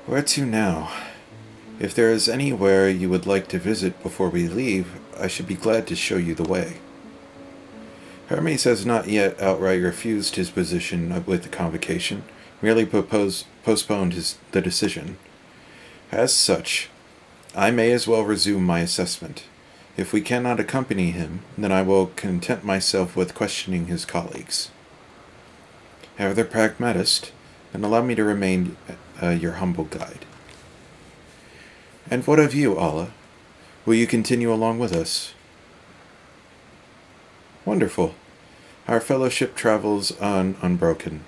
Where to now? If there is anywhere you would like to visit before we leave, I should be glad to show you the way. Hermes has not yet outright refused his position with the convocation, merely postponed the decision. As such, I may as well resume my assessment. If we cannot accompany him, then I will content myself with questioning his colleagues. Have the pragmatist, and allow me to remain your humble guide. And what of you, Allah? Will you continue along with us? Wonderful. Our fellowship travels on unbroken.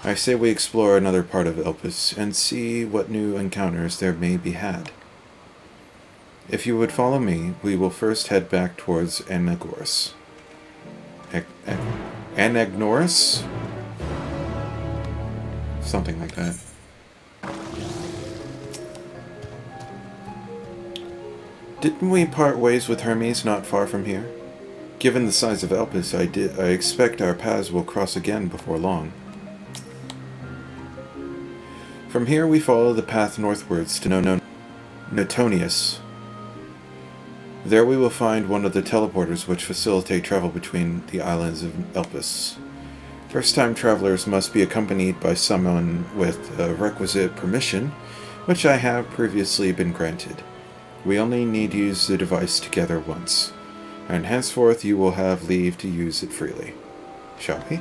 I say we explore another part of Elpis and see what new encounters there may be had. If you would follow me, we will first head back towards Anagnoris. Anagnoris? Something like that. Didn't we part ways with Hermes not far from here? Given the size of Elpis, I expect our paths will cross again before long. From here we follow the path northwards to Notonius. There we will find one of the teleporters which facilitate travel between the islands of Elpis. First-time travelers must be accompanied by someone with requisite permission, which I have previously been granted. We only need to use the device together once, and henceforth you will have leave to use it freely. Shall we?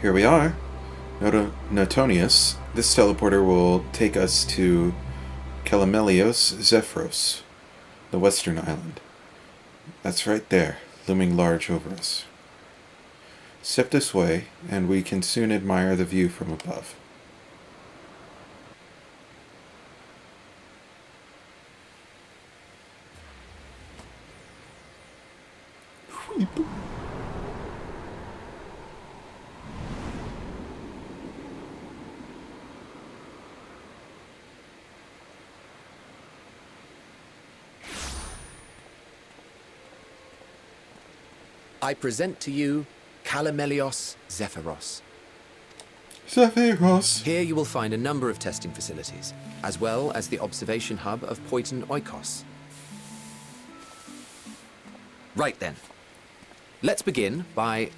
Here we are. Notonius. This teleporter will take us to Calamelios Zephyros, the western island. That's right there, looming large over us. Step this way, and we can soon admire the view from above. I present to you Calamelios Zephyros. Zephyros! Here you will find a number of testing facilities, as well as the observation hub of Poiton Oikos. Right then. Let's begin by...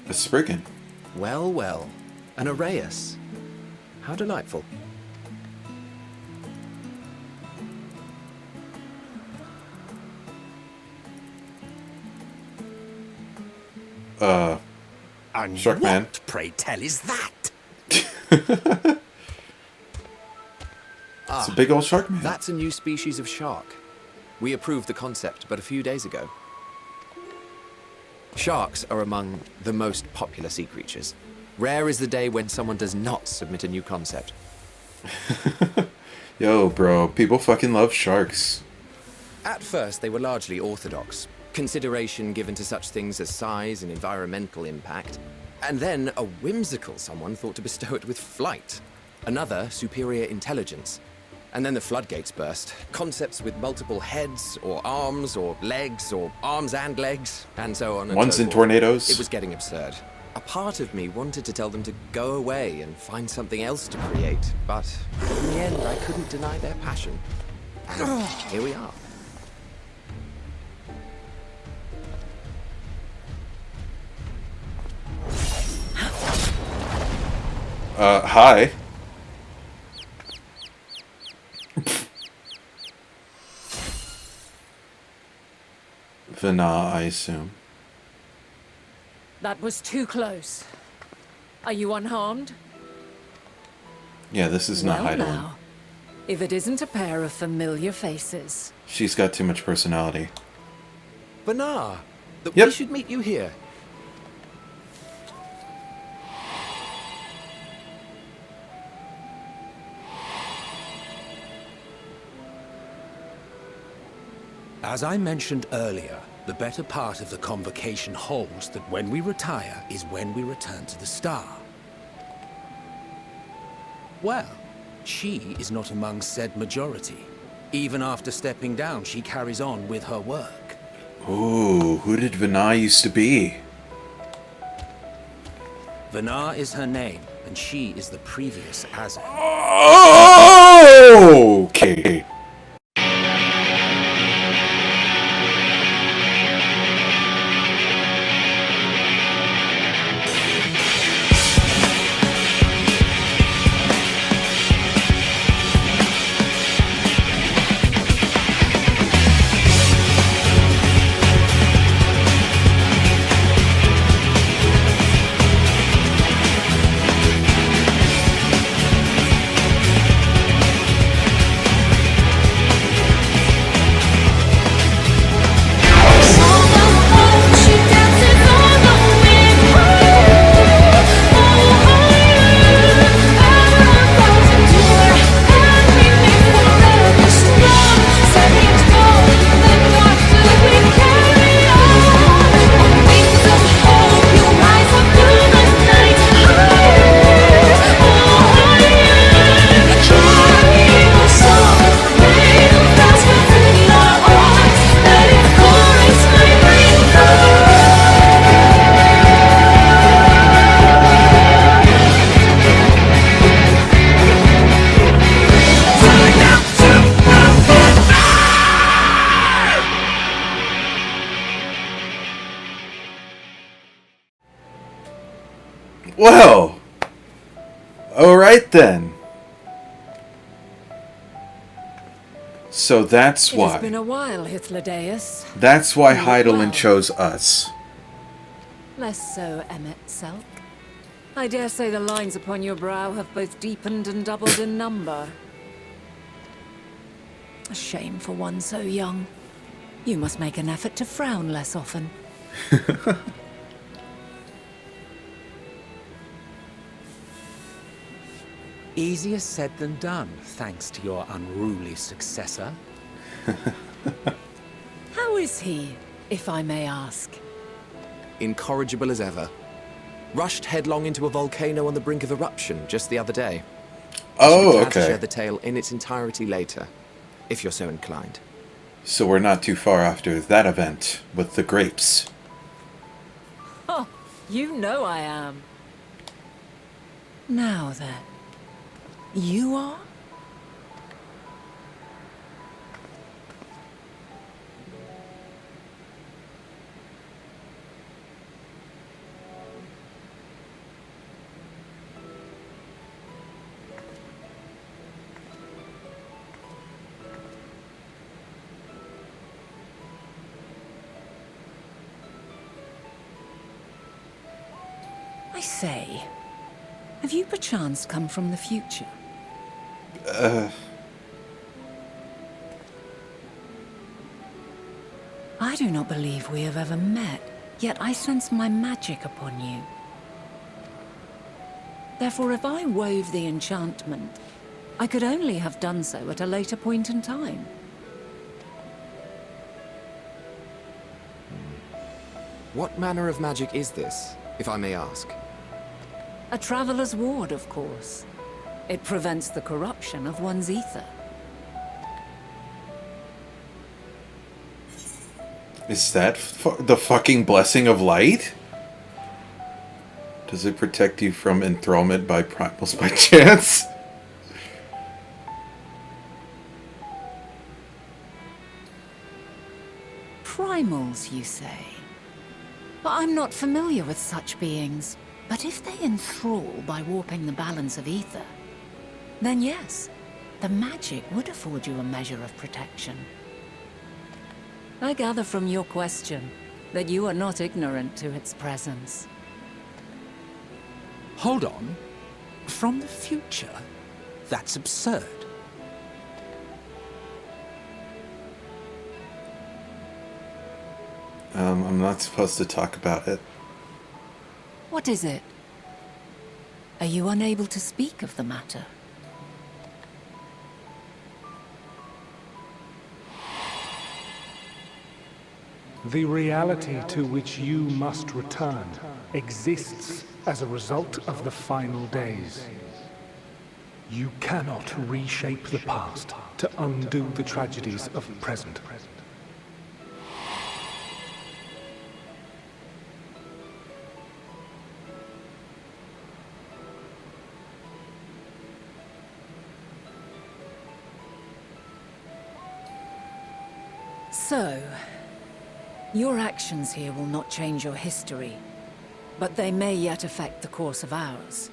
A Spriggan. Well, well. An Arraius. How delightful. And Sharkman. what, pray tell, is that? It's a big old shark man. That's a new species of shark. We approved the concept but a few days ago. Sharks are among the most popular sea creatures. Rare is the day when someone does not submit a new concept. Yo, bro, people fucking love sharks. At first, they were largely orthodox, consideration given to such things as size and environmental impact, and then a whimsical someone thought to bestow it with flight, another superior intelligence. And then the floodgates burst. Concepts with multiple heads, or arms and legs, and so on and Ones so in forth. tornadoes. It was getting absurd. A part of me wanted to tell them to go away and find something else to create, but in the end, I couldn't deny their passion. And here we are. Hi. Vana, I assume. That was too close. Are you unharmed? Yeah, this is not Well, Hydaelyn. now, if it isn't a pair of familiar faces. She's got too much personality. Banar, Yep. we should meet you here. As I mentioned earlier, the better part of the convocation holds that when we retire is when we return to the star. Well, she is not among said majority. Even after stepping down, she carries on with her work. Ooh, who did Vana used to be? Vana is her name, and she is the previous Azan. Oh, okay. Well, alright then. So that's why. It's been a while, Hydaelyn. That's why You look Hydaelyn well. chose us. Less so, emet-selch. I dare say the lines upon your brow have both deepened and doubled in number. A shame for one so young. You must make an effort to frown less often. Easier said than done, thanks to your unruly successor. How is he, if I may ask? Incorrigible as ever. Rushed headlong into a volcano on the brink of eruption just the other day. Oh, Glad to okay. share the tale in its entirety later, if you're so inclined. So we're not too far after that event with the grapes. Oh, you know I am. Now then. You are? I say, have you perchance come from the future? I do not believe we have ever met, yet I sense my magic upon you. Therefore, if I wove the enchantment, I could only have done so at a later point in time. What manner of magic is this, if I may ask? A traveler's ward, of course. It prevents the corruption of one's ether. Is that the fucking blessing of light? Does it protect you from enthrallment by primals by chance? Primals, you say? But I'm not familiar with such beings. But if they enthrall by warping the balance of ether, then yes, the magic would afford you a measure of protection. I gather from your question that you are not ignorant to its presence. Hold on. From the future? That's absurd. I'm not supposed to talk about it. What is it? Are you unable to speak of the matter? The reality to which you must return exists as a result of the final days. You cannot reshape the past to undo the tragedies of the present. So, your actions here will not change your history, but they may yet affect the course of ours.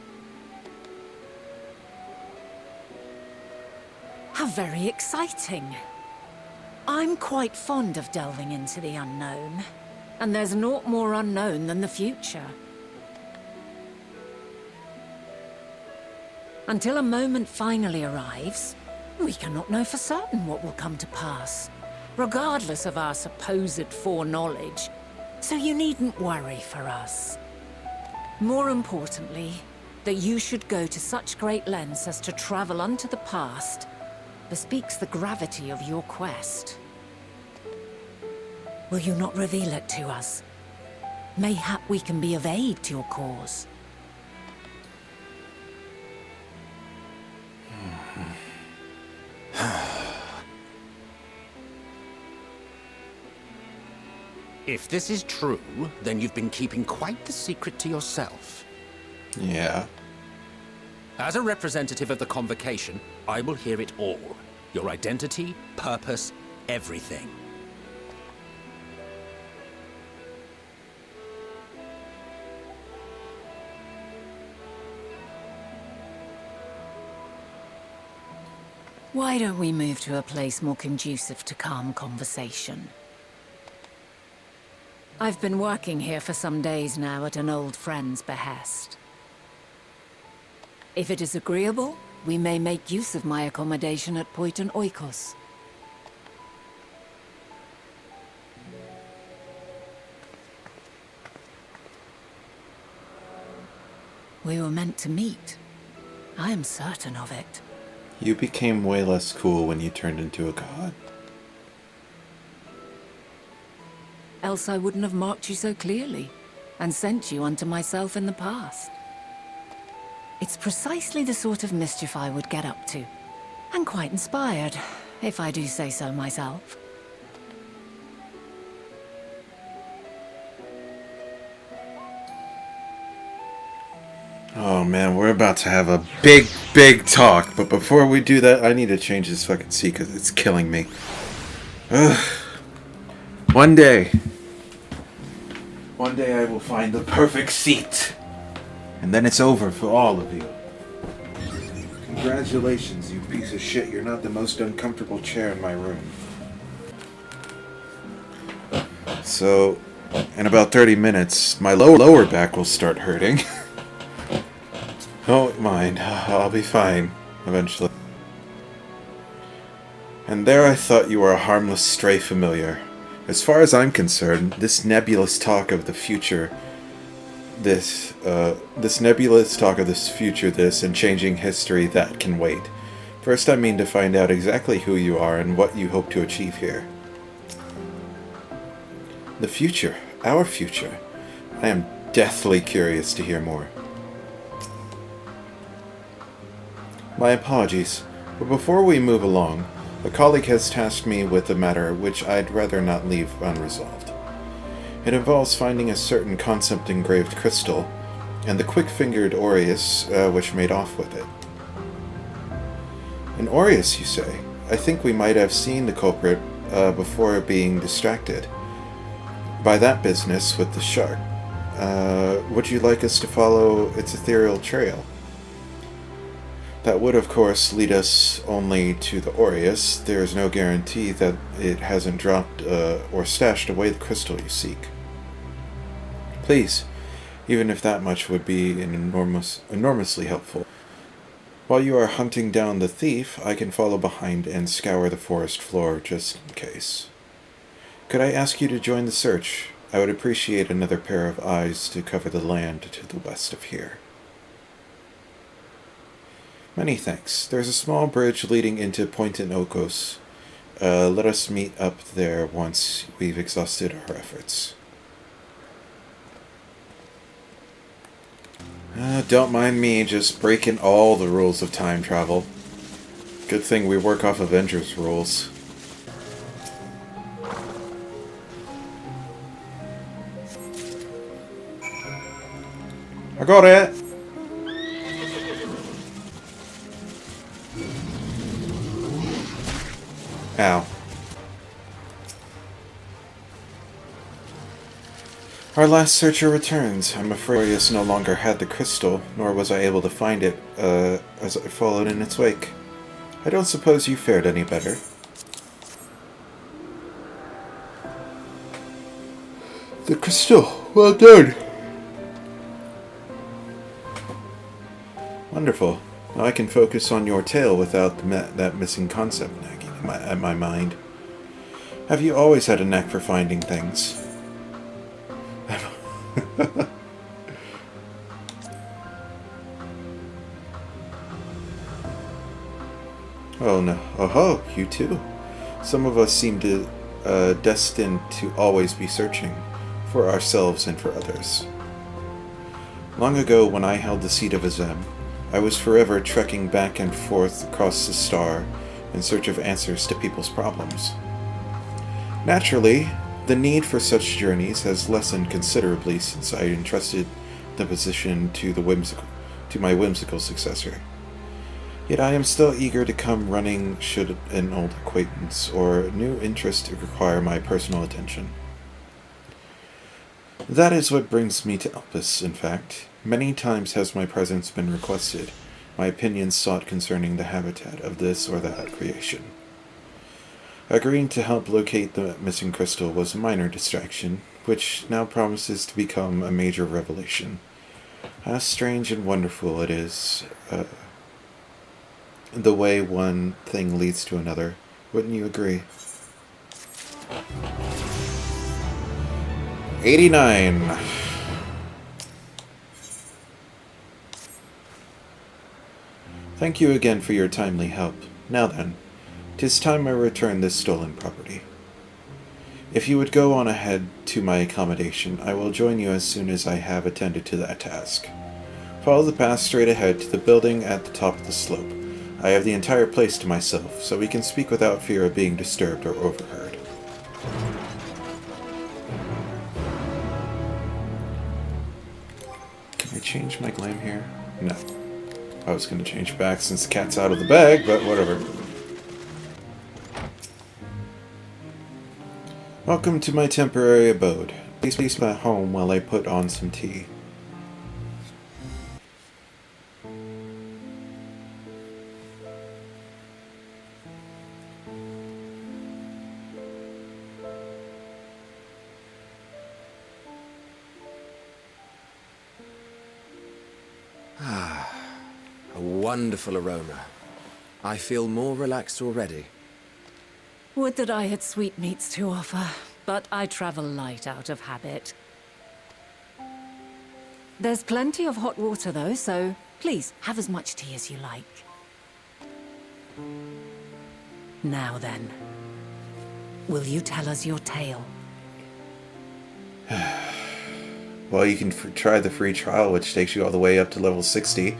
How very exciting. I'm quite fond of delving into the unknown, and there's naught more unknown than the future. Until a moment finally arrives, we cannot know for certain what will come to pass, regardless of our supposed foreknowledge, so you needn't worry for us. More importantly, that you should go to such great lengths as to travel unto the past bespeaks the gravity of your quest. Will you not reveal it to us? Mayhap we can be of aid to your cause. If this is true, then you've been keeping quite the secret to yourself. Yeah. As a representative of the Convocation, I will hear it all. Your identity, purpose, everything. Why don't we move to a place more conducive to calm conversation? I've been working here for some days now at an old friend's behest. If it is agreeable, we may make use of my accommodation at Poiton Oikos. We were meant to meet. I am certain of it. You became way less cool when you turned into a god. Else I wouldn't have marked you so clearly, and sent you unto myself in the past. It's precisely the sort of mischief I would get up to. And quite inspired, if I do say so myself. Oh man, we're about to have a big talk, but before we do that, I need to change this fucking seat because it's killing me. Ugh. One day I will find the perfect seat. And then it's over for all of you. Congratulations, you piece of shit. You're not the most uncomfortable chair in my room. So, in about 30 minutes, my lower back will start hurting. Don't mind. I'll be fine, eventually. And there I thought you were a harmless stray familiar. As far as I'm concerned, this nebulous talk of the future... This and changing history, that can wait. First, I mean to find out exactly who you are and what you hope to achieve here. The future. Our future. I am deathly curious to hear more. My apologies, but before we move along, a colleague has tasked me with a matter which I'd rather not leave unresolved. It involves finding a certain concept-engraved crystal, and the quick-fingered Aureus, which made off with it. An Aureus, you say? I think we might have seen the culprit before being distracted. By that business with the shark. Would you like us to follow its ethereal trail? That would, of course, lead us only to the Aureus. There is no guarantee that it hasn't dropped or stashed away the crystal you seek. Please, even if that much would be enormously helpful. While you are hunting down the thief, I can follow behind and scour the forest floor just in case. Could I ask you to join the search? I would appreciate another pair of eyes to cover the land to the west of here. Many thanks. There's a small bridge leading into Poiton Oikos. Let us meet up there once we've exhausted our efforts. Don't mind me just breaking all the rules of time travel. Good thing we work off Avengers rules. I got it! Ow. Our last searcher returns. I'm afraid Arius no longer had the crystal, nor was I able to find it, as I followed in its wake. I don't suppose you fared any better. The crystal! Well done! Wonderful. Now I can focus on your tale without that missing concept nagging at my mind. Have you always had a knack for finding things? Oh no. Oh, you too. Some of us seem to destined to always be searching for ourselves and for others. Long ago, when I held the seat of Azem, I was forever trekking back and forth across the star in search of answers to people's problems. Naturally, the need for such journeys has lessened considerably since I entrusted the position to my whimsical successor. Yet I am still eager to come running should an old acquaintance or new interest require my personal attention. That is what brings me to Elpis, in fact. Many times has my presence been requested, my opinions sought concerning the habitat of this or that creation. Agreeing to help locate the missing crystal was a minor distraction, which now promises to become a major revelation. How strange and wonderful it is, the way one thing leads to another. Wouldn't you agree? 89. Thank you again for your timely help. Now then, 'tis time I return this stolen property. If you would go on ahead to my accommodation, I will join you as soon as I have attended to that task. Follow the path straight ahead to the building at the top of the slope. I have the entire place to myself, so we can speak without fear of being disturbed or overheard. Can I change my glam here? No. I was going to change back since the cat's out of the bag, but whatever. Welcome to my temporary abode. Please be at home while I put on some tea. A wonderful aroma. I feel more relaxed already. Would that I had sweetmeats to offer, but I travel light out of habit. There's plenty of hot water though, so please have as much tea as you like. Now then, will you tell us your tale? Well, you can try the free trial, which takes you all the way up to level 60,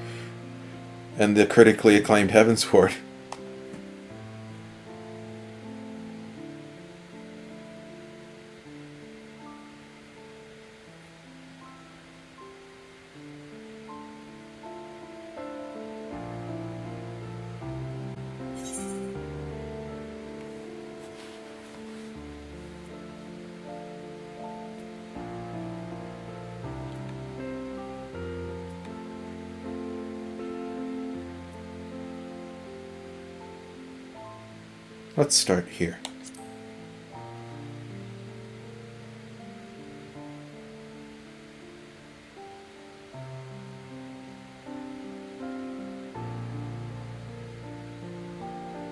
and the critically acclaimed Heavensward. Let's start here.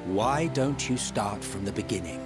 Why don't you start from the beginning?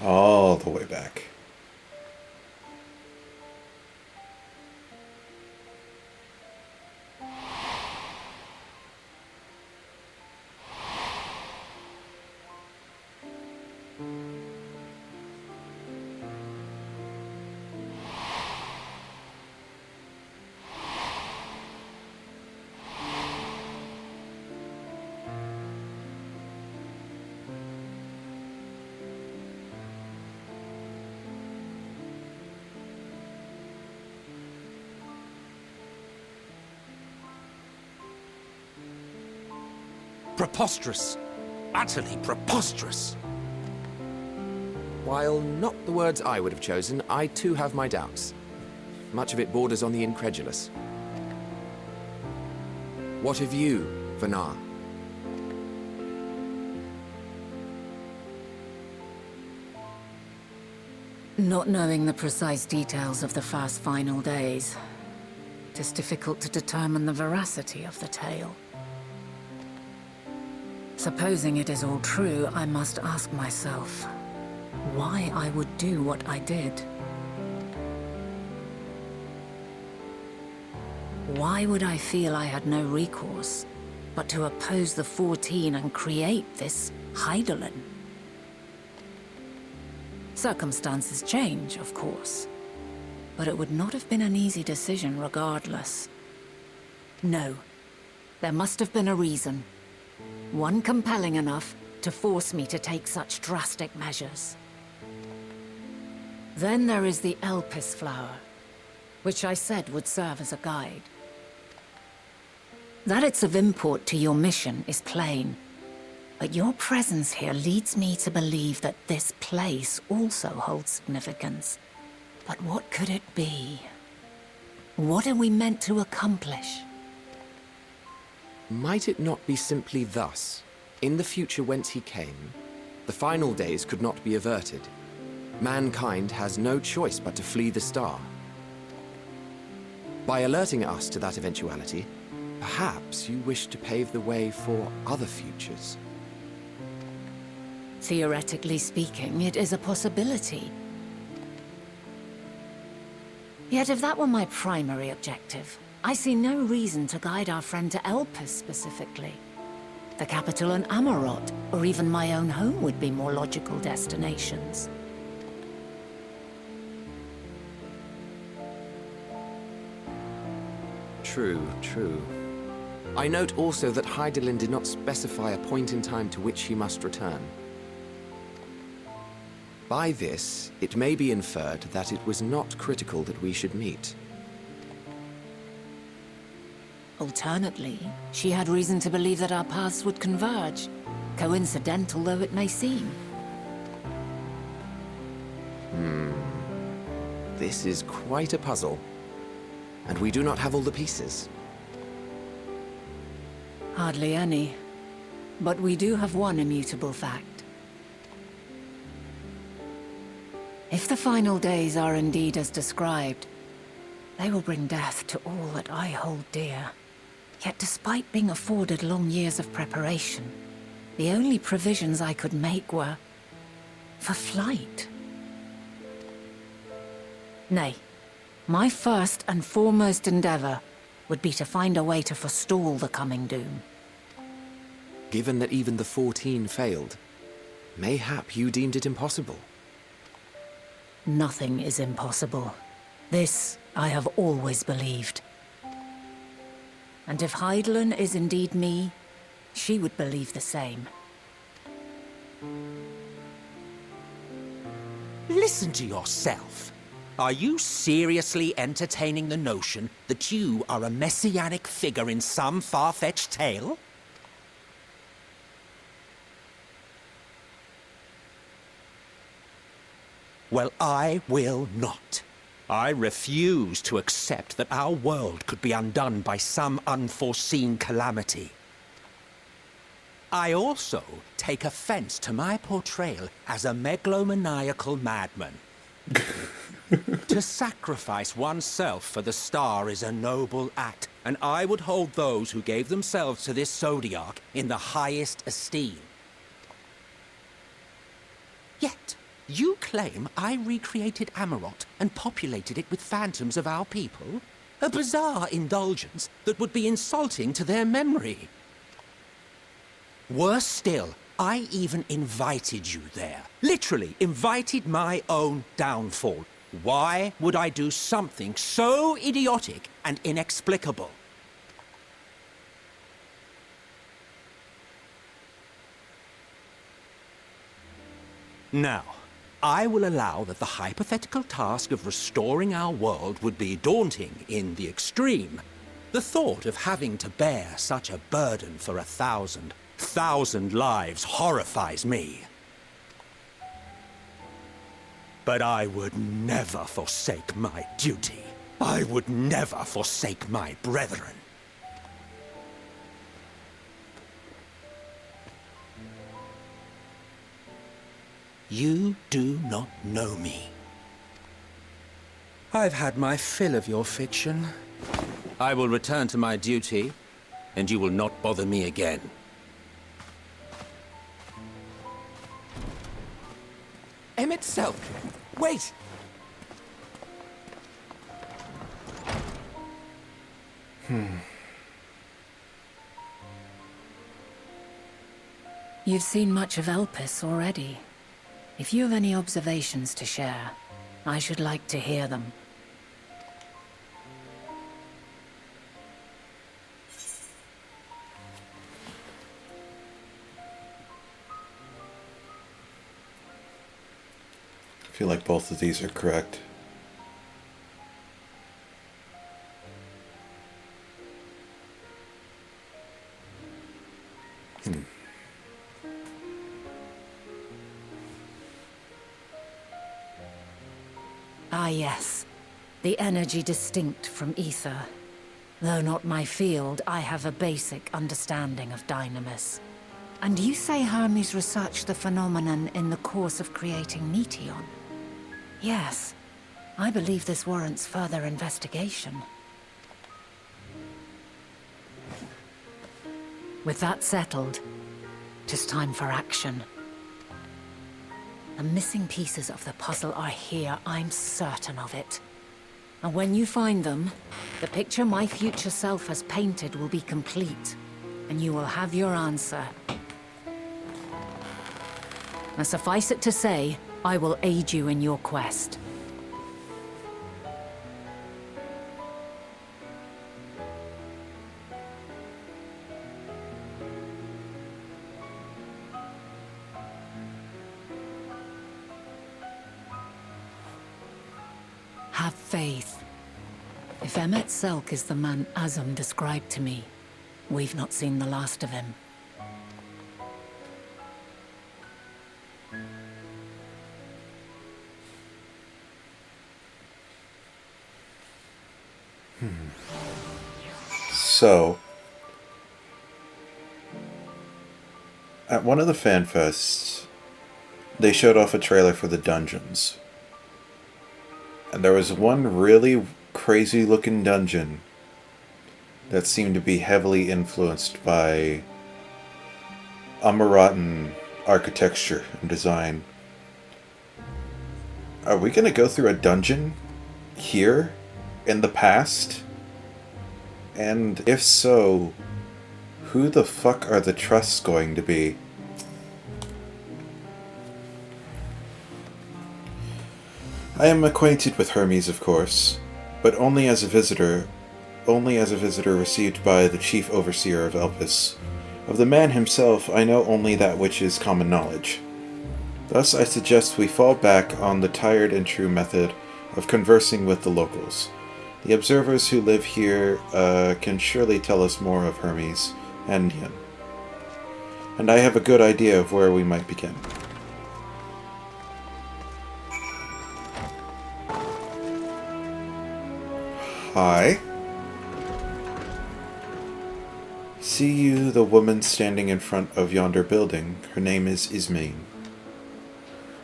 All the way back. Preposterous. Utterly preposterous. While not the words I would have chosen, I too have my doubts. Much of it borders on the incredulous. What of you, Vanar? Not knowing the precise details of the first final days, it is difficult to determine the veracity of the tale. Supposing it is all true, I must ask myself why I would do what I did. Why would I feel I had no recourse but to oppose the 14 and create this Hydaelyn? Circumstances change, of course, but it would not have been an easy decision regardless. No, there must have been a reason. One compelling enough to force me to take such drastic measures. Then there is the Elpis flower, which I said would serve as a guide. That it's of import to your mission is plain, but your presence here leads me to believe that this place also holds significance. But what could it be? What are we meant to accomplish? Might it not be simply thus? In the future whence he came, the final days could not be averted. Mankind has no choice but to flee the star. By alerting us to that eventuality, perhaps you wish to pave the way for other futures. Theoretically speaking, it is a possibility. Yet if that were my primary objective, I see no reason to guide our friend to Elpis specifically. The capital and Amarot, or even my own home would be more logical destinations. True, true. I note also that Hydaelyn did not specify a point in time to which he must return. By this, it may be inferred that it was not critical that we should meet. Alternately, she had reason to believe that our paths would converge, coincidental though it may seem. This is quite a puzzle, and we do not have all the pieces. Hardly any. But we do have one immutable fact. If the final days are indeed as described, they will bring death to all that I hold dear. Yet despite being afforded long years of preparation, the only provisions I could make were for flight. Nay, my first and foremost endeavor would be to find a way to forestall the coming doom. Given that even the 14 failed, mayhap you deemed it impossible. Nothing is impossible. This I have always believed. And if Hydaelyn is indeed me, she would believe the same. Listen to yourself. Are you seriously entertaining the notion that you are a messianic figure in some far-fetched tale? Well, I will not. I refuse to accept that our world could be undone by some unforeseen calamity. I also take offense to my portrayal as a megalomaniacal madman. To sacrifice oneself for the star is a noble act, and I would hold those who gave themselves to this Zodiark in the highest esteem. Yet, You claim I recreated Amarot and populated it with phantoms of our people? A bizarre indulgence that would be insulting to their memory. Worse still, I even invited you there. Literally invited my own downfall. Why would I do something so idiotic and inexplicable? Now, I will allow that the hypothetical task of restoring our world would be daunting in the extreme. The thought of having to bear such a burden for 1,000 lives horrifies me. But I would never forsake my duty. I would never forsake my brethren. You do not know me. I've had my fill of your fiction. I will return to my duty, and you will not bother me again. Emet-selch! Wait! You've seen much of Elpis already. If you have any observations to share, I should like to hear them. I feel like both of these are correct. Ah yes, the energy distinct from ether. Though not my field, I have a basic understanding of dynamis. And you say Hermes researched the phenomenon in the course of creating Meteon? Yes, I believe this warrants further investigation. With that settled, it is time for action. The missing pieces of the puzzle are here, I'm certain of it. And when you find them, the picture my future self has painted will be complete, and you will have your answer. Now suffice it to say, I will aid you in your quest. Have faith. If emet-selch is the man Azum described to me, we've not seen the last of him. So, at one of the fan fests, they showed off a trailer for the dungeons. And there was one really crazy looking dungeon that seemed to be heavily influenced by Amaratan architecture and design. Are we going to go through a dungeon here in the past? And if so, who the fuck are the trusts going to be? I am acquainted with Hermes, of course, but only as a visitor received by the chief overseer of Elpis. Of the man himself, I know only that which is common knowledge. Thus, I suggest we fall back on the tried and true method of conversing with the locals. The observers who live here can surely tell us more of Hermes and Hydaelyn. And I have a good idea of where we might begin. Hi. See you the woman standing in front of yonder building. Her name is Ismain.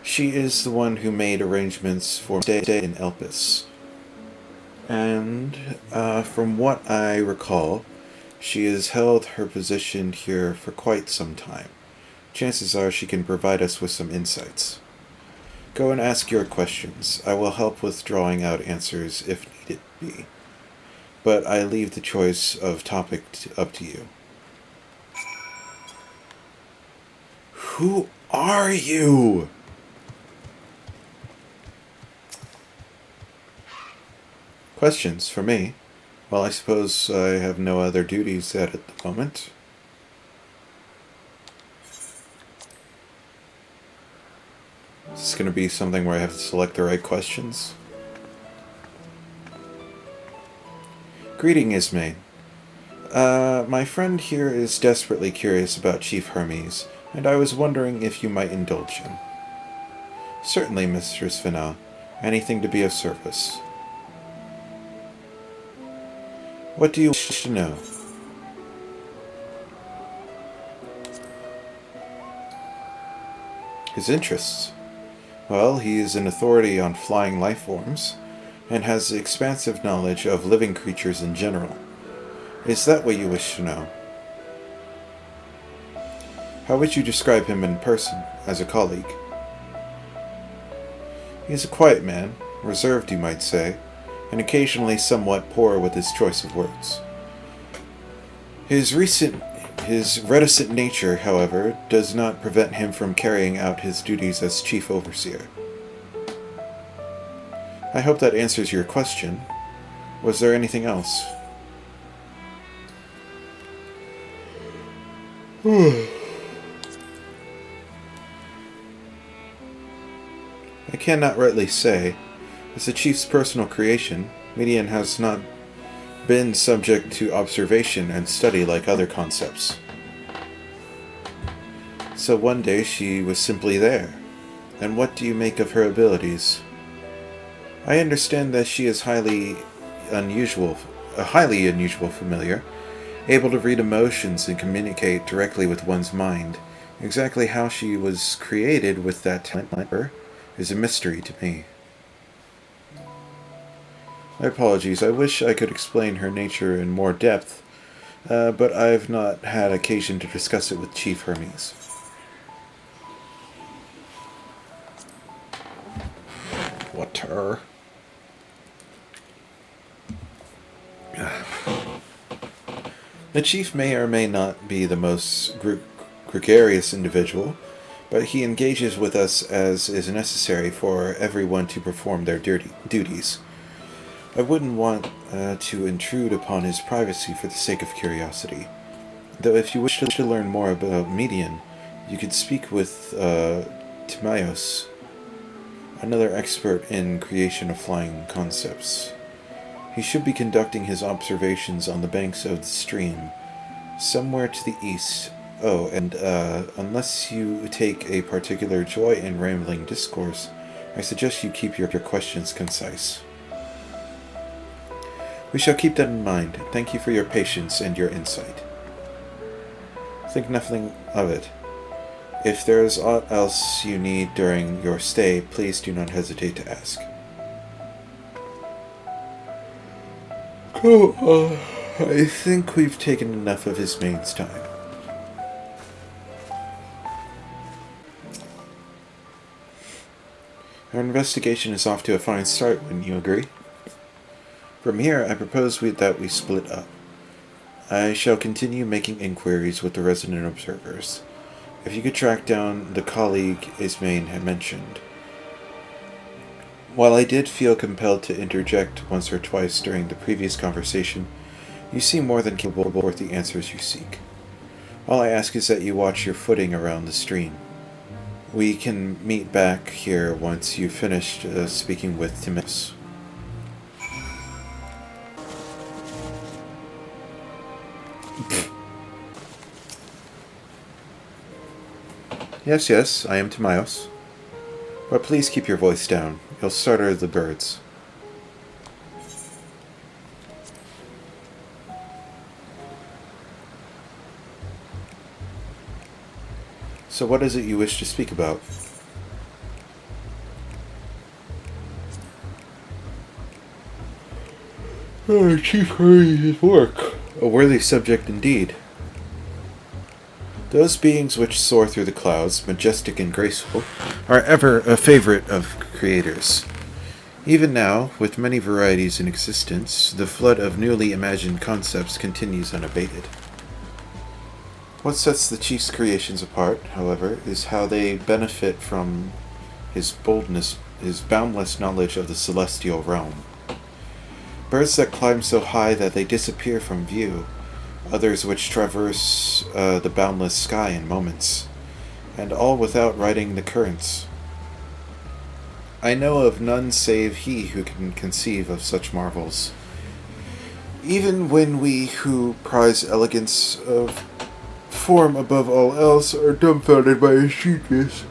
She is the one who made arrangements for stay in Elpis. And from what I recall, she has held her position here for quite some time. Chances are she can provide us with some insights. Go and ask your questions. I will help with drawing out answers if needed be. But I leave the choice of topic up to you. Who are you? Questions for me? Well, I suppose I have no other duties at the moment. Is this going to be something where I have to select the right questions? Greeting, Ismay. My friend here is desperately curious about Chief Hermes, and I was wondering if you might indulge him. Certainly, Mistress Vina. Anything to be of service. What do you wish to know? His interests? Well, he is an authority on flying life forms, and has expansive knowledge of living creatures in general. Is that what you wish to know? How would you describe him in person, as a colleague? He is a quiet man, reserved you might say, and occasionally somewhat poor with his choice of words. His reticent nature, however, does not prevent him from carrying out his duties as chief overseer. I hope that answers your question. Was there anything else? I cannot rightly say. As the chief's personal creation, Median has not been subject to observation and study like other concepts. So one day she was simply there. And what do you make of her abilities? I understand that she is a highly unusual familiar, able to read emotions and communicate directly with one's mind. Exactly how she was created with that talent is a mystery to me. My apologies. I wish I could explain her nature in more depth, but I've not had occasion to discuss it with Chief Hermes. Water. The chief may or may not be the most gregarious individual, but he engages with us as is necessary for everyone to perform their duties. I wouldn't want to intrude upon his privacy for the sake of curiosity. Though if you wish to learn more about Median, you could speak with Timaeus, another expert in creation of flying concepts. He should be conducting his observations on the banks of the stream, somewhere to the east. Oh, and unless you take a particular joy in rambling discourse, I suggest you keep your questions concise. We shall keep that in mind. Thank you for your patience and your insight. Think nothing of it. If there is aught else you need during your stay, please do not hesitate to ask. I think we've taken enough of Ismay's time. Our investigation is off to a fine start, wouldn't you agree? From here, I propose that we split up. I shall continue making inquiries with the resident observers. If you could track down the colleague Ismay had mentioned. While I did feel compelled to interject once or twice during the previous conversation, you seem more than capable with the answers you seek. All I ask is that you watch your footing around the stream. We can meet back here once you've finished speaking with Timaeus. Yes, I am Timaeus. But please keep your voice down. You'll startle the birds. So what is it you wish to speak about? Chief Hermes' work. A worthy subject indeed. Those beings which soar through the clouds, majestic and graceful, are ever a favorite of creators. Even now, with many varieties in existence, the flood of newly imagined concepts continues unabated. What sets the chief's creations apart, however, is how they benefit from his boundless knowledge of the celestial realm. Birds that climb so high that they disappear from view, others which traverse the boundless sky in moments, and all without riding the currents. I know of none save he who can conceive of such marvels. Even when we who prize elegance of form above all else are dumbfounded by his genius.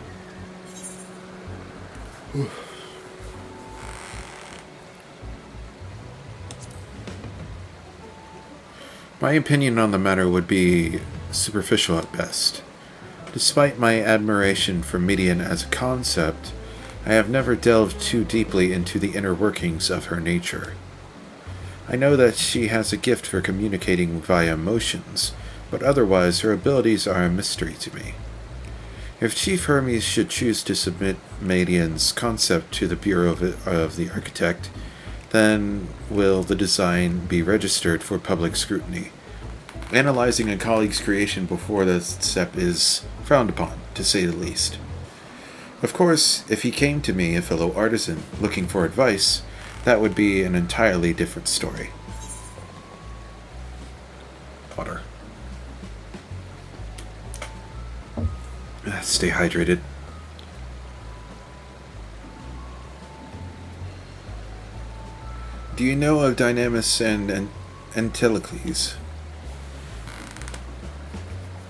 My opinion on the matter would be superficial at best. Despite my admiration for Median as a concept, I have never delved too deeply into the inner workings of her nature. I know that she has a gift for communicating via emotions, but otherwise her abilities are a mystery to me. If Chief Hermes should choose to submit Median's concept to the Bureau of the Architect, then will the design be registered for public scrutiny. Analyzing a colleague's creation before the step is frowned upon, to say the least. Of course, if he came to me, a fellow artisan, looking for advice, that would be an entirely different story. Water. Stay hydrated. Do you know of Dynamis and Entelecles?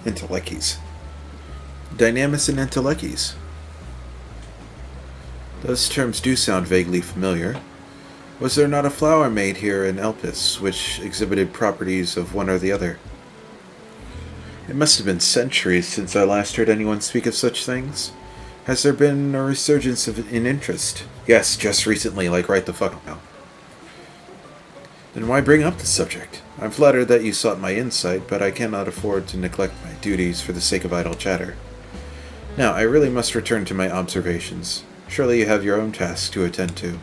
Dynamis and Entelecles. Those terms do sound vaguely familiar. Was there not a flower made here in Elpis which exhibited properties of one or the other? It must have been centuries since I last heard anyone speak of such things. Has there been a resurgence in interest? Yes, just recently, like right the fuck now. Then why bring up the subject? I'm flattered that you sought my insight, but I cannot afford to neglect my duties for the sake of idle chatter. Now, I really must return to my observations. Surely you have your own tasks to attend to.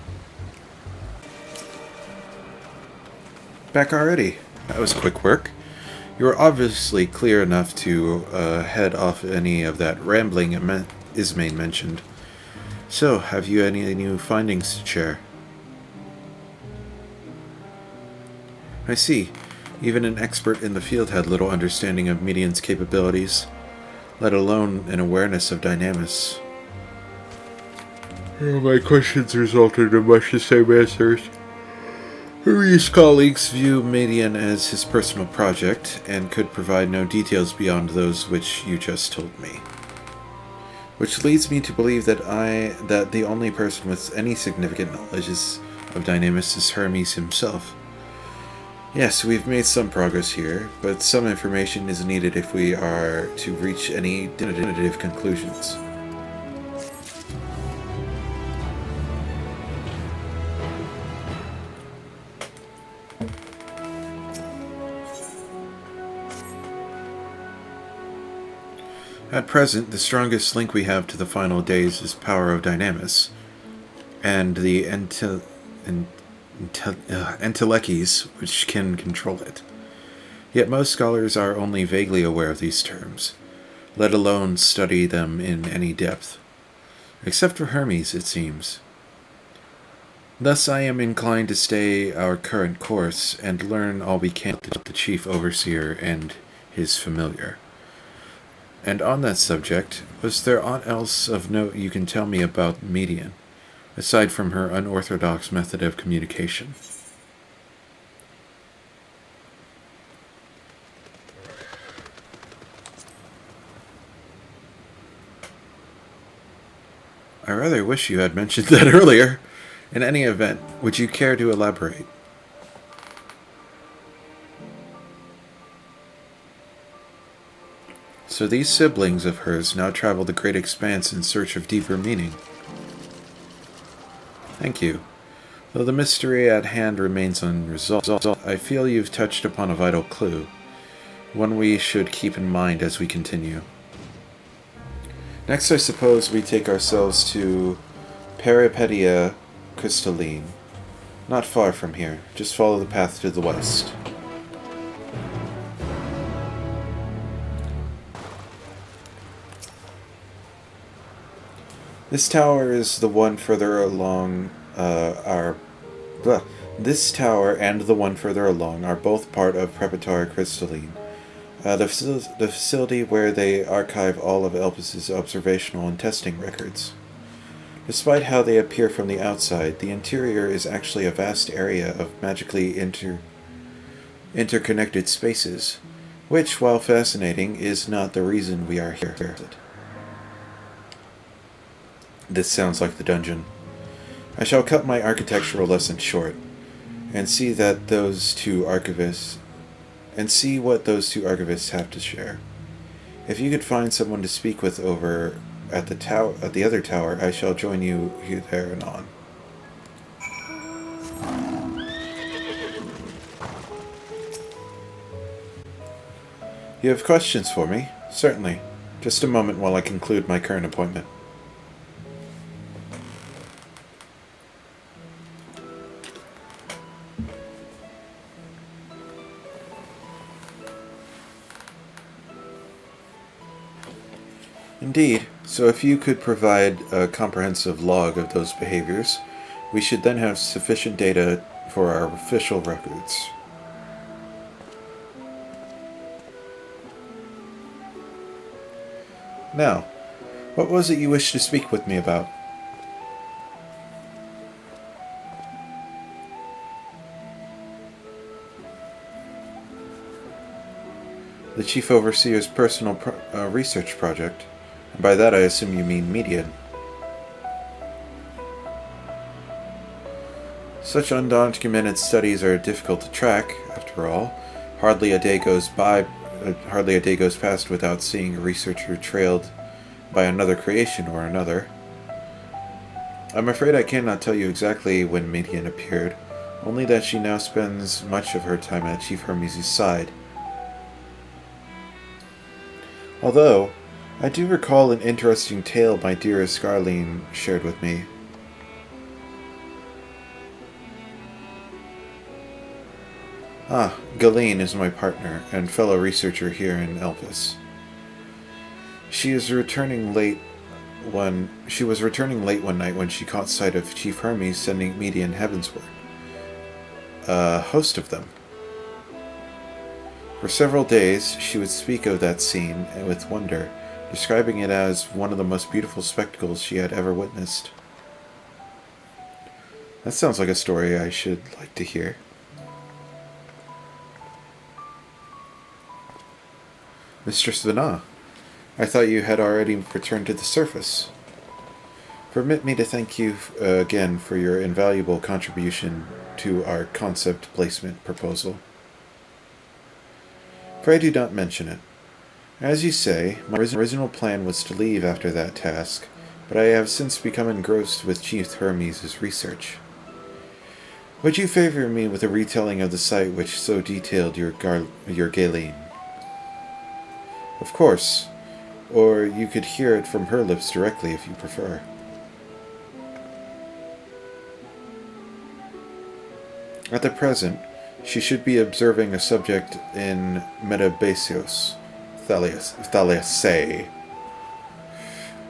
Back already. That was quick work. You were obviously clear enough to head off any of that rambling Ismane mentioned. So, have you any new findings to share? I see. Even an expert in the field had little understanding of Median's capabilities, let alone an awareness of Dynamis. My questions resulted in much the same answers. Hermes' colleagues view Median as his personal project, and could provide no details beyond those which you just told me. Which leads me to believe that the only person with any significant knowledge of Dynamis is Hermes himself. Yes, we've made some progress here, but some information is needed if we are to reach any definitive conclusions. At present, the strongest link we have to the final days is power of Dynamis, and the Enteleches, which can control it. Yet most scholars are only vaguely aware of these terms, let alone study them in any depth. Except for Hermes, it seems. Thus I am inclined to stay our current course, and learn all we can about the Chief Overseer and his familiar. And on that subject, was there aught else of note you can tell me about Median, aside from her unorthodox method of communication? I rather wish you had mentioned that earlier. In any event, would you care to elaborate? So these siblings of hers now travel the great expanse in search of deeper meaning. Thank you. Though the mystery at hand remains unresolved, I feel you've touched upon a vital clue. one we should keep in mind as we continue. Next, I suppose we take ourselves to Peripedia Crystalline. Not far from here. Just follow the path to the west. This tower is the one further along This tower and the one further along are both part of Preparatory Crystalline, the facility where they archive all of Elpis' observational and testing records. Despite how they appear from the outside, the interior is actually a vast area of magically interconnected spaces, which, while fascinating, is not the reason we are here. This sounds like the dungeon. I shall cut my architectural lesson short, and see what those two archivists have to share. If you could find someone to speak with over at the other tower, I shall join you there and on. You have questions for me? Certainly. Just a moment while I conclude my current appointment. Indeed. So if you could provide a comprehensive log of those behaviors, we should then have sufficient data for our official records. Now, what was it you wished to speak with me about? The Chief Overseer's personal research project. And by that I assume you mean Median. Such undocumented studies are difficult to track, after all. Hardly a day goes past without seeing a researcher trailed by another creation or another. I'm afraid I cannot tell you exactly when Median appeared, only that she now spends much of her time at Chief Hermes' side. Although, I do recall an interesting tale my dearest Scarline shared with me. Galeen is my partner and fellow researcher here in Elpis. She was returning late one night when she caught sight of Chief Hermes sending Median heavensward. A host of them. For several days, she would speak of that scene with wonder, describing it as one of the most beautiful spectacles she had ever witnessed. That sounds like a story I should like to hear. Mistress Vana, I thought you had already returned to the surface. Permit me to thank you again for your invaluable contribution to our concept placement proposal. Pray do not mention it. As you say, my original plan was to leave after that task, but I have since become engrossed with Chief Hermes' research. Would you favor me with a retelling of the site which so detailed your Galeen? Of course, or you could hear it from her lips directly if you prefer. At the present, she should be observing a subject in Metabasios, Thaliaceae.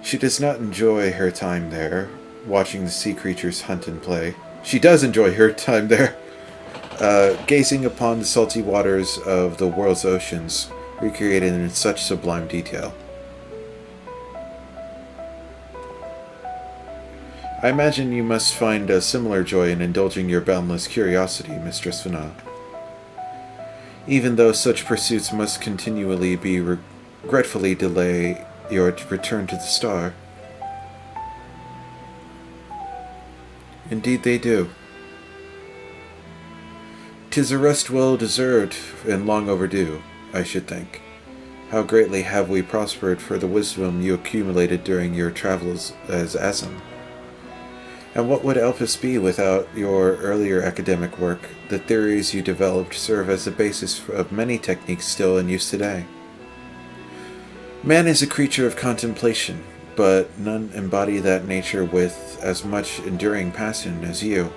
She does not enjoy her time there, watching the sea creatures hunt and play. She does enjoy her time there, gazing upon the salty waters of the world's oceans, recreated in such sublime detail. I imagine you must find a similar joy in indulging your boundless curiosity, Mistress Vana. Even though such pursuits must continually be regretfully delay your return to the star. Indeed they do. 'Tis a rest well deserved and long overdue, I should think. How greatly have we prospered for the wisdom you accumulated during your travels as Asm. And what would Elpis be without your earlier academic work? The theories you developed serve as the basis of many techniques still in use today. Man is a creature of contemplation, but none embody that nature with as much enduring passion as you.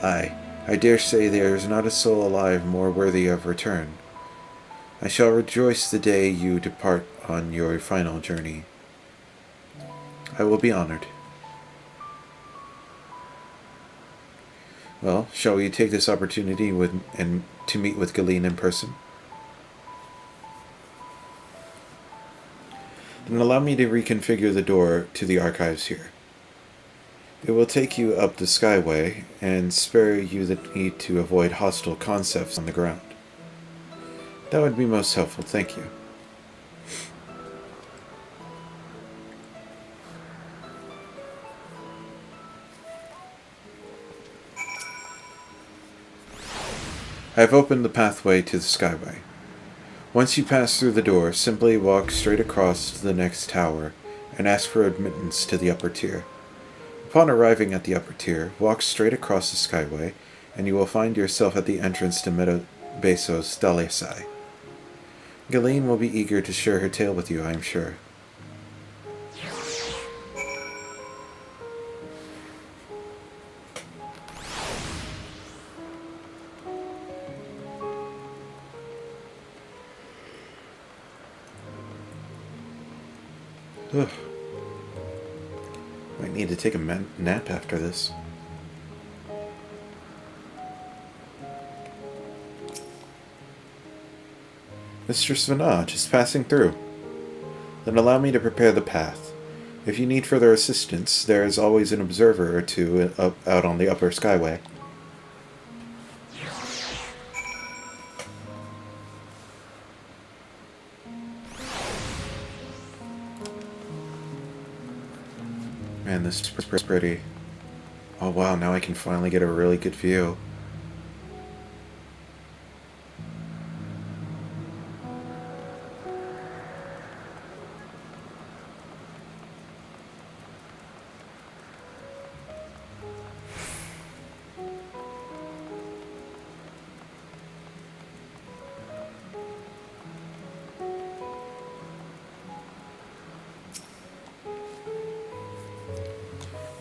I dare say there is not a soul alive more worthy of return. I shall rejoice the day you depart on your final journey. I will be honored. Well, shall we take this opportunity to meet with Galeen in person? Then allow me to reconfigure the door to the archives here. It will take you up the Skyway and spare you the need to avoid hostile concepts on the ground. That would be most helpful, thank you. I have opened the pathway to the Skyway. Once you pass through the door, simply walk straight across to the next tower and ask for admittance to the upper tier. Upon arriving at the upper tier, walk straight across the Skyway, and you will find yourself at the entrance to Metabesos Dalesai. Galeen will be eager to share her tale with you, I am sure. Ugh. Might need to take a nap after this. Mr. Svanah, just passing through. Then allow me to prepare the path. If you need further assistance, there is always an observer or two out on the upper Skyway. Man, this is pretty. Oh wow, now I can finally get a really good view.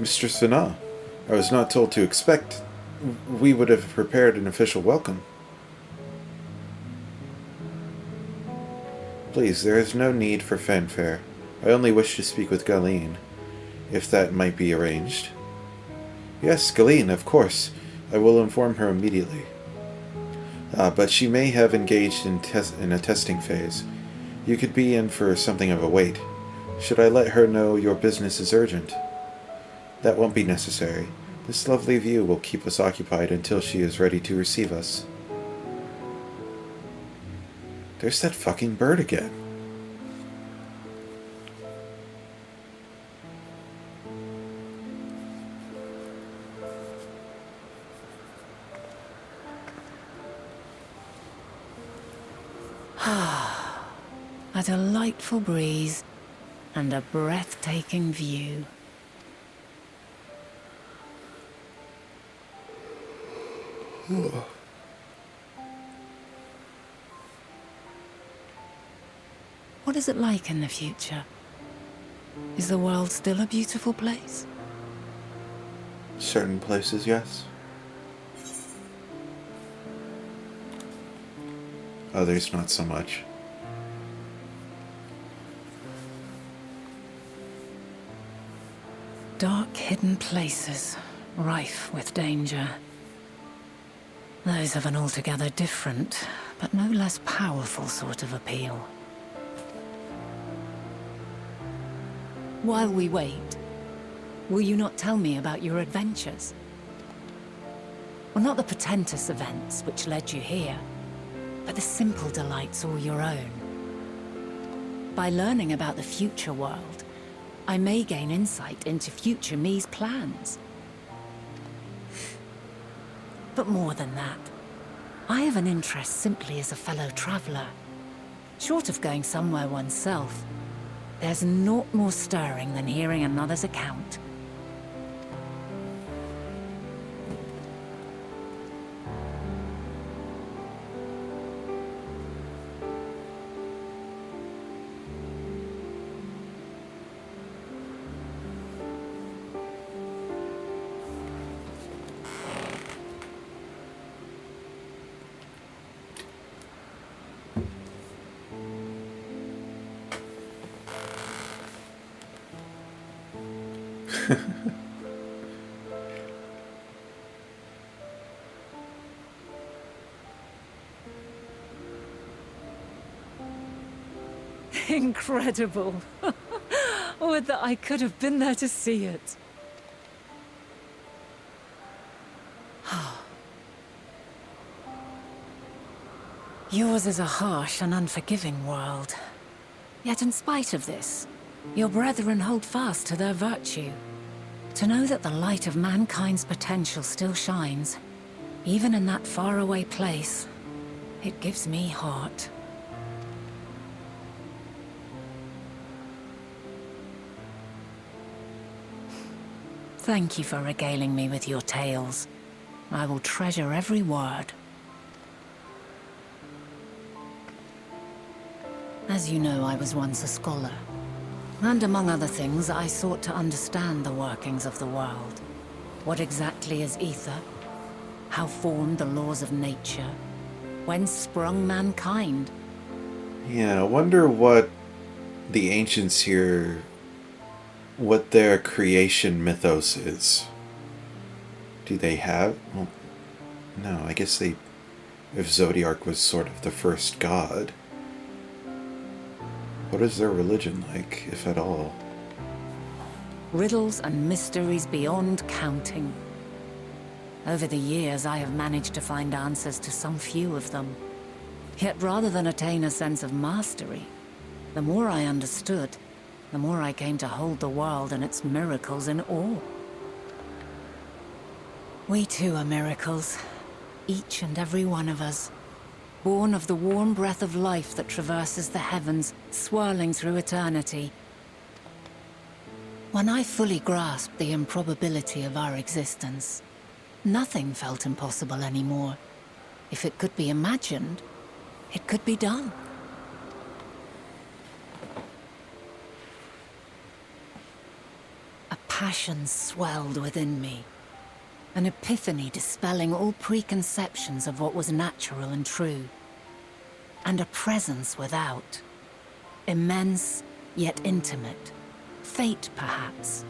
Mr. Svanah, I was not told to expect. We would have prepared an official welcome. Please, there is no need for fanfare. I only wish to speak with Galeen, if that might be arranged. Yes, Galeen, of course. I will inform her immediately. But she may have engaged in a testing phase. You could be in for something of a wait. Should I let her know your business is urgent? That won't be necessary. This lovely view will keep us occupied until she is ready to receive us. There's that fucking bird again. A delightful breeze and a breathtaking view. What is it like in the future? Is the world still a beautiful place? Certain places, yes. Others, not so much. Dark, hidden places, rife with danger. Those have an altogether different, but no less powerful sort of appeal. While we wait, will you not tell me about your adventures? Well, not the portentous events which led you here, but the simple delights all your own. By learning about the future world, I may gain insight into future me's plans. But more than that, I have an interest simply as a fellow traveler. Short of going somewhere oneself, there's naught more stirring than hearing another's account. Incredible. Would that I could have been there to see it. Yours is a harsh and unforgiving world. Yet in spite of this, your brethren hold fast to their virtue. To know that the light of mankind's potential still shines, even in that faraway place, it gives me heart. Thank you for regaling me with your tales. I will treasure every word. As you know, I was once a scholar. And among other things, I sought to understand the workings of the world. What exactly is ether? How formed the laws of nature? Whence sprung mankind? Yeah, I wonder what the ancients here, what their creation mythos is. Do they have... Well, no, I guess they... If Zodiark was sort of the first god, what is their religion like, if at all? Riddles and mysteries beyond counting. Over the years, I have managed to find answers to some few of them. Yet rather than attain a sense of mastery, the more I understood, the more I came to hold the world and its miracles in awe. We too are miracles, each and every one of us. Born of the warm breath of life that traverses the heavens, swirling through eternity. When I fully grasped the improbability of our existence, nothing felt impossible anymore. If it could be imagined, it could be done. A passion swelled within me. An epiphany dispelling all preconceptions of what was natural and true. And a presence without. Immense, yet intimate. Fate, perhaps,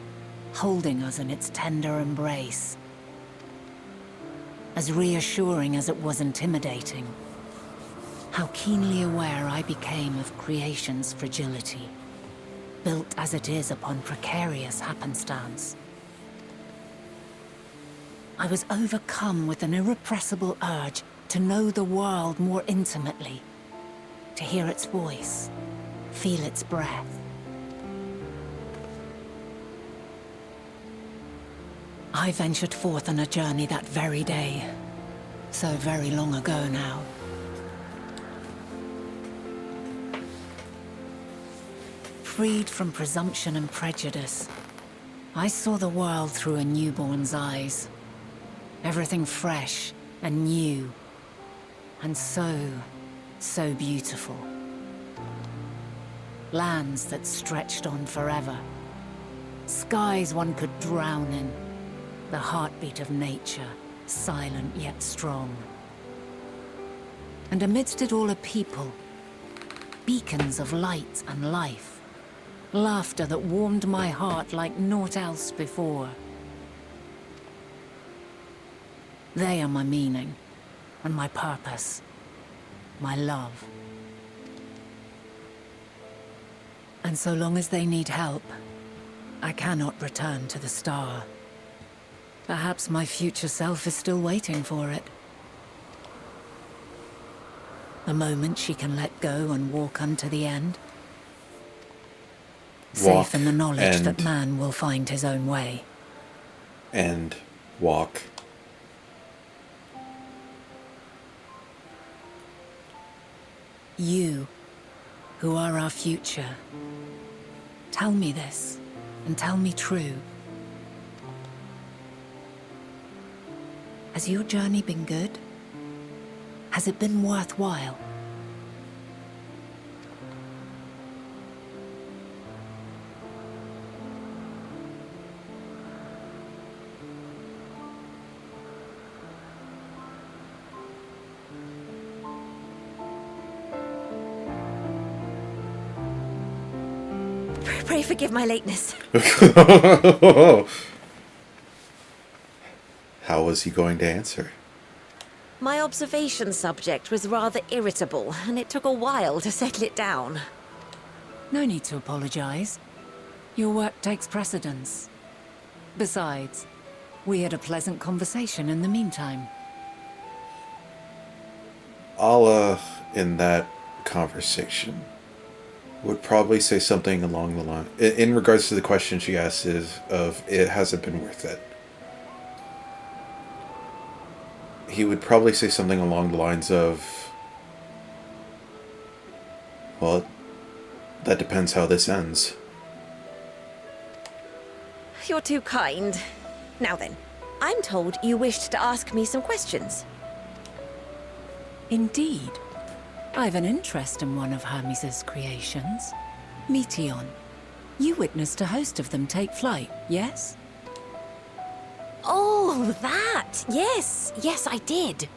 holding us in its tender embrace. As reassuring as it was intimidating. How keenly aware I became of creation's fragility. Built as it is upon precarious happenstance. I was overcome with an irrepressible urge to know the world more intimately, to hear its voice, feel its breath. I ventured forth on a journey that very day, so very long ago now. Freed from presumption and prejudice, I saw the world through a newborn's eyes. Everything fresh and new, and so beautiful. Lands that stretched on forever. Skies one could drown in. The heartbeat of nature, silent yet strong. And amidst it all a people, beacons of light and life. Laughter that warmed my heart like naught else before. They are my meaning, and my purpose, my love. And so long as they need help, I cannot return to the star. Perhaps my future self is still waiting for it. The moment she can let go and walk unto the end. Safe in the knowledge that man will find his own way. And walk. You, who are our future, tell me this, and tell me true. Has your journey been good? Has it been worthwhile? Pray forgive my lateness. How was he going to answer? My observation subject was rather irritable, and it took a while to settle it down. No need to apologize. Your work takes precedence. Besides, we had a pleasant conversation in the meantime. Allah, in that conversation, would probably say something along the line, in regards to the question she asked, is of, it hasn't been worth it. He would probably say something along the lines of, well, that depends how this ends. You're too kind. Now then, I'm told you wished to ask me some questions. Indeed. I've an interest in one of Hermes' creations. Meteon. You witnessed a host of them take flight, yes? Oh, that! Yes, yes, I did.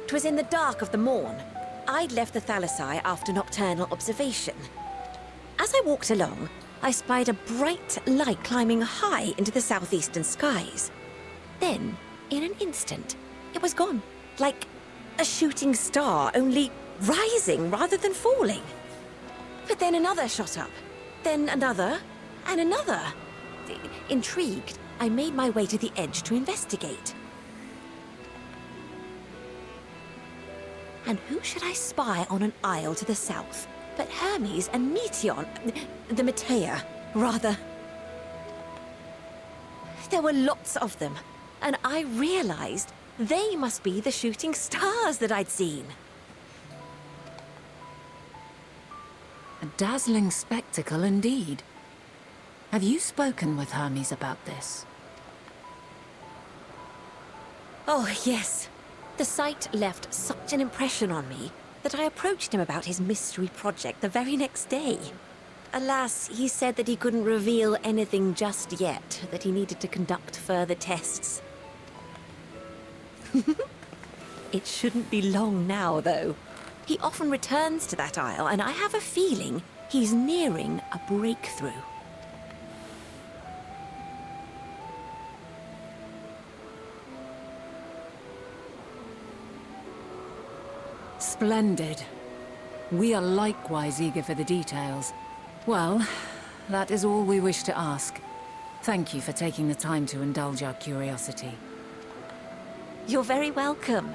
'Twas in the dark of the morn. I'd left the Thalassai after nocturnal observation. As I walked along, I spied a bright light climbing high into the southeastern skies. Then, in an instant, it was gone, like a shooting star, only rising rather than falling. But then another shot up, then another, and another. Intrigued, I made my way to the edge to investigate. And who should I spy on an isle to the south but Hermes and Meteon, the Metea, rather. There were lots of them, and I realized they must be the shooting stars that I'd seen. A dazzling spectacle indeed. Have you spoken with Hermes about this? Oh, yes. The sight left such an impression on me that I approached him about his mystery project the very next day. Alas, he said that he couldn't reveal anything just yet, that he needed to conduct further tests. It shouldn't be long now, though. He often returns to that isle, and I have a feeling he's nearing a breakthrough. Splendid. We are likewise eager for the details. Well, that is all we wish to ask. Thank you for taking the time to indulge our curiosity. You're very welcome.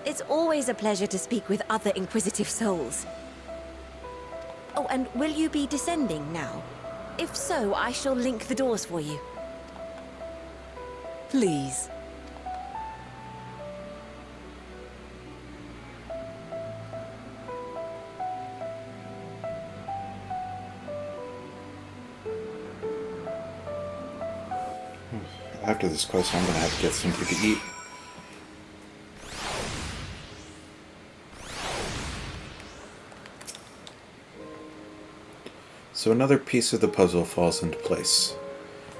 It's always a pleasure to speak with other inquisitive souls. Oh, and will you be descending now? If so, I shall link the doors for you. Please. After this quest, I'm gonna have to get something to eat. So another piece of the puzzle falls into place.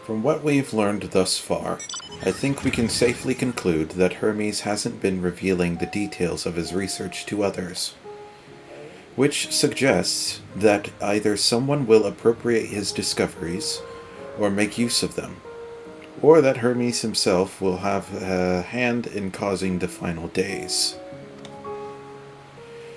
From what we've learned thus far, I think we can safely conclude that Hermes hasn't been revealing the details of his research to others. Which suggests that either someone will appropriate his discoveries, or make use of them, or that Hermes himself will have a hand in causing the final days.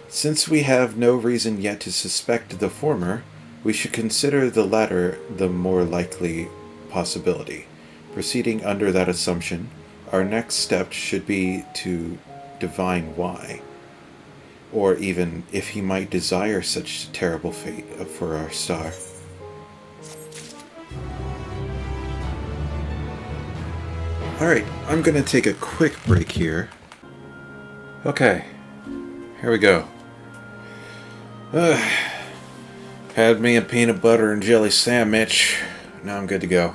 Since we have no reason yet to suspect the former, we should consider the latter the more likely possibility. Proceeding under that assumption, our next step should be to divine why, or even if he might desire such terrible fate for our star. Alright, I'm gonna take a quick break here. Okay, here we go. Had me a peanut butter and jelly sandwich. Now I'm good to go.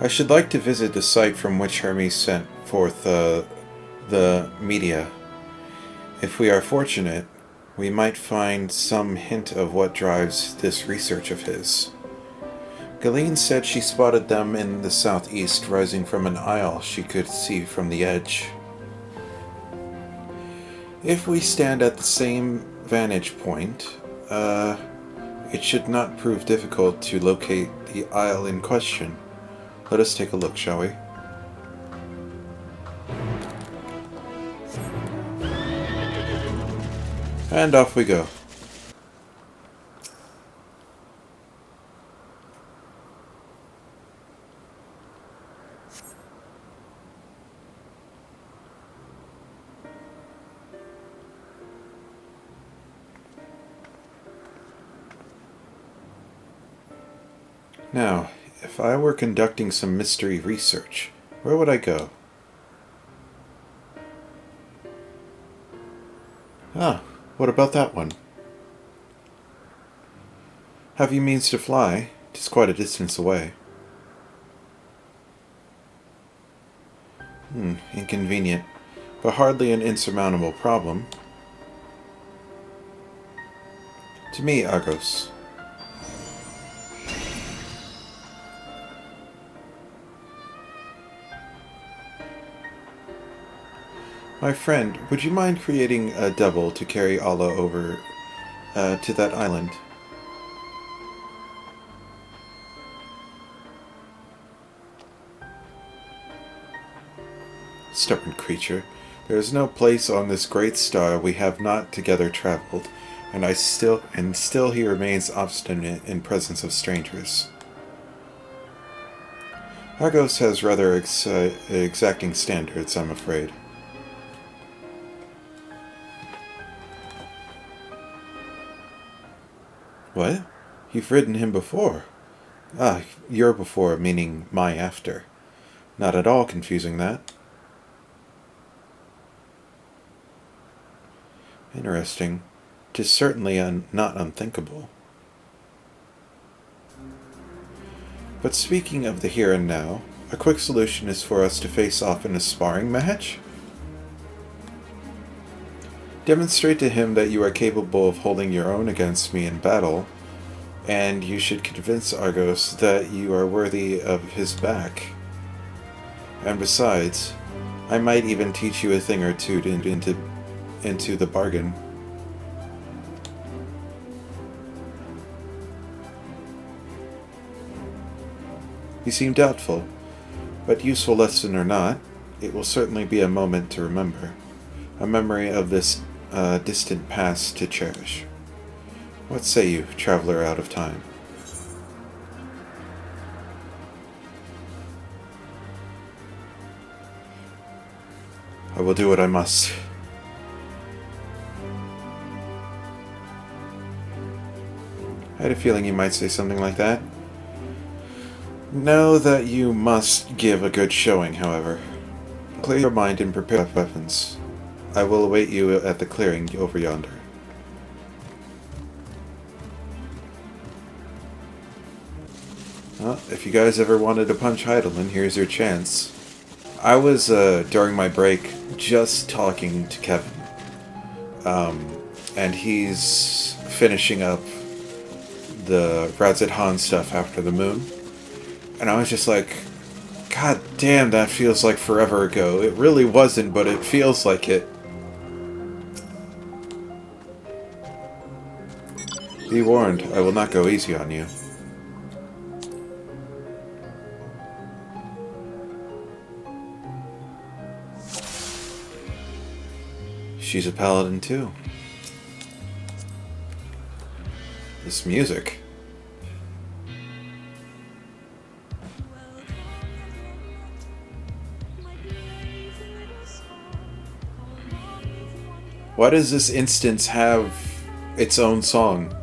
I should like to visit the site from which Hermes sent forth the media. If we are fortunate, we might find some hint of what drives this research of his. Galeen said she spotted them in the southeast, rising from an isle she could see from the edge. If we stand at the same vantage point, it should not prove difficult to locate the isle in question. Let us take a look, shall we? And off we go. Now, if I were conducting some mystery research, where would I go? Ah, what about that one? Have you means to fly? 'Tis quite a distance away. Inconvenient, but hardly an insurmountable problem. To me, Argos. My friend, would you mind creating a double to carry Allah over to that island? Stubborn creature, there is no place on this great star we have not together traveled, and still he remains obstinate in presence of strangers. Argos has rather exacting standards, I'm afraid. What? You've ridden him before? Ah, your before, meaning my after. Not at all confusing that. Interesting. 'Tis certainly not unthinkable. But speaking of the here and now, a quick solution is for us to face off in a sparring match? Demonstrate to him that you are capable of holding your own against me in battle, and you should convince Argos that you are worthy of his back. And besides, I might even teach you a thing or two into the bargain. You seem doubtful, but useful lesson or not, it will certainly be a moment to remember. A memory of this distant past to cherish. What say you, traveler out of time? I will do what I must. I had a feeling you might say something like that. Know that you must give a good showing, however. Clear your mind and prepare weapons. I will await you at the clearing over yonder. Well, if you guys ever wanted to punch Hydaelyn, here's your chance. I was, during my break, just talking to Kevin. And he's finishing up the Razet Han stuff after the moon. And I was just like, God damn, that feels like forever ago. It really wasn't, but it feels like it. Be warned, I will not go easy on you. She's a paladin too. This music. Why does this instance have its own song?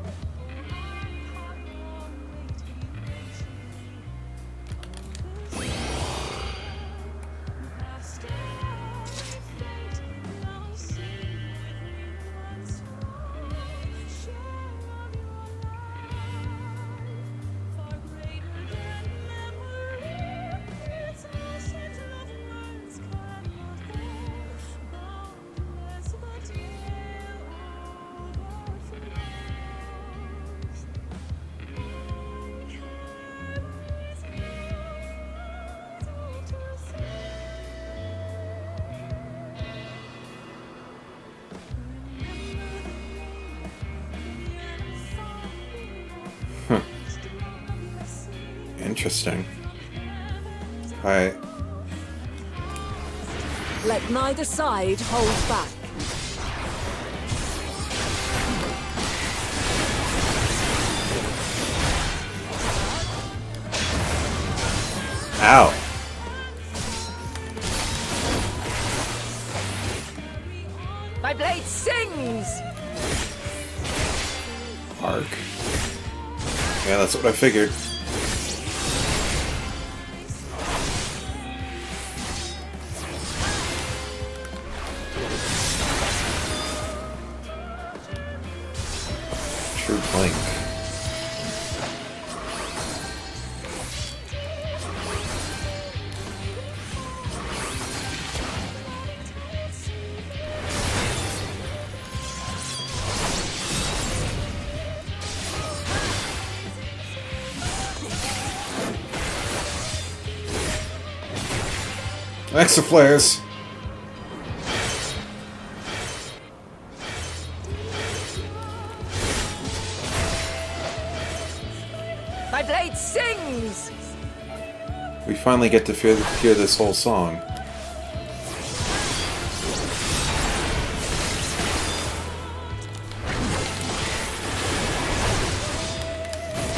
Interesting. Alright. Let neither side hold back. Ow. My blade sings! Arc. Yeah, that's what I figured. True blink. Extra flares. My blade sings! We finally get to hear this whole song.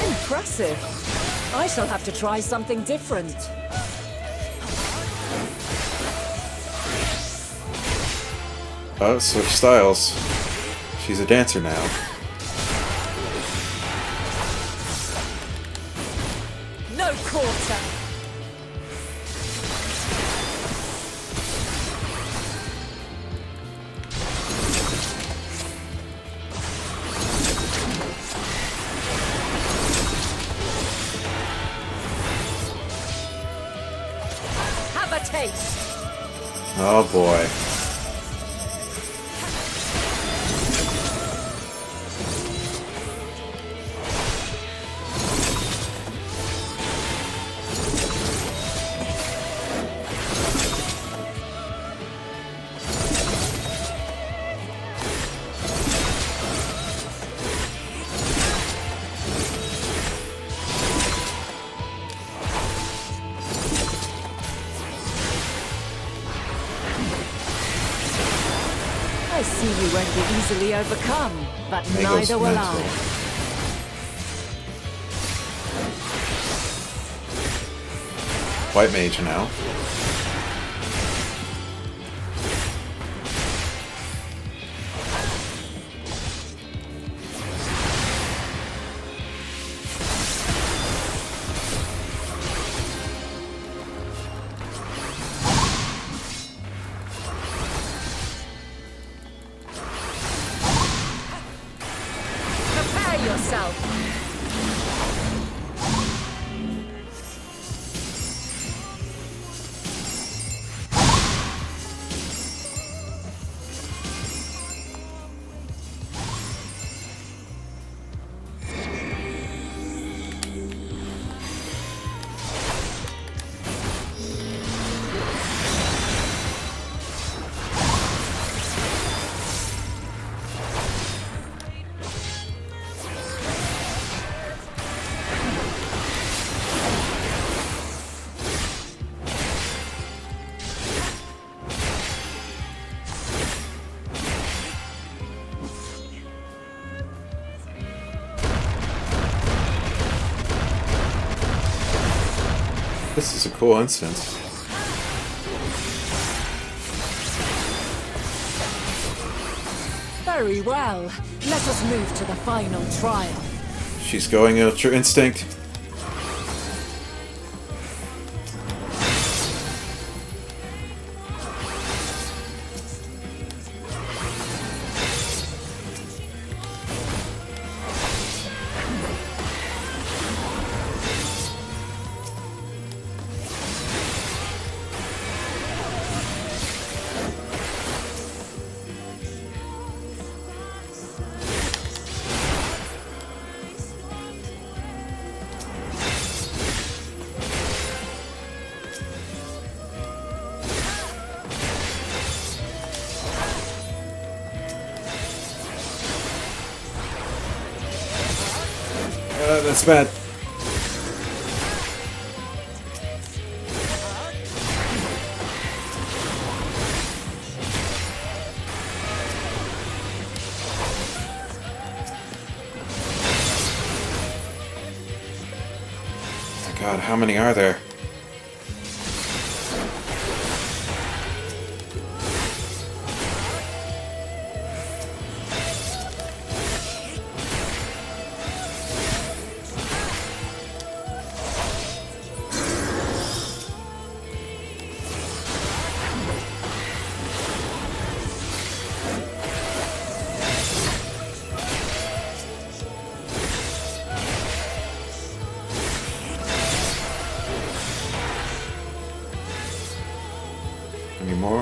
Impressive. I shall have to try something different. Oh, switch styles. She's a dancer now. No quarter! Have a taste! Oh boy. I see you won't be easily overcome, but Mago's neither will mental. I. White mage now. Prepare yourself! This is a cool instance. Very well. Let us move to the final trial. She's going Ultra Instinct. That's bad. God, how many are there? Any more?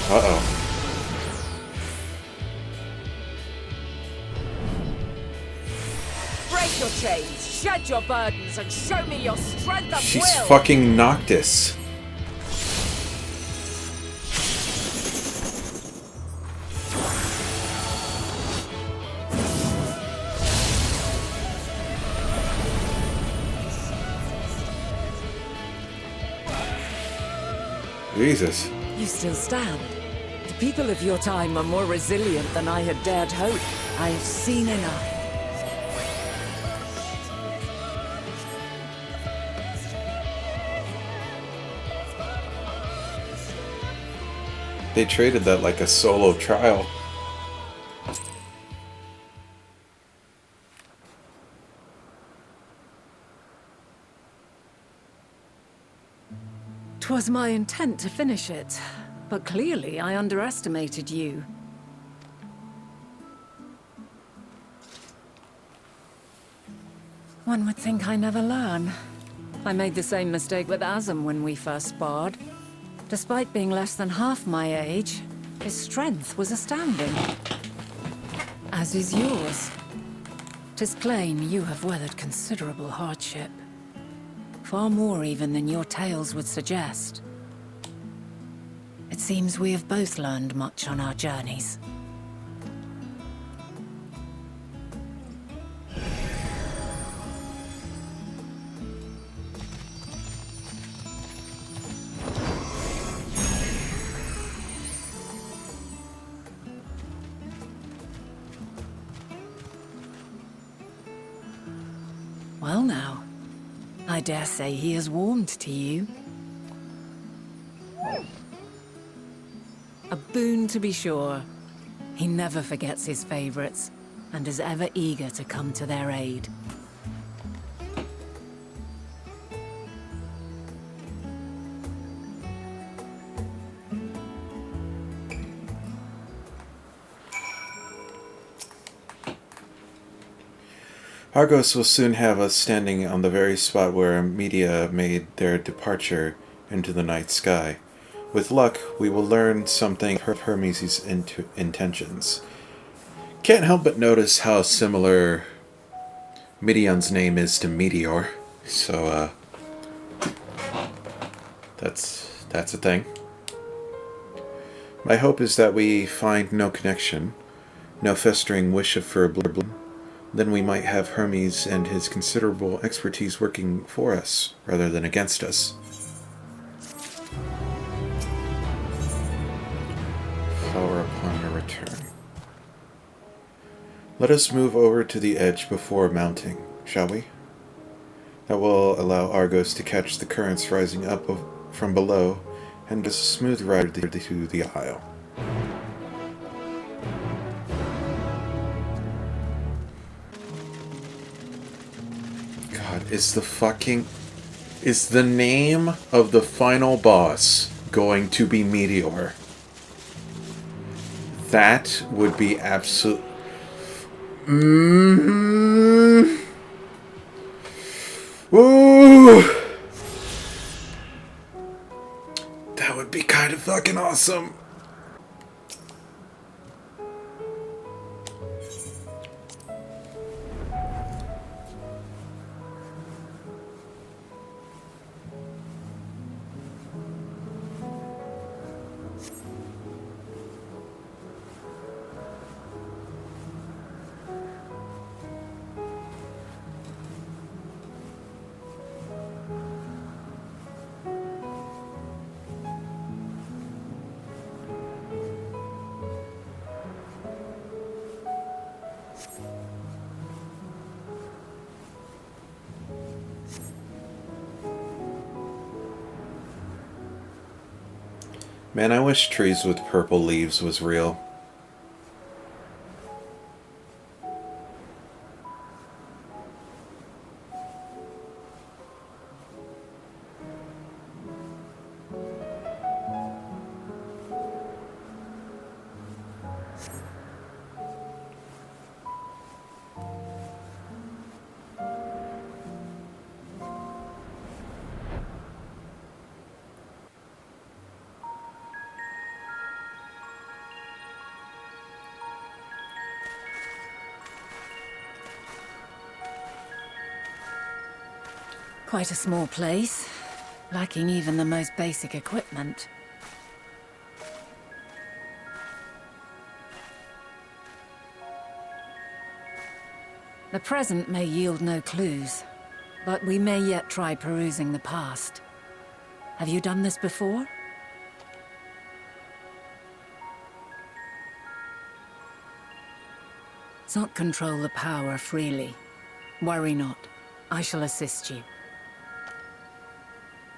Uh-oh. Break your chains, shed your burdens, and show me your strength of She's will! fucking Noctis. Jesus. You still stand. The people of your time are more resilient than I had dared hope. I have seen enough. They traded that like a solo trial. "'Twas my intent to finish it, but clearly I underestimated you. One would think I never learn. I made the same mistake with Azam when we first sparred. Despite being less than half my age, his strength was astounding. As is yours. 'Tis plain you have weathered considerable hardship. Far more even than your tales would suggest. It seems we have both learned much on our journeys. Well now, I dare say he has warmed to you. A boon to be sure. He never forgets his favorites, and is ever eager to come to their aid. Argos will soon have us standing on the very spot where Media made their departure into the night sky. With luck, we will learn something of Hermes' intentions. Can't help but notice how similar Midion's name is to Meteor. So, that's a thing. My hope is that we find no connection, no festering wish for blood. Then we might have Hermes and his considerable expertise working for us, rather than against us. Flower upon your return. Let us move over to the edge before mounting, shall we? That will allow Argos to catch the currents rising up from below, and a smooth ride to the isle. Is the name of the final boss going to be Meteor? That would be absolute. Ooh! That would be kind of fucking awesome. Man, I wish trees with purple leaves was real. Quite a small place, lacking even the most basic equipment. The present may yield no clues, but we may yet try perusing the past. Have you done this before? Zot control the power freely. Worry not. I shall assist you.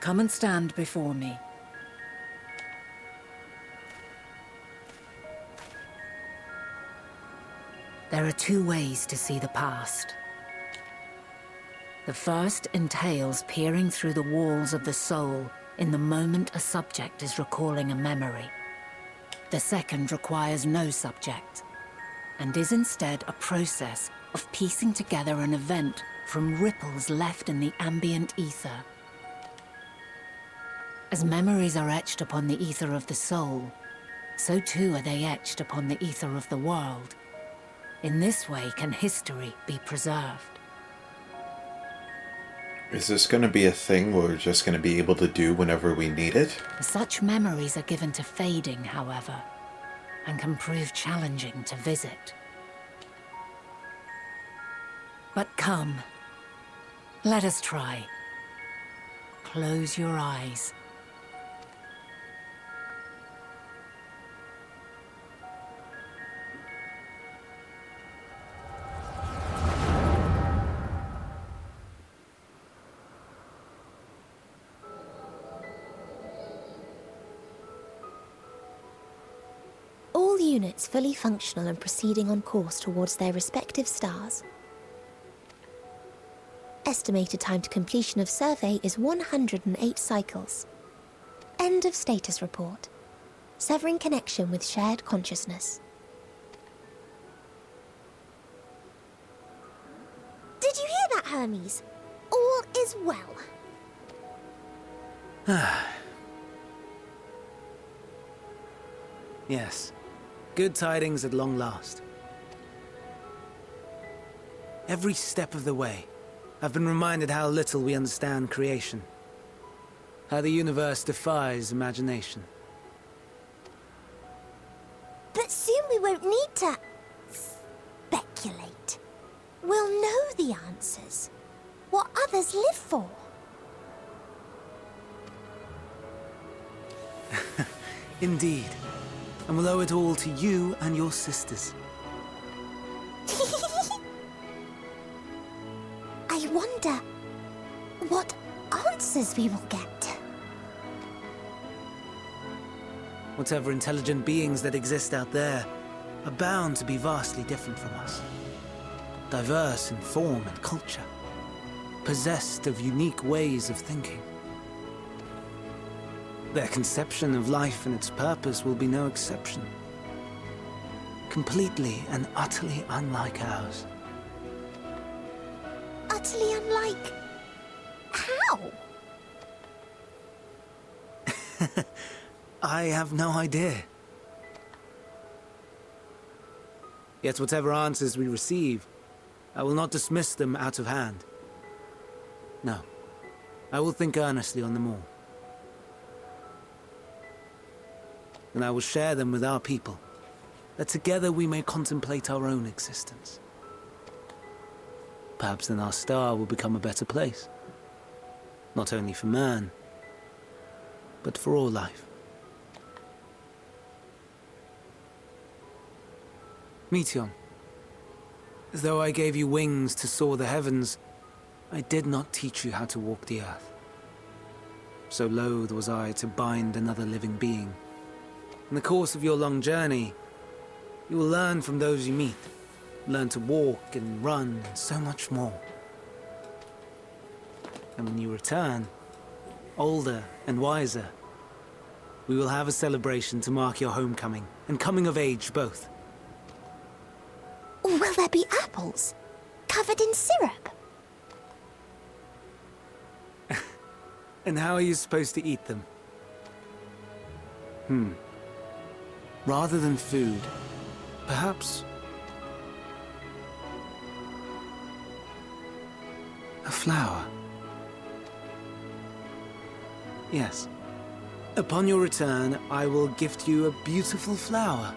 Come and stand before me. There are two ways to see the past. The first entails peering through the walls of the soul in the moment a subject is recalling a memory. The second requires no subject, and is instead a process of piecing together an event from ripples left in the ambient ether. As memories are etched upon the ether of the soul, so too are they etched upon the ether of the world. In this way can history be preserved. Is this going to be a thing we're just going to be able to do whenever we need it? Such memories are given to fading, however, and can prove challenging to visit. But come, let us try. Close your eyes. All units fully functional and proceeding on course towards their respective stars. Estimated time to completion of survey is 108 cycles. End of status report. Severing connection with shared consciousness. Did you hear that, Hermes? All is well. Yes. Good tidings at long last. Every step of the way, I've been reminded how little we understand creation. How the universe defies imagination. But soon we won't need to speculate. We'll know the answers. What others live for. Indeed. And we'll owe it all to you and your sisters. I wonder what answers we will get. Whatever intelligent beings that exist out there are bound to be vastly different from us. Diverse in form and culture. Possessed of unique ways of thinking. Their conception of life and its purpose will be no exception. Completely and utterly unlike ours. Utterly unlike... how? I have no idea. Yet whatever answers we receive, I will not dismiss them out of hand. No, I will think earnestly on them all. And I will share them with our people, that together we may contemplate our own existence. Perhaps then our star will become a better place. Not only for man, but for all life. Meteion, as though I gave you wings to soar the heavens, I did not teach you how to walk the earth. So loath was I to bind another living being In the course of your long journey, you will learn from those you meet. Learn to walk and run and so much more. And when you return, older and wiser, we will have a celebration to mark your homecoming and coming of age both. Or will there be apples? Covered in syrup? And how are you supposed to eat them? Rather than food, perhaps a flower. Yes. Upon your return, I will gift you a beautiful flower.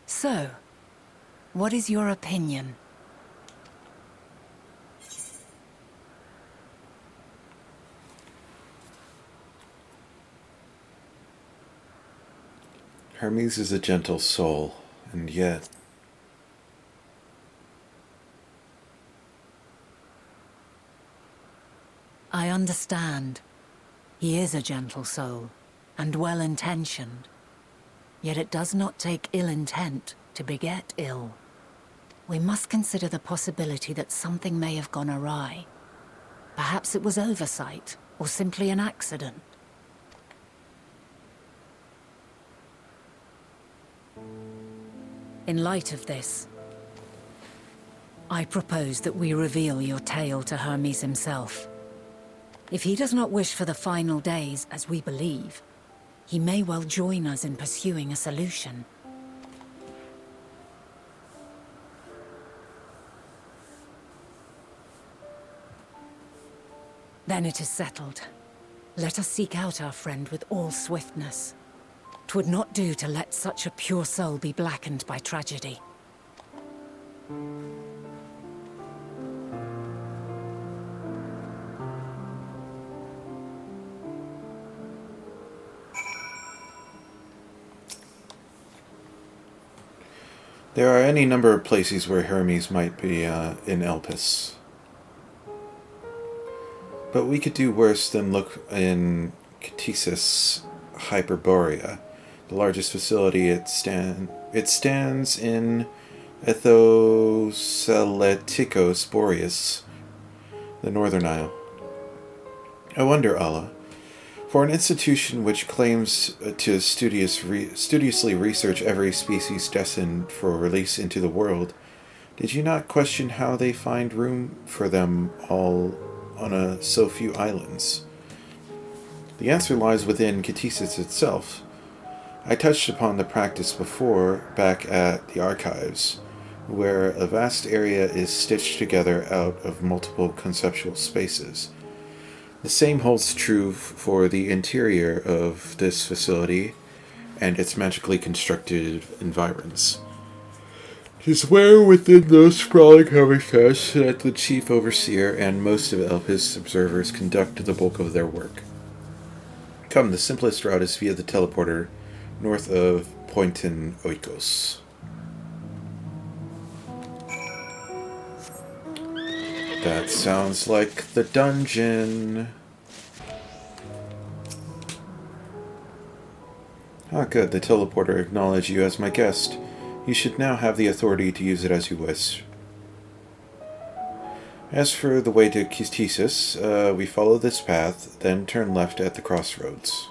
So, what is your opinion? Hermes is a gentle soul, and yet... I understand. He is a gentle soul, and well-intentioned. Yet it does not take ill intent to beget ill. We must consider the possibility that something may have gone awry. Perhaps it was oversight, or simply an accident. In light of this, I propose that we reveal your tale to Hermes himself. If he does not wish for the final days, as we believe, he may well join us in pursuing a solution. Then it is settled. Let us seek out our friend with all swiftness. 'Twould not do to let such a pure soul be blackened by tragedy. There are any number of places where Hermes might be in Elpis. But we could do worse than look in Ktisis Hyperborea, the largest facility. It stands in Ethoseletico Boreas, the Northern Isle. I wonder, Allah, for an institution which claims to studiously research every species destined for release into the world, did you not question how they find room for them all on so few islands? The answer lies within Ktisis itself. I touched upon the practice before back at the archives, where a vast area is stitched together out of multiple conceptual spaces. The same holds true for the interior of this facility and its magically constructed environs. 'Tis where within those sprawling habitats that the chief overseer and most of Elpis observers conduct the bulk of their work. Come, the simplest route is via the teleporter north of Pointin Oikos. That sounds like the dungeon. Ah, good. The teleporter acknowledged you as my guest. You should now have the authority to use it as you wish. As for the way to Ktisis, we follow this path, then turn left at the crossroads.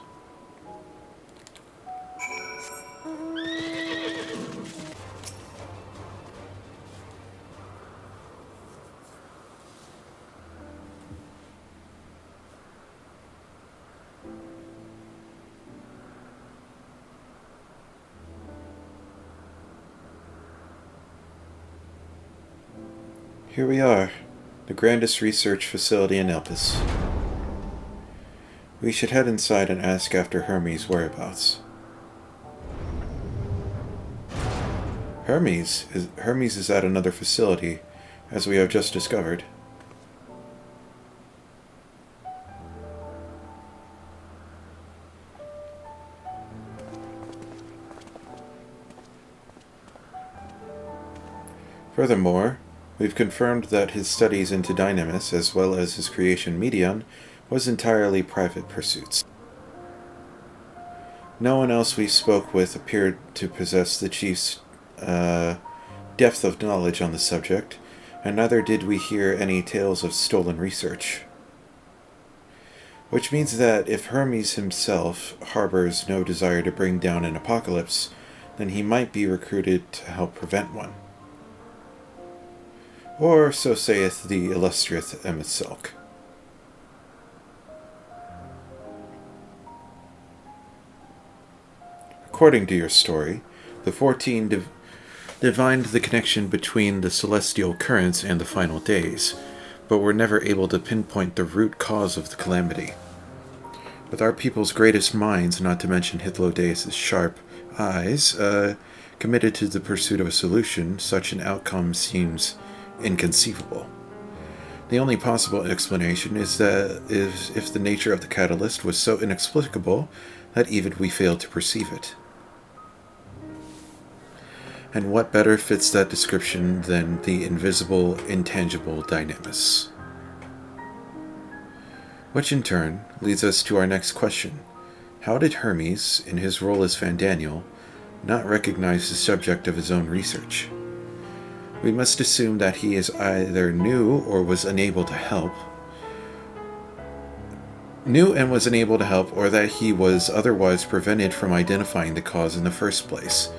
Here we are, the grandest research facility in Elpis. We should head inside and ask after Hermes' whereabouts. Hermes is at another facility, as we have just discovered. Furthermore, we've confirmed that his studies into Dynamis, as well as his creation Medion, was entirely private pursuits. No one else we spoke with appeared to possess the chief's depth of knowledge on the subject, and neither did we hear any tales of stolen research. Which means that if Hermes himself harbors no desire to bring down an apocalypse, then he might be recruited to help prevent one. Or so saith the illustrious emet-selch. According to your story, the 14 divined the connection between the celestial currents and the final days, but were never able to pinpoint the root cause of the calamity. With our people's greatest minds, not to mention Hythlodaeus' sharp eyes, committed to the pursuit of a solution, such an outcome seems inconceivable. The only possible explanation is that if the nature of the catalyst was so inexplicable that even we failed to perceive it. And what better fits that description than the invisible, intangible Dynamis? Which in turn leads us to our next question. How did Hermes, in his role as Fandaniel, not recognize the subject of his own research? We must assume that he is either knew and was unable to help, or that he was otherwise prevented from identifying the cause in the first place.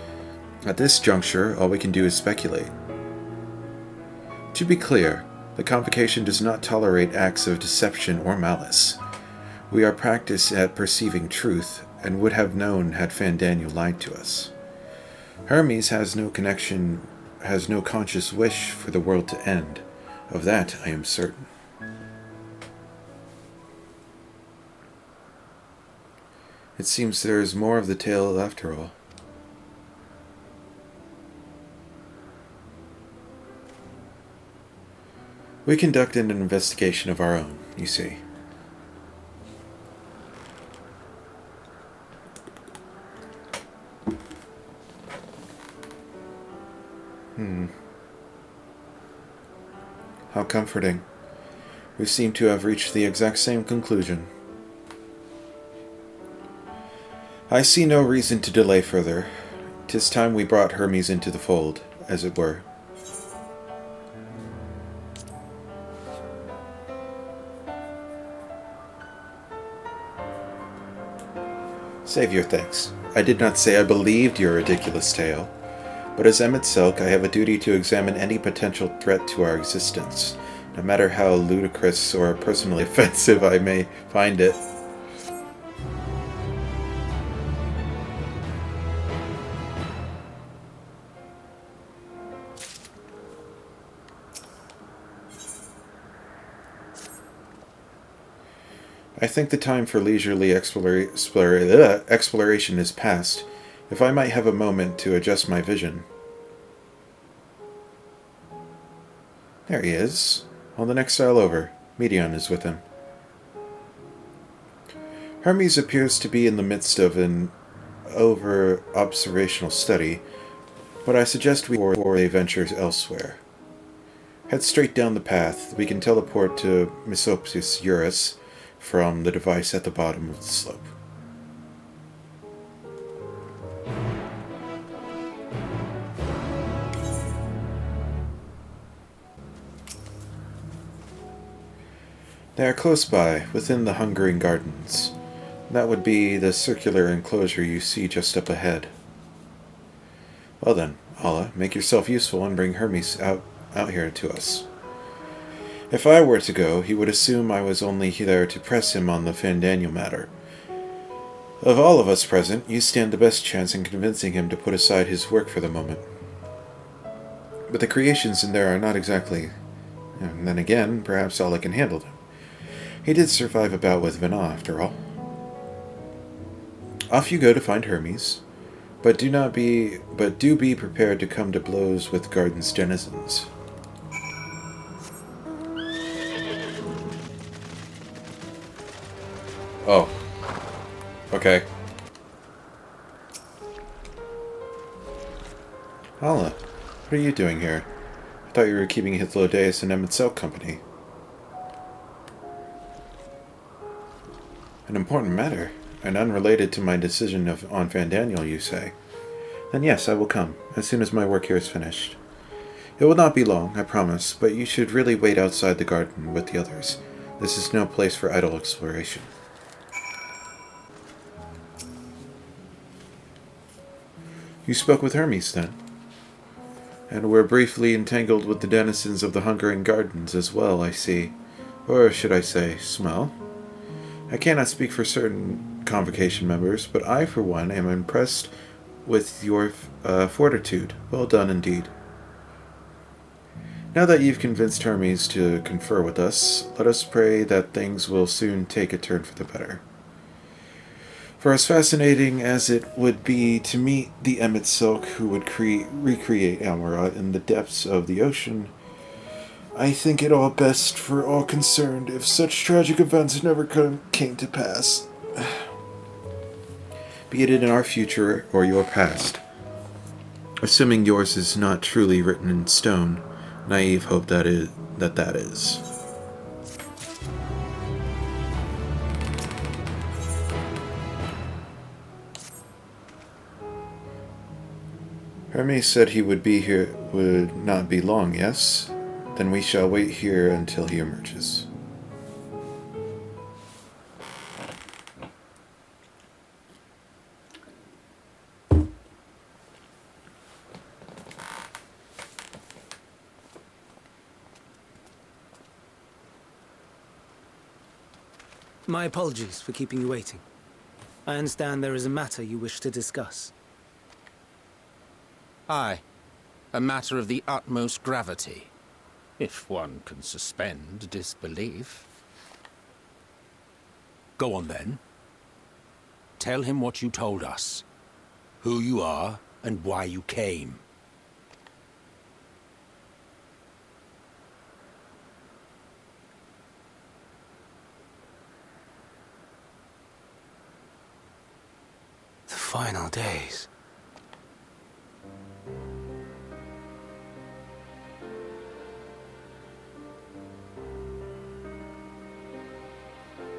At this juncture, all we can do is speculate. To be clear, the Convocation does not tolerate acts of deception or malice. We are practiced at perceiving truth, and would have known had Fandaniel lied to us. Hermes has no conscious wish for the world to end. Of that I am certain. It seems there is more of the tale after all. We conducted an investigation of our own, you see. How comforting. We seem to have reached the exact same conclusion. I see no reason to delay further. 'Tis time we brought Hermes into the fold, as it were. Save your thanks. I did not say I believed your ridiculous tale, but as emet-selch, I have a duty to examine any potential threat to our existence, no matter how ludicrous or personally offensive I may find it. I think the time for leisurely exploration is past. If I might have a moment to adjust my vision. There he is. On the next aisle over. Medion is with him. Hermes appears to be in the midst of an over-observational study, but I suggest we before they venture elsewhere. Head straight down the path. We can teleport to Misopsis Eurus from the device at the bottom of the slope. They are close by, within the Hungering Gardens. That would be the circular enclosure you see just up ahead. Well then, Allah, make yourself useful and bring Hermes out here to us. If I were to go, he would assume I was only there to press him on the Fandaniel matter. Of all of us present, you stand the best chance in convincing him to put aside his work for the moment. But the creations in there are not exactly... And then again, perhaps Allah can handle them. He did survive a bout with Vana, after all. Off you go to find Hermes. But do be prepared to come to blows with Garden's denizens. Oh. Okay. Hala, what are you doing here? I thought you were keeping Hydaelyn and emet-selch company. An important matter, and unrelated to my decision on Vandaniel, you say? Then yes, I will come, as soon as my work here is finished. It will not be long, I promise, but you should really wait outside the garden with the others. This is no place for idle exploration. You spoke with Hermes, then? And were briefly entangled with the denizens of the Hungering Gardens as well, I see. Or should I say, smell? I cannot speak for certain Convocation members, but I, for one, am impressed with your fortitude. Well done, indeed. Now that you've convinced Hermes to confer with us, let us pray that things will soon take a turn for the better. For as fascinating as it would be to meet the emet-selch who would recreate Almarat in the depths of the ocean, I think it all best for all concerned if such tragic events never came to pass. Be it in our future or your past. Assuming yours is not truly written in stone, naive hope that is. Hermes said he would not be long, yes? Then we shall wait here until he emerges. My apologies for keeping you waiting. I understand there is a matter you wish to discuss. Aye. A matter of the utmost gravity. If one can suspend disbelief. Go on then. Tell him what you told us. Who you are and why you came. The final days.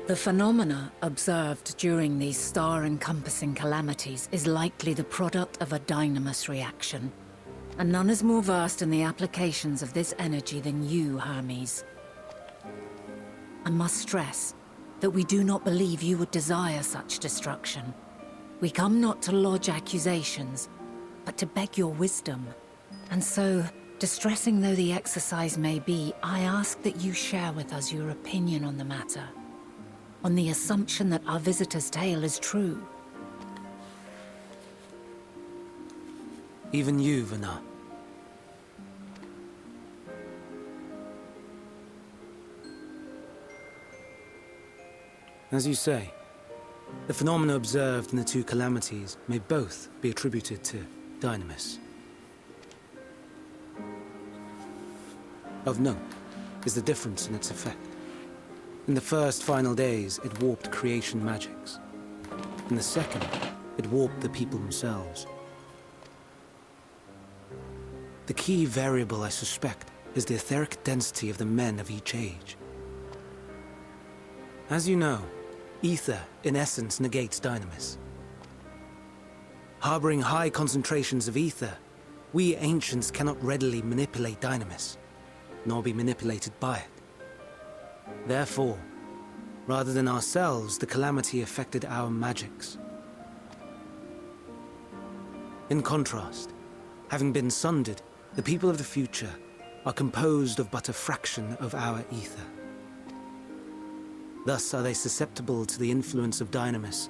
The phenomena observed during these star-encompassing calamities is likely the product of a dynamis reaction, and none is more versed in the applications of this energy than you, Hermes. I must stress that we do not believe you would desire such destruction. We come not to lodge accusations, but to beg your wisdom. And so, distressing though the exercise may be, I ask that you share with us your opinion on the matter. On the assumption that our visitor's tale is true. Even you, Vana. As you say, the phenomena observed in the two calamities may both be attributed to dynamis. Of note is the difference in its effect. In the first final days, it warped creation magics. In the second, it warped the people themselves. The key variable, I suspect, is the etheric density of the men of each age. As you know, ether, in essence, negates dynamis. Harboring high concentrations of ether, we ancients cannot readily manipulate dynamis, nor be manipulated by it. Therefore, rather than ourselves, the calamity affected our magics. In contrast, having been sundered, the people of the future are composed of but a fraction of our ether. Thus are they susceptible to the influence of dynamis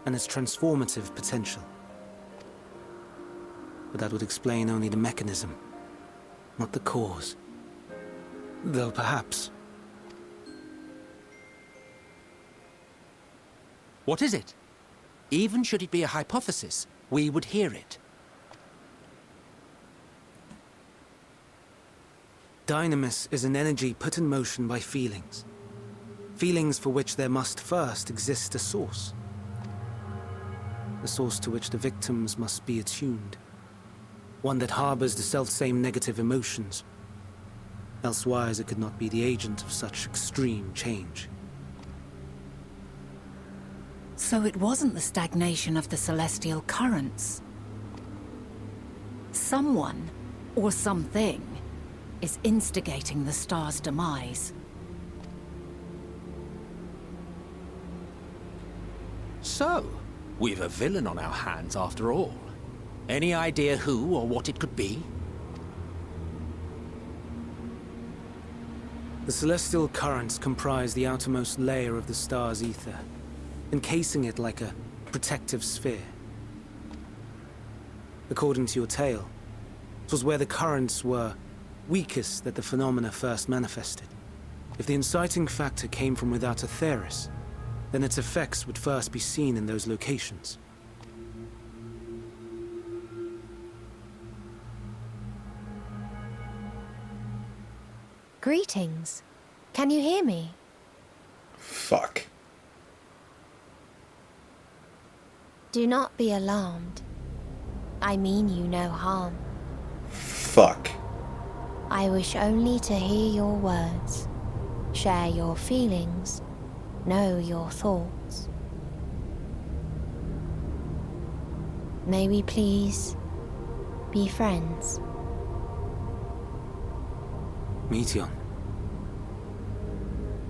and its transformative potential. But that would explain only the mechanism, not the cause. Though perhaps... What is it? Even should it be a hypothesis, we would hear it. Dynamis is an energy put in motion by feelings. Feelings for which there must first exist a source. A source to which the victims must be attuned. One that harbors the selfsame negative emotions. Elsewise it could not be the agent of such extreme change. So it wasn't the stagnation of the celestial currents. Someone, or something, is instigating the star's demise. So, we've a villain on our hands after all. Any idea who or what it could be? The celestial currents comprise the outermost layer of the star's ether, encasing it like a protective sphere. According to your tale, it was where the currents were weakest that the phenomena first manifested. If the inciting factor came from without Aetheris, then its effects would first be seen in those locations. Greetings. Can you hear me? Fuck. Do not be alarmed. I mean you no harm. Fuck. I wish only to hear your words, share your feelings, know your thoughts. May we please be friends? Meteion.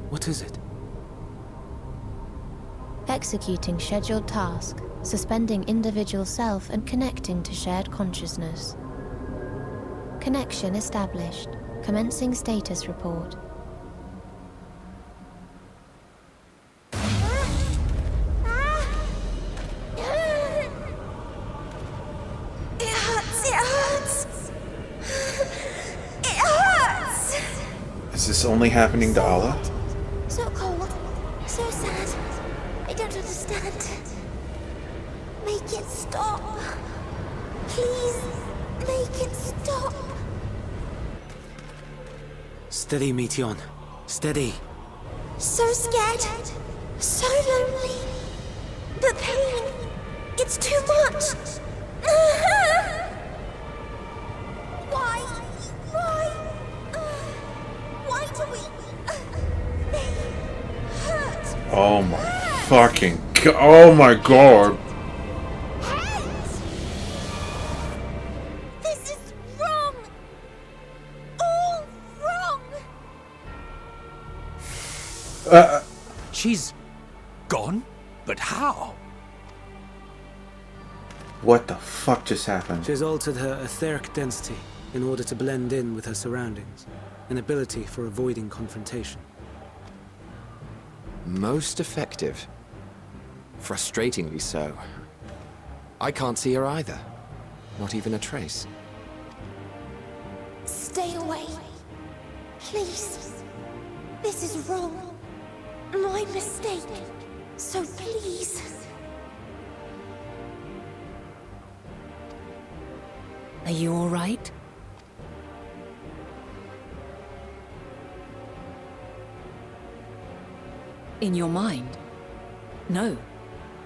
What is it? Executing scheduled task, suspending individual self and connecting to shared consciousness. Connection established. Commencing status report. Is this only happening to Allah? So cold. So sad. I don't understand. Make it stop. Please, make it stop. Steady, Meteion. Steady. So scared. So lonely. The pain. It's too much. Why? Why do we... They hurt. Oh my fucking god. Oh my god. This is wrong. All wrong. She's gone? But how? What the fuck just happened? She has altered her etheric density in order to blend in with her surroundings, an ability for avoiding confrontation. Most effective. Frustratingly so. I can't see her either. Not even a trace. Stay away. Please. This is wrong. My mistake. So please. Are you all right? In your mind? No.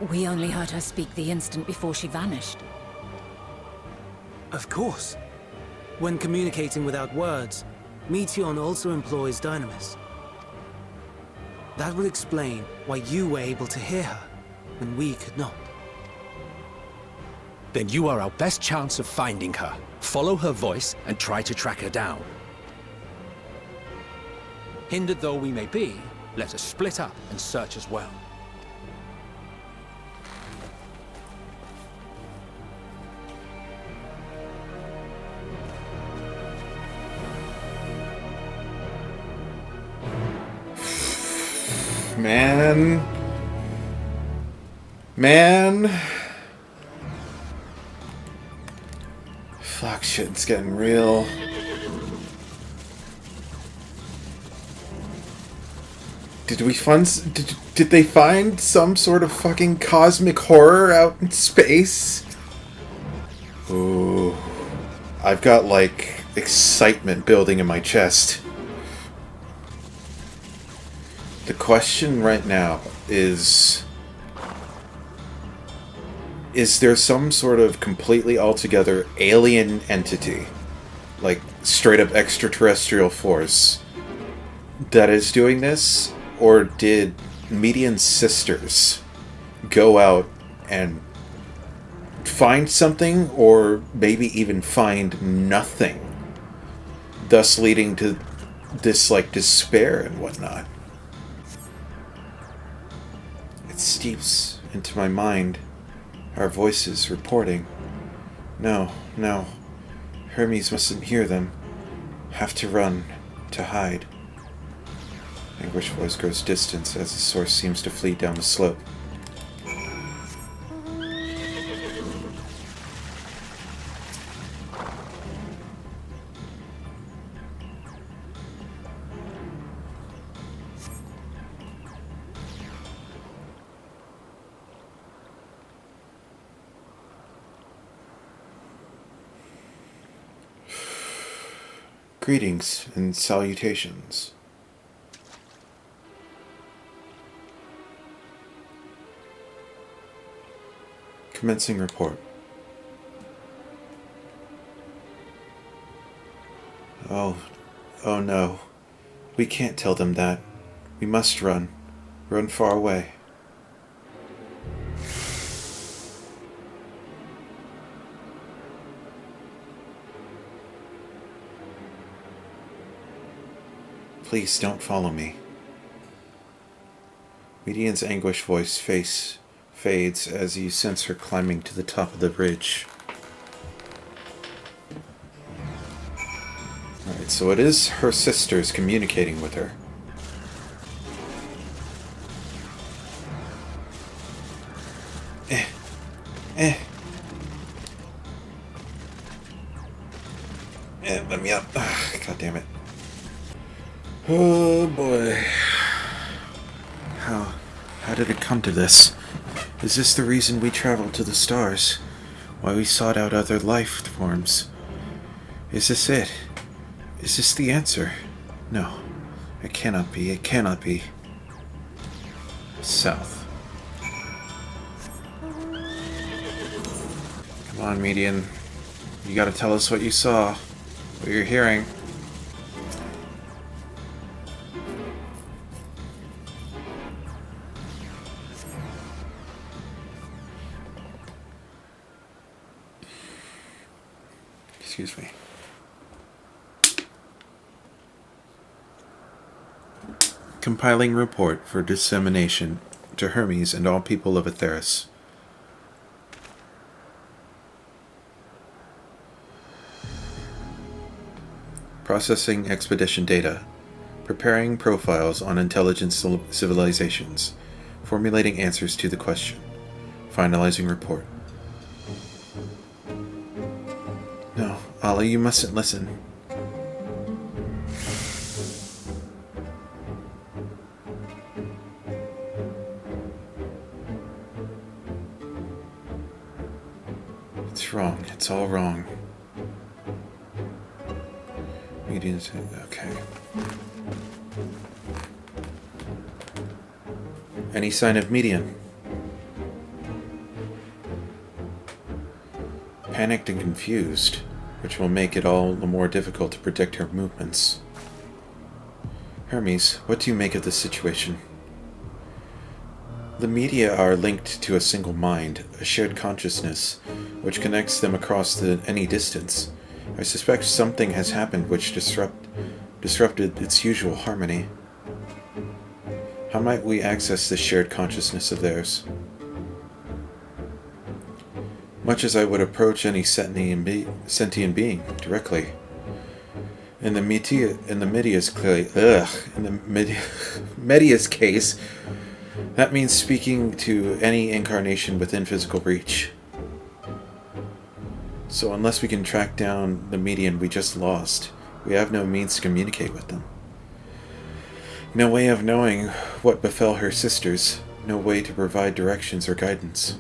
We only heard her speak the instant before she vanished. Of course. When communicating without words, Meteion also employs Dynamis. That would explain why you were able to hear her, when we could not. Then you are our best chance of finding her. Follow her voice and try to track her down. Hindered though we may be, let us split up and search as well. Man. Fuck, shit's getting real. Did we find? Did they find some sort of fucking cosmic horror out in space? Ooh, I've got like excitement building in my chest. The question right now is there some sort of completely altogether alien entity, like straight up extraterrestrial force, that is doing this? Or did Median's sisters go out and find something, or maybe even find nothing, thus leading to this, like, despair and whatnot? It steeps into my mind our voices reporting. No, Hermes mustn't hear them. Have to run, to hide. Anguish voice grows distant as the source seems to flee down the slope. Greetings and salutations. Commencing report. Oh no. We can't tell them that. We must run. Run far away. Please don't follow me. Median's anguish voice fades as you sense her climbing to the top of the ridge. Alright, so it is her sisters communicating with her. Let me up. God damn it. Oh boy. How did it come to this? Is this the reason we traveled to the stars? Why we sought out other life forms? Is this it? Is this the answer? No. It cannot be. It cannot be. South. Come on, Median. You gotta tell us what you saw. What you're hearing. Excuse me. Compiling report for dissemination to Hermes and all people of Atheris. Processing expedition data. Preparing profiles on intelligent civilizations. Formulating answers to the question. Finalizing report. No, Ollie, you mustn't listen. It's wrong. It's all wrong. Medians. Okay. Any sign of Median? Panicked and confused, which will make it all the more difficult to predict her movements. Hermes, what do you make of this situation? The media are linked to a single mind, a shared consciousness, which connects them across any distance. I suspect something has happened which disrupted its usual harmony. How might we access this shared consciousness of theirs? Much as I would approach any sentient being directly. In the Media's case, that means speaking to any incarnation within physical reach. So unless we can track down the Median we just lost, we have no means to communicate with them. No way of knowing what befell her sisters. No way to provide directions or guidance.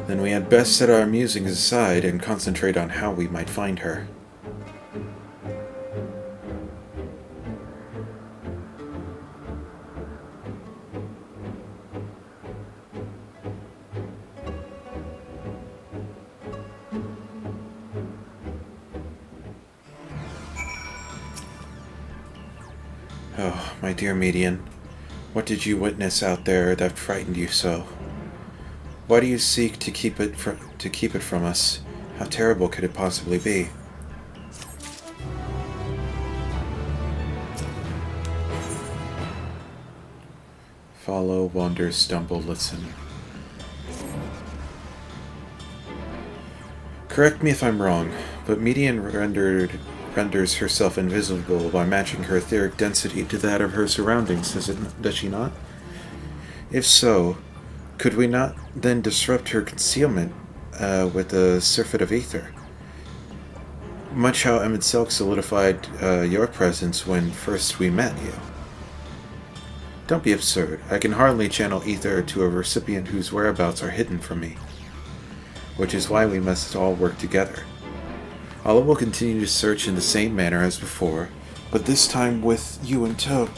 Then we had best set our musings aside and concentrate on how we might find her. Oh, my dear Median, what did you witness out there that frightened you so? Why do you seek to keep it from us? How terrible could it possibly be? Follow, wander, stumble, listen. Correct me if I'm wrong, but Median renders herself invisible by matching her etheric density to that of her surroundings, does she not? If so, could we not then disrupt her concealment with a surfeit of ether? Much how emet-selch solidified your presence when first we met you. Don't be absurd. I can hardly channel ether to a recipient whose whereabouts are hidden from me. Which is why we must all work together. Allah will continue to search in the same manner as before, but this time with you in tow.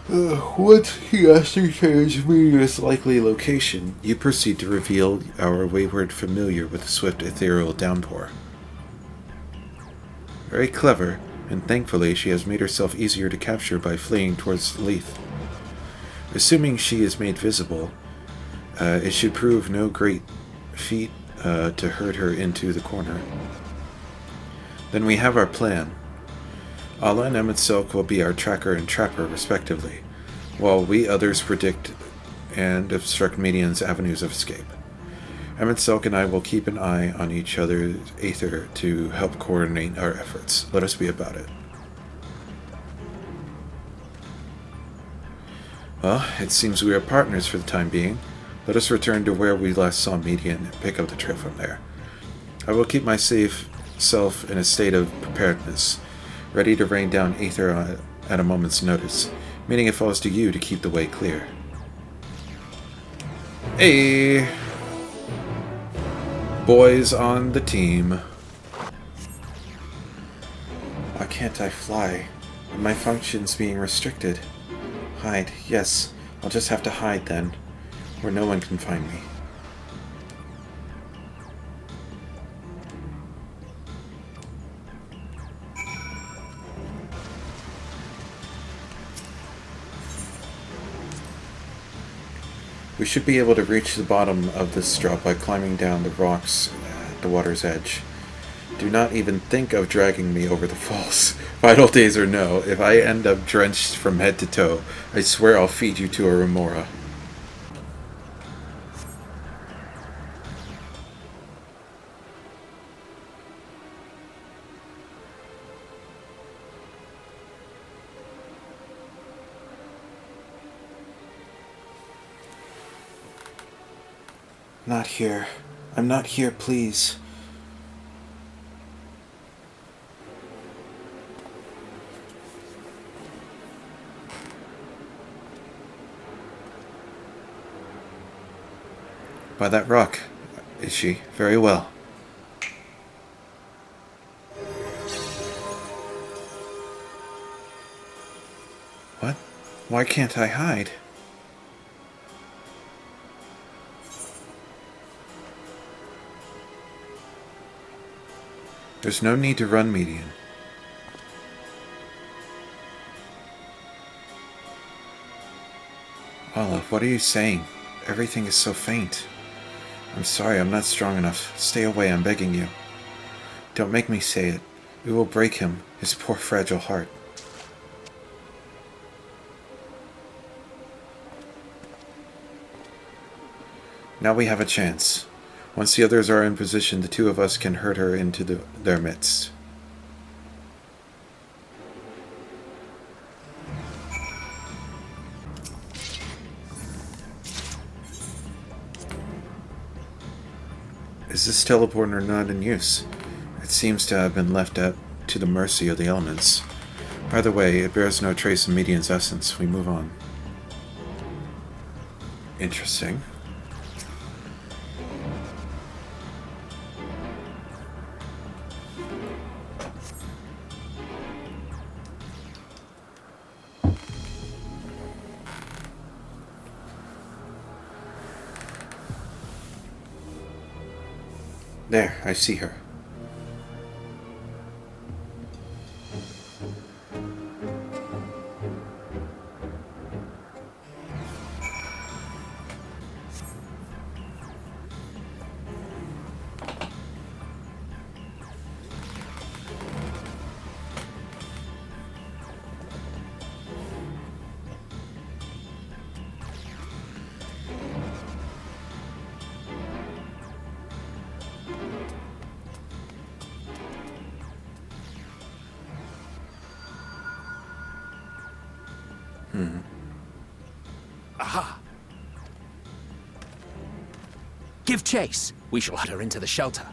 Once he ascertains Media's likely location, you proceed to reveal our wayward familiar with a swift ethereal downpour. Very clever, and thankfully she has made herself easier to capture by fleeing towards Leith. Assuming she is made visible, it should prove no great feat to herd her into the corner. Then we have our plan. Allah and emet-selch will be our tracker and trapper, respectively, while we others predict and obstruct Median's avenues of escape. emet-selch and I will keep an eye on each other's aether to help coordinate our efforts. Let us be about it. Well, it seems we are partners for the time being. Let us return to where we last saw Median and pick up the trail from there. I will keep my safe self in a state of preparedness, ready to rain down ether at a moment's notice, meaning it falls to you to keep the way clear. Hey! Boys on the team. Why can't I fly? Are my functions being restricted? Hide, yes. I'll just have to hide then, where no one can find me. We should be able to reach the bottom of this drop by climbing down the rocks at the water's edge. Do not even think of dragging me over the falls. Final days or no, if I end up drenched from head to toe, I swear I'll feed you to a remora. Not here. I'm not here, please. By that rock, is she? Very well. What? Why can't I hide? There's no need to run, Median. Olive, what are you saying? Everything is so faint. I'm sorry, I'm not strong enough. Stay away, I'm begging you. Don't make me say it. It will break him, his poor fragile heart. Now we have a chance. Once the others are in position, the two of us can herd her into their midst. Is this teleporter not in use? It seems to have been left out to the mercy of the elements. Either way, it bears no trace of Median's essence. We move on. Interesting. There, I see her. Aha! Give chase! We shall utter into the shelter.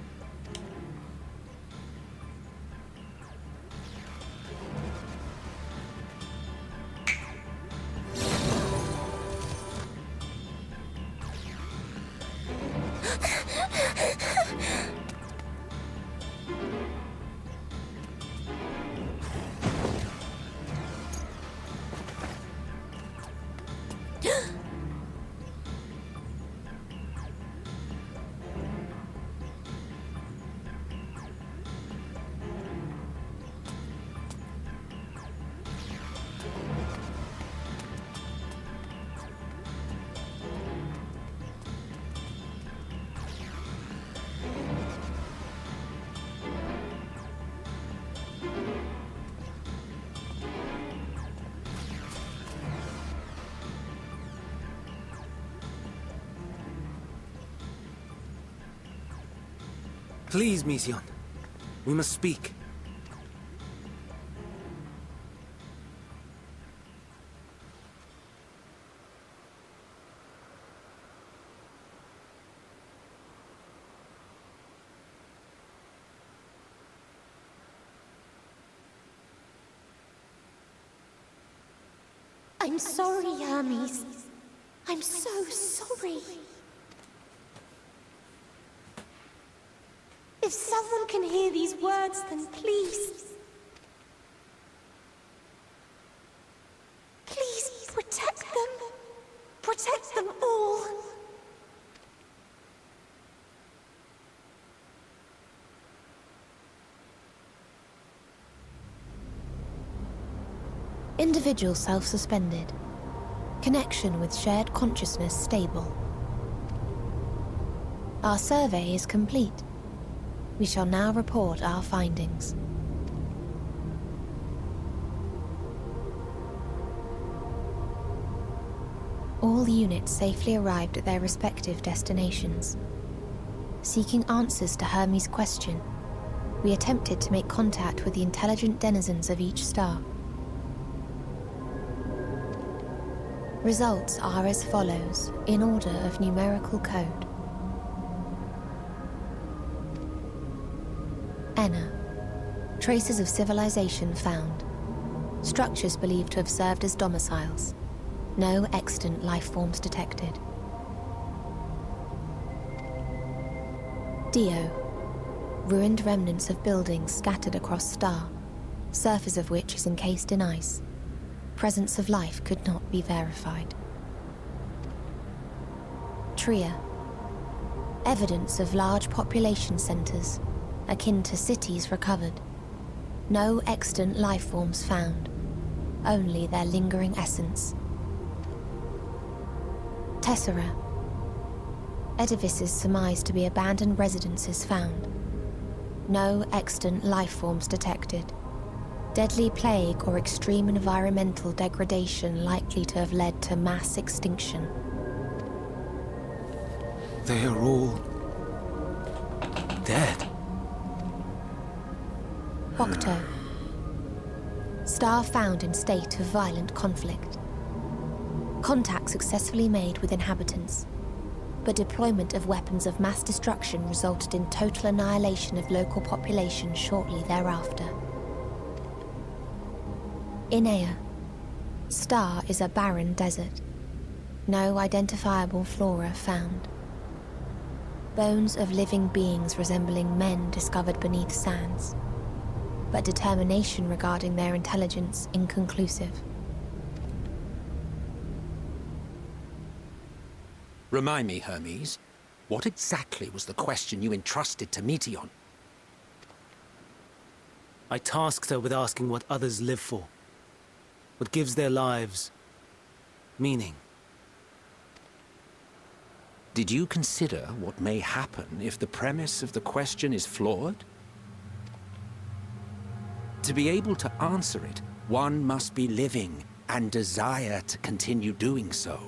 Please, Mission. We must speak. I'm sorry, Hermes. I'm so sorry. If someone can hear these words, then please... please protect them. Protect them all. Individual self-suspended. Connection with shared consciousness stable. Our survey is complete. We shall now report our findings. All units safely arrived at their respective destinations. Seeking answers to Hermes' question, we attempted to make contact with the intelligent denizens of each star. Results are as follows, in order of numerical code. Enna. Traces of civilization found. Structures believed to have served as domiciles. No extant life forms detected. Dio. Ruined remnants of buildings scattered across star, surface of which is encased in ice. Presence of life could not be verified. Tria. Evidence of large population centers, akin to cities recovered. No extant life forms found, only their lingering essence. Tessera. Edifices surmised to be abandoned residences found. No extant life forms detected. Deadly plague or extreme environmental degradation likely to have led to mass extinction. They are all... dead. Octo. Star found in state of violent conflict. Contact successfully made with inhabitants, but deployment of weapons of mass destruction resulted in total annihilation of local population shortly thereafter. Inea. Star is a barren desert. No identifiable flora found. Bones of living beings resembling men discovered beneath sands, but determination regarding their intelligence inconclusive. Remind me, Hermes, what exactly was the question you entrusted to Meteion? I tasked her with asking what others live for. What gives their lives meaning. Did you consider what may happen if the premise of the question is flawed? To be able to answer it, one must be living and desire to continue doing so.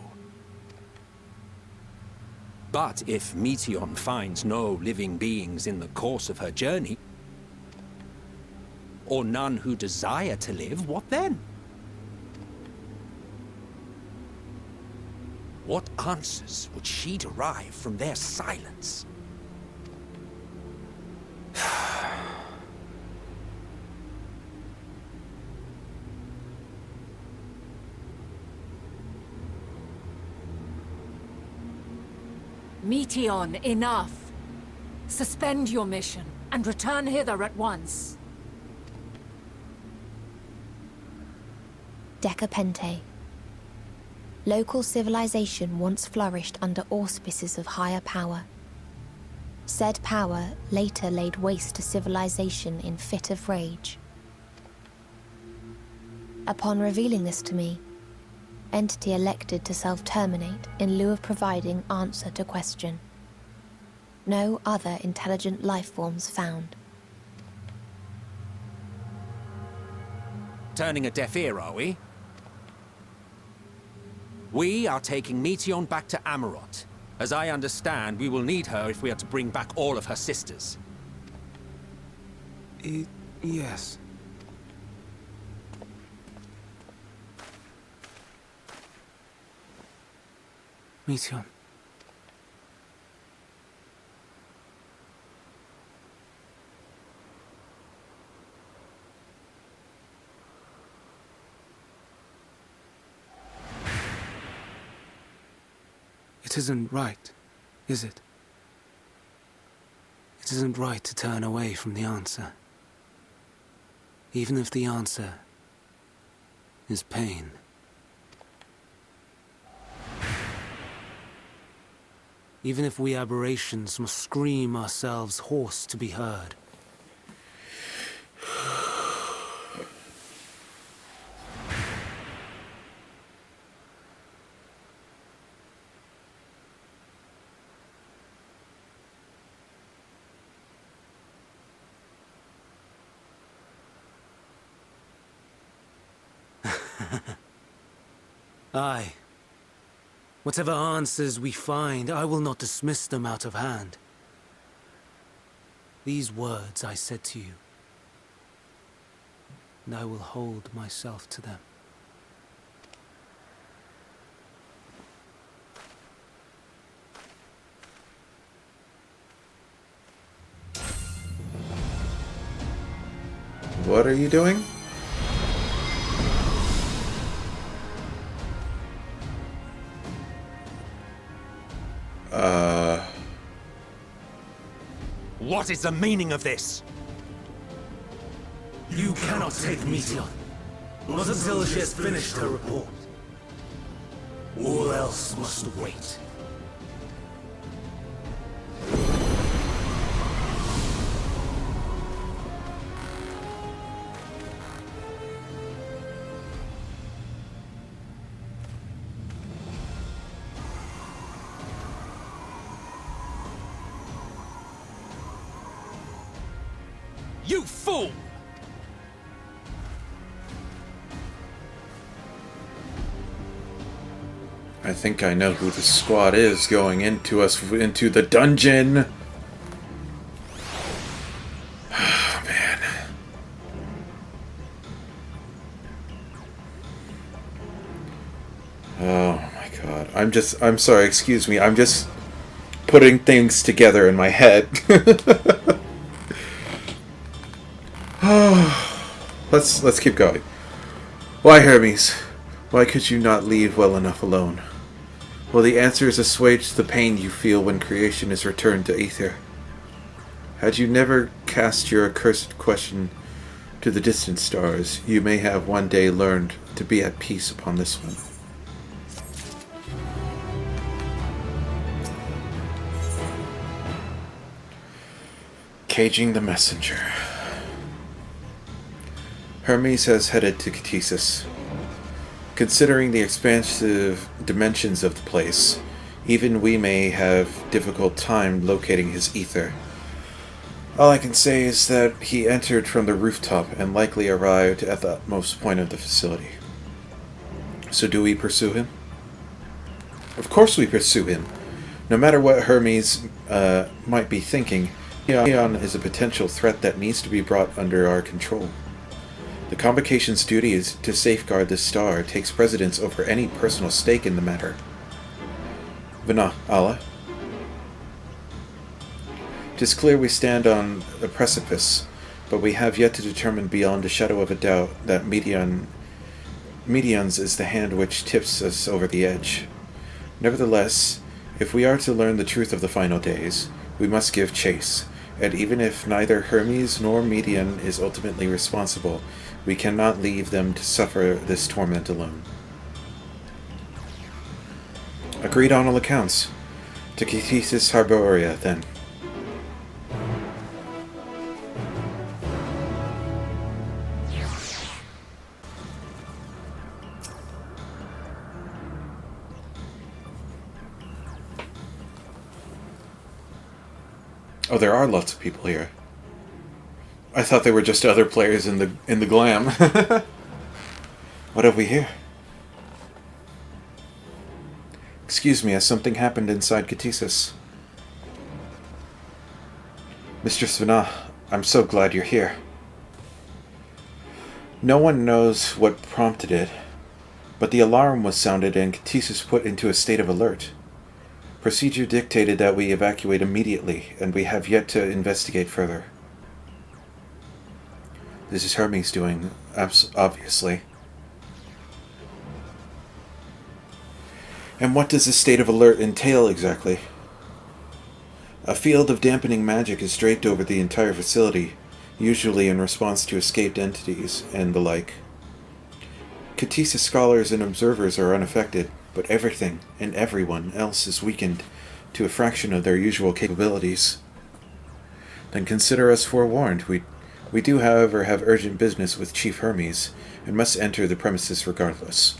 But if Meteion finds no living beings in the course of her journey, or none who desire to live, what then? What answers would she derive from their silence? Meteion, enough! Suspend your mission, and return hither at once. Decapente. Local civilization once flourished under auspices of higher power. Said power later laid waste to civilization in fit of rage. Upon revealing this to me, entity elected to self-terminate in lieu of providing answer to question. No other intelligent life forms found. Turning a deaf ear, are we? We are taking Meteion back to Amarot. As I understand, we will need her if we are to bring back all of her sisters. Yes. Meteion. It isn't right, is it? It isn't right to turn away from the answer. Even if the answer is pain. Even if we aberrations must scream ourselves hoarse to be heard. Aye. Whatever answers we find, I will not dismiss them out of hand. These words I said to you, and I will hold myself to them. What are you doing? What is the meaning of this? You cannot take Meteion, not until she has finished her report. All else must wait. You fool! I think I know who the squad is going into the dungeon. Oh, man. Oh my god. I'm sorry, excuse me. I'm just putting things together in my head. Let's keep going. Why, Hermes? Why could you not leave well enough alone? Will the answers assuage the pain you feel when creation is returned to Aether? Had you never cast your accursed question to the distant stars, you may have one day learned to be at peace upon this one. Caging the messenger. Hermes has headed to Catesis. Considering the expansive dimensions of the place, even we may have difficult time locating his ether. All I can say is that he entered from the rooftop and likely arrived at the utmost point of the facility. So do we pursue him? Of course we pursue him. No matter what Hermes might be thinking, Leon is a potential threat that needs to be brought under our control. The Convocation's duty is to safeguard this star takes precedence over any personal stake in the matter. Vana, Allah. 'Tis clear we stand on a precipice, but we have yet to determine beyond a shadow of a doubt that Medion's is the hand which tips us over the edge. Nevertheless, if we are to learn the truth of the final days, we must give chase, and even if neither Hermes nor Medion is ultimately responsible, we cannot leave them to suffer this torment alone. Agreed on all accounts. To Catesis Hyperborea, then. Oh, there are lots of people here. I thought they were just other players in the glam. What have we here? Excuse me, has something happened inside Catesis? Mistress Vana, I'm so glad you're here. No one knows what prompted it, but the alarm was sounded and Catesis put into a state of alert. Procedure dictated that we evacuate immediately, and we have yet to investigate further. This is Hermes doing, obviously. And what does this state of alert entail exactly? A field of dampening magic is draped over the entire facility, usually in response to escaped entities and the like. Catesis scholars and observers are unaffected, but everything and everyone else is weakened to a fraction of their usual capabilities. Then consider us forewarned. We do, however, have urgent business with Chief Hermes, and must enter the premises regardless.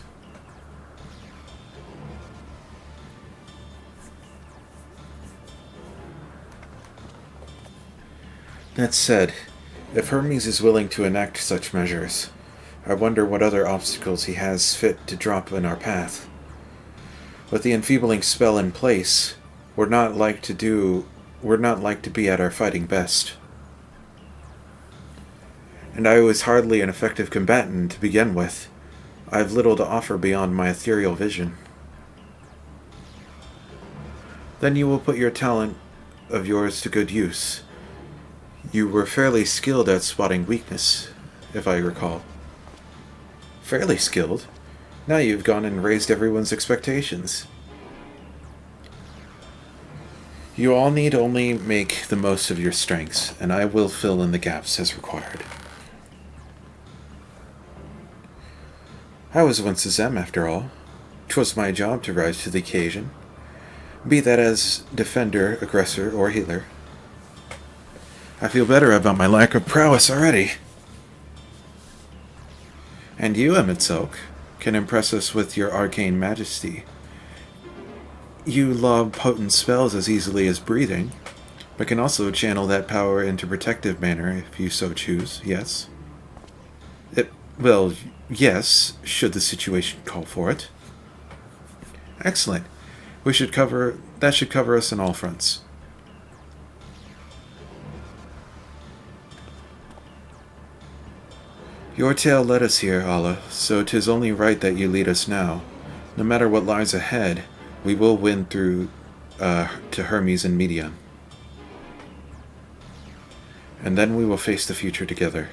That said, if Hermes is willing to enact such measures, I wonder what other obstacles he has fit to drop in our path. With the enfeebling spell in place, we're not like to be at our fighting best. And I was hardly an effective combatant to begin with. I have little to offer beyond my ethereal vision. Then you will put your talent of yours to good use. You were fairly skilled at spotting weakness, if I recall. Fairly skilled? Now you've gone and raised everyone's expectations. You all need only make the most of your strengths, and I will fill in the gaps as required. I was once a Zem, after all. 'Twas my job to rise to the occasion, be that as defender, aggressor, or healer. I feel better about my lack of prowess already. And you, emet-selch, can impress us with your arcane majesty. You lob potent spells as easily as breathing, but can also channel that power into protective manner if you so choose, yes? Well, yes, should the situation call for it. Excellent. That should cover us on all fronts. Your tale led us here, Allah, so 'tis only right that you lead us now. No matter what lies ahead, we will win through to Hermes and Medion. And then we will face the future together.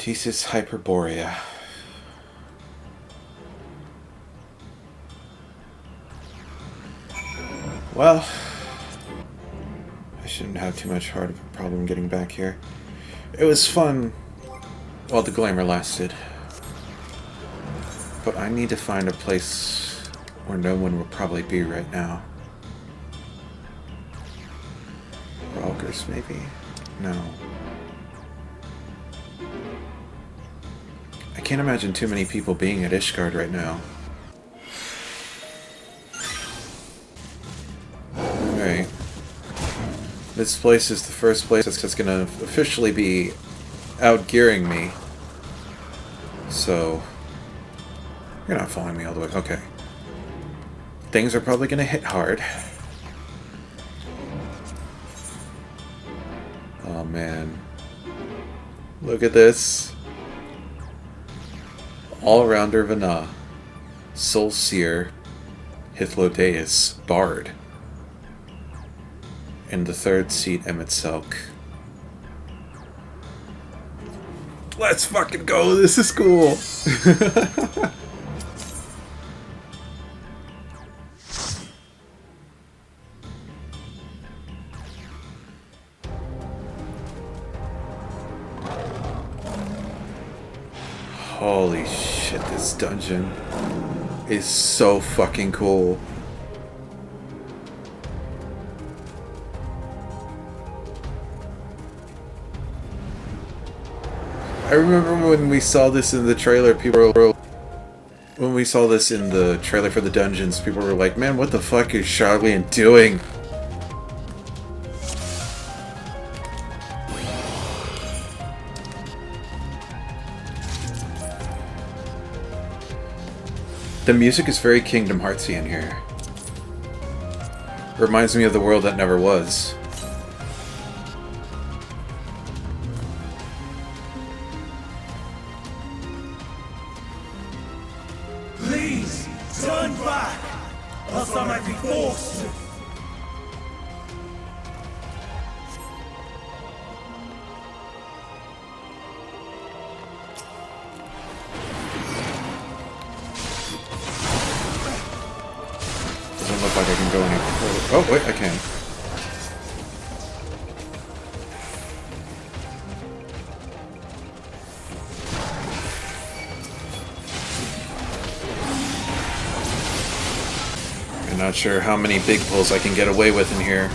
Jesus Hyperborea. Well, I shouldn't have too much hard of a problem getting back here. It was fun while the glamour lasted. But I need to find a place where no one will probably be right now. Walkers, maybe? No. I can't imagine too many people being at Ishgard right now. Alright. This place is the first place that's going to officially be outgearing me. So, you're not following me all the way. Okay. Things are probably going to hit hard. Oh man. Look at this. All-rounder Vana. Soul Seer. Hythlodeus. Bard. In the third seat, emet-selch. Let's fucking go! This is cool! Holy shit, this dungeon is so fucking cool. I remember when we saw this in the trailer, when we saw this in the trailer for the dungeons, people were like, man, what the fuck is Charlene doing? The music is very Kingdom Heartsy in here. Reminds me of the world that never was. Please, turn back, else I might be forced to. Doesn't look like I can go any further. Oh, wait, I can. I'm not sure how many big pulls I can get away with in here.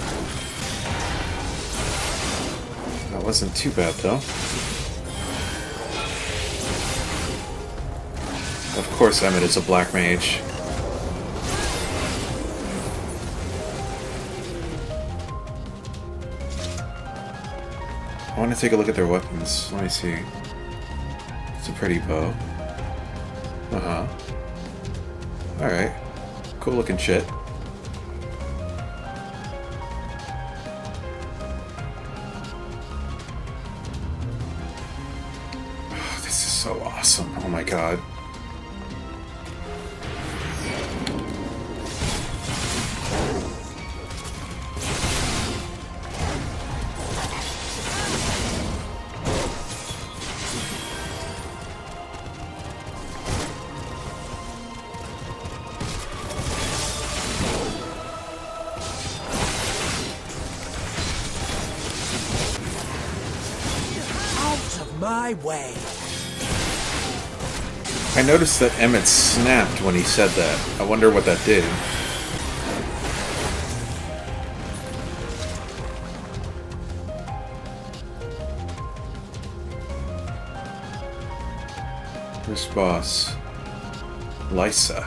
That wasn't too bad, though. Of course Emmett is a black mage. I want to take a look at their weapons. Let me see. It's a pretty bow. Uh-huh. Alright. Cool looking shit. Oh, this is so awesome. Oh my god. My way. I noticed that Emmett snapped when he said that. I wonder what that did. First boss. Lysa.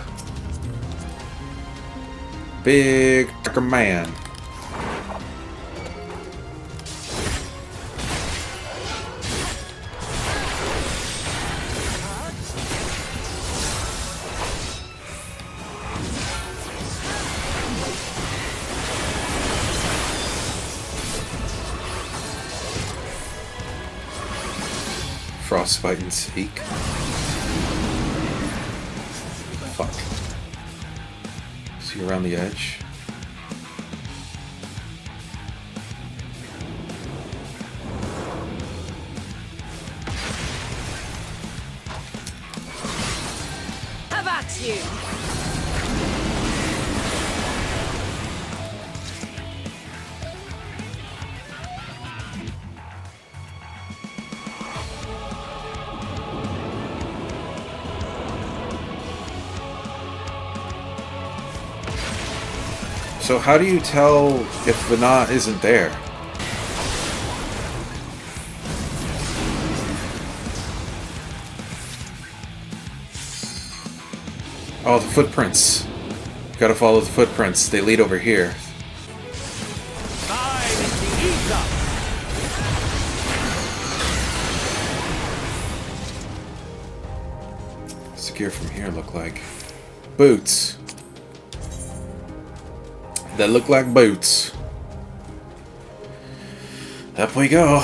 Big fucker man. Frostbite and Seek. Fuck. See around the edge? So how do you tell if Vanat isn't there? Oh, the footprints. Gotta follow the footprints. They lead over here. What's the gear from here look like? Boots. That look like boots. Up we go.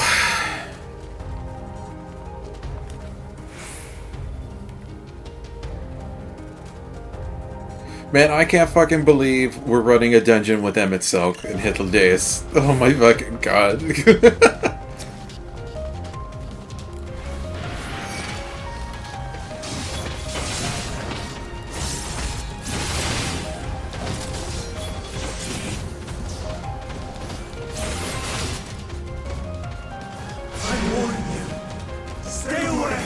Man, I can't fucking believe we're running a dungeon with emet-selch and Hydaelyn. Oh my fucking god. I warn you. Stay away.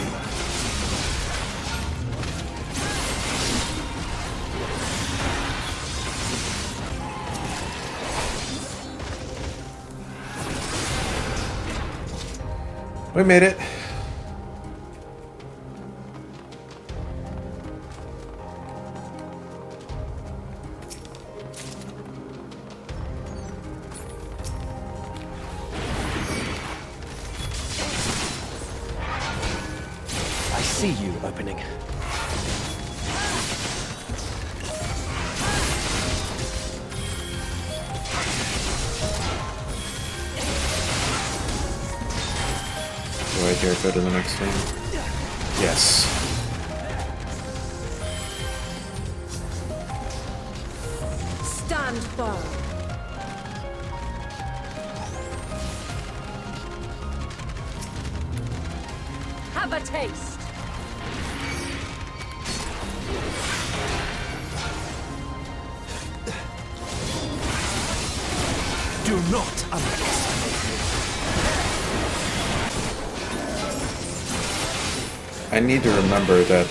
We made it. I see you opening. Do I dare go to the next thing? Yes. Stand firm. Have a taste. Do not underestimate. I need to remember that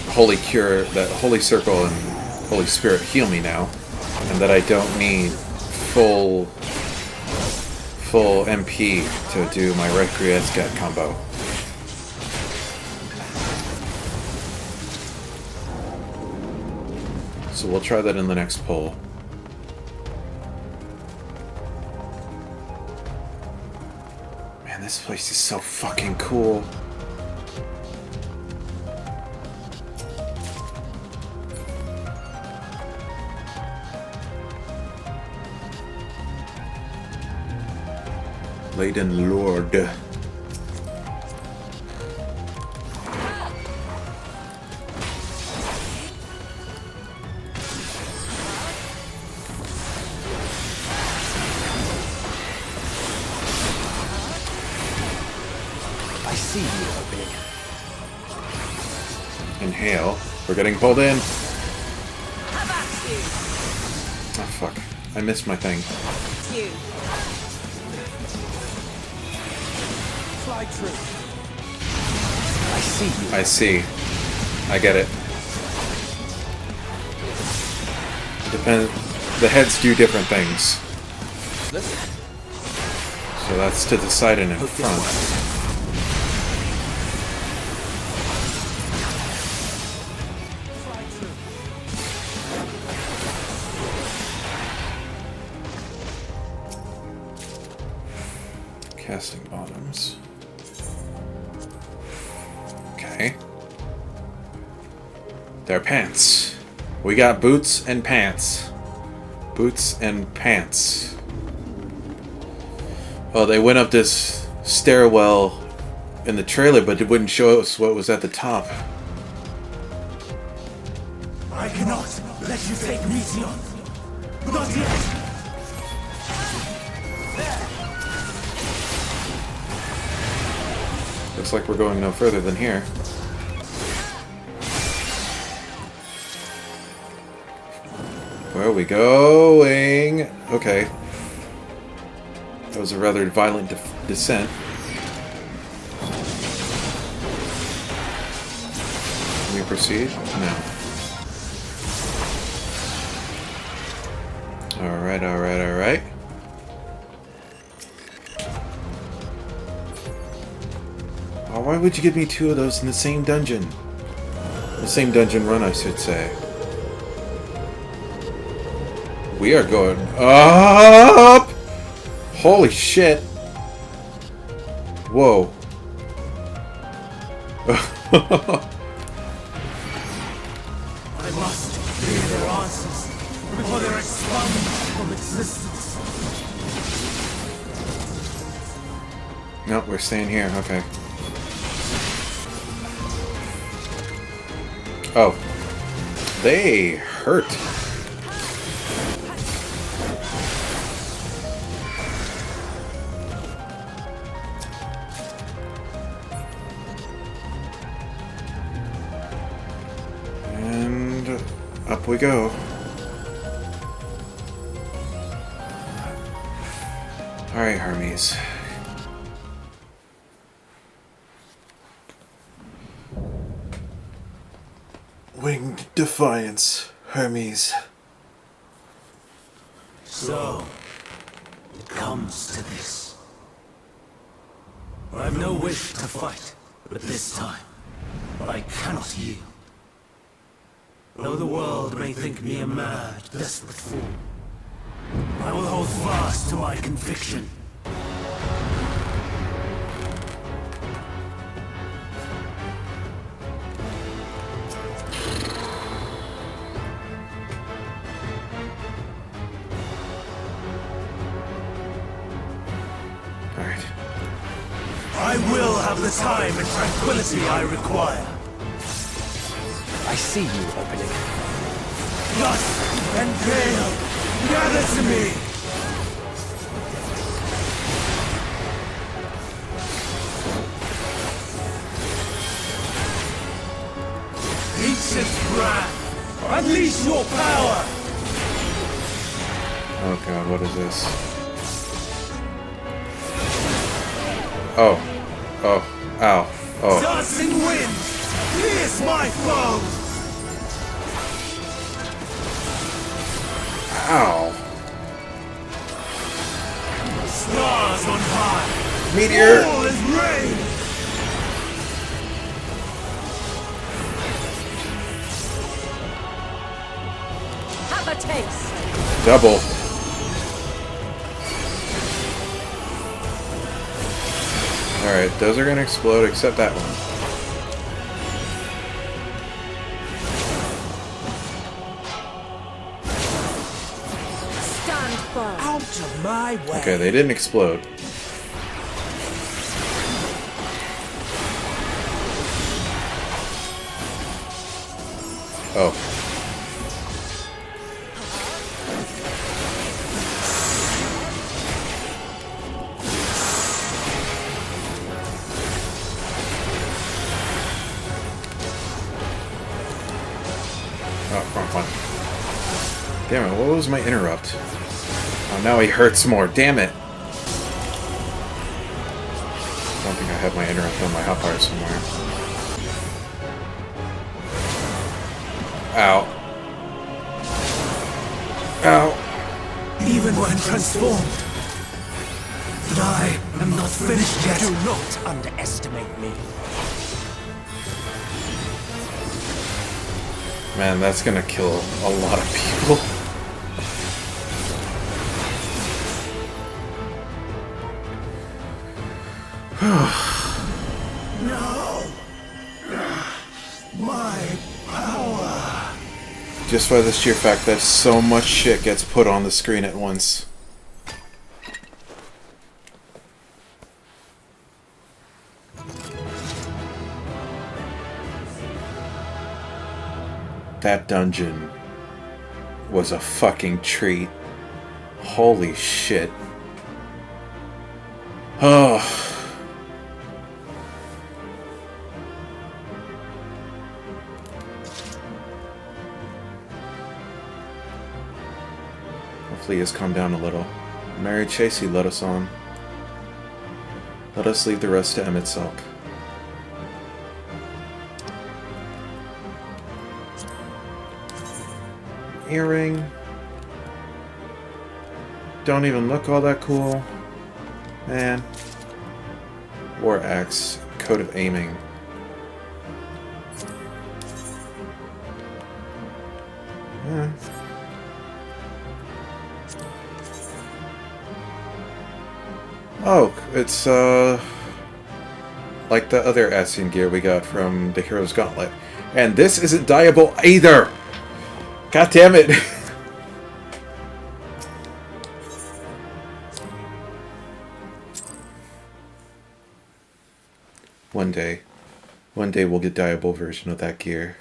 Holy Cure, that Holy Circle and Holy Spirit heal me now, and that I don't need full MP to do my Requiescat combo. So we'll try that in the next poll. Man, this place is so fucking cool. Laden Lord. I see you opening. Inhale. We're getting pulled in. Oh fuck. I missed my thing. You. Fly true. I see you. I see. I get it. Depend. The heads do different things. Listen. So that's to the side and in front. Casting bottoms. Okay. They're pants. We got boots and pants. Boots and pants. Oh, they went up this stairwell in the trailer, but it wouldn't show us what was at the top. I cannot let you take Mission. Not yet. Looks like we're going no further than here. Where are we going? Okay. That was a rather violent descent. Can we proceed? No. Alright, alright, alright. Oh, why would you give me 2 of those in the same dungeon? The same dungeon run, I should say. We are going up! Holy shit! Whoa. I must hear their answers before they're expunged from existence. No, we're staying here. Okay. Oh. They hurt. And up we go. Alright, Hermes. Winged defiance, Hermes. So, it comes to this. I've no wish to fight, but this time, I cannot yield. Though the world may think me a mad, desperate fool, I will hold fast to my conviction. Alright. I will have the time and tranquility I require. I see you opening. Dusk and gale, gather to me! Ancient wrath, unleash your power! Oh god, what is this? Oh. Oh. Ow. Oh. Dancing winds, pierce my foe! Ow. Stars on high, Meteor! all is rain! Have a taste. Double. Alright, those are gonna explode except that one. Stand firm. Out of my way. Okay, they didn't explode. Oh. Oh, wrong one. Damn it, what was my interrupt? Oh, now he hurts more, damn it! I don't think I have my interrupt on my hotbar somewhere. Ow. Ow. Even when transformed. But I am not finished yet. Do not underestimate me. Man, that's gonna kill a lot of people. No! My power! Just by the sheer fact that so much shit gets put on the screen at once. That dungeon was a fucking treat. Holy shit. Oh. Hopefully he's calmed down a little. Mary Chasey led us on. Let us leave the rest to emet-selch. Earring. don't even look all that cool. Man. War Axe. Code of Aiming. Yeah. Oh, it's like the other Ascian gear we got from the Hero's Gauntlet. And this isn't dyeable either! God damn it! One day we'll get dyeable version of that gear.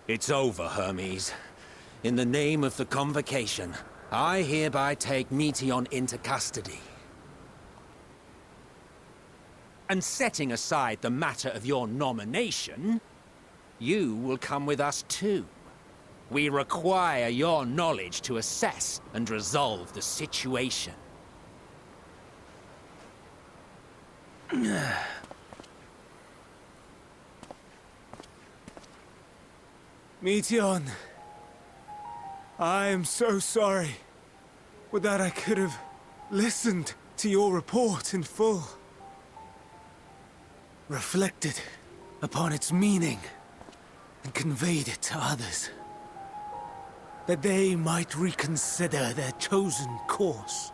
It's over, Hermes. In the name of the Convocation, I hereby take Meteion into custody. And setting aside the matter of your nomination, you will come with us too. We require your knowledge to assess and resolve the situation. Meteion, I am so sorry. Would that I could have listened to your report in full. Reflected upon its meaning and conveyed it to others. That they might reconsider their chosen course.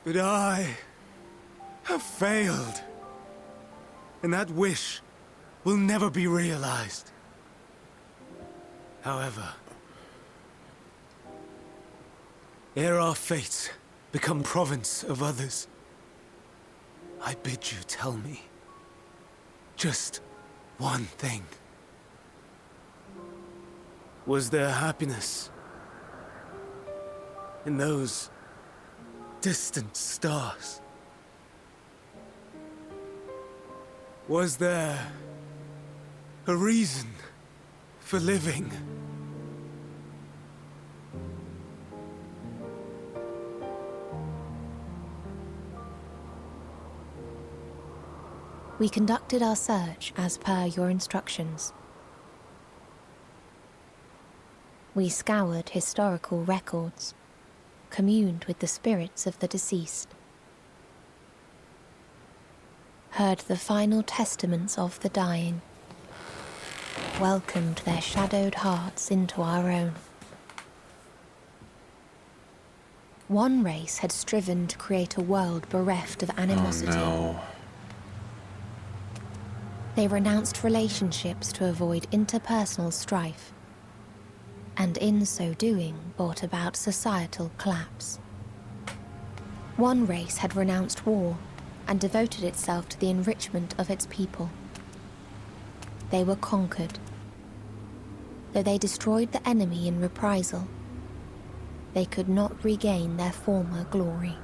But I have failed. And that wish will never be realized. However, ere our fates become province of others, I bid you tell me just one thing. Was there happiness in those distant stars? Was there a reason for living? We conducted our search as per your instructions. We scoured historical records, communed with the spirits of the deceased, heard the final testaments of the dying, welcomed their shadowed hearts into our own. One race had striven to create a world bereft of animosity. Oh, no. They renounced relationships to avoid interpersonal strife, and in so doing brought about societal collapse. One race had renounced war and devoted itself to the enrichment of its people. They were conquered. Though they destroyed the enemy in reprisal, they could not regain their former glory.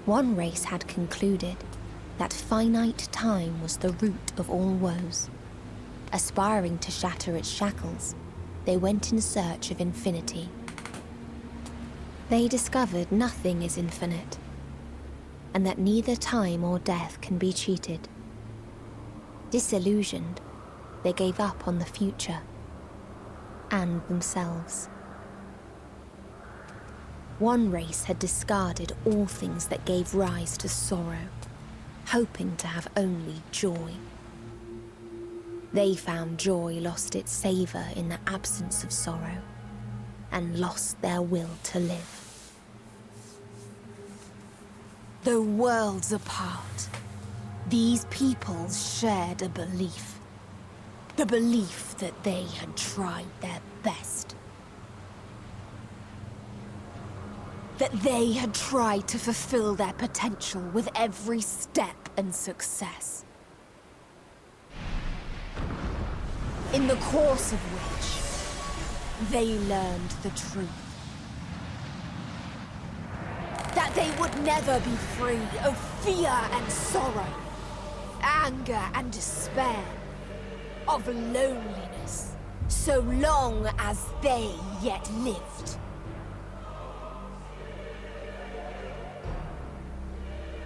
One race had concluded that finite time was the root of all woes. Aspiring to shatter its shackles, they went in search of infinity. They discovered nothing is infinite, and that neither time or death can be cheated. Disillusioned, they gave up on the future and themselves. One race had discarded all things that gave rise to sorrow, hoping to have only joy. They found joy lost its savor in the absence of sorrow, and lost their will to live. Though worlds apart, these peoples shared a belief. The belief that they had tried their best. That they had tried to fulfill their potential with every step and success. In the course of which, they learned the truth. That they would never be free of fear and sorrow, anger and despair, of loneliness, so long as they yet lived.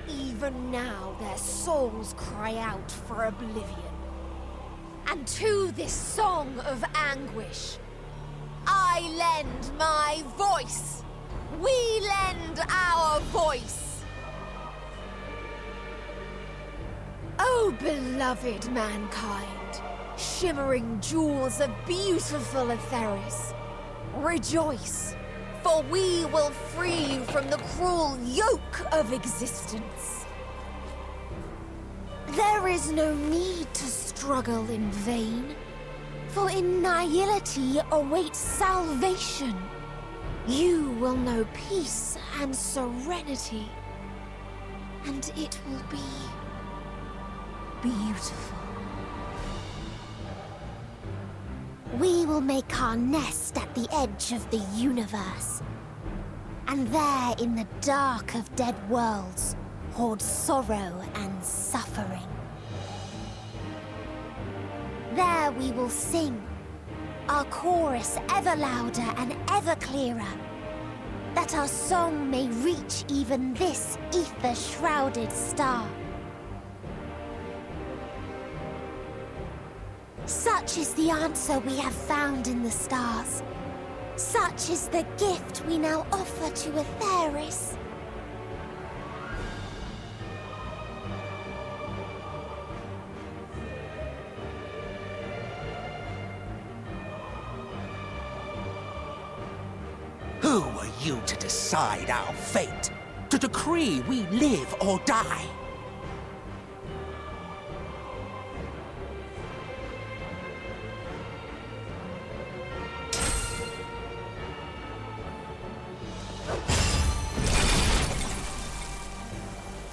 Even Even now their souls cry out for oblivion. And to this song of anguish, I lend my voice! We lend our voice! Oh, beloved mankind, shimmering jewels of beautiful Etheris, rejoice, for we will free you from the cruel yoke of existence. There is no need to struggle in vain, for in nihility awaits salvation. You will know peace and serenity, and it will be beautiful. We will make our nest at the edge of the universe. And there, in the dark of dead worlds, hoard sorrow and suffering. There we will sing, our chorus ever louder and ever clearer, that our song may reach even this ether-shrouded star. Such is the answer we have found in the stars. Such is the gift we now offer to Etheris. Who are you to decide our fate? To decree we live or die?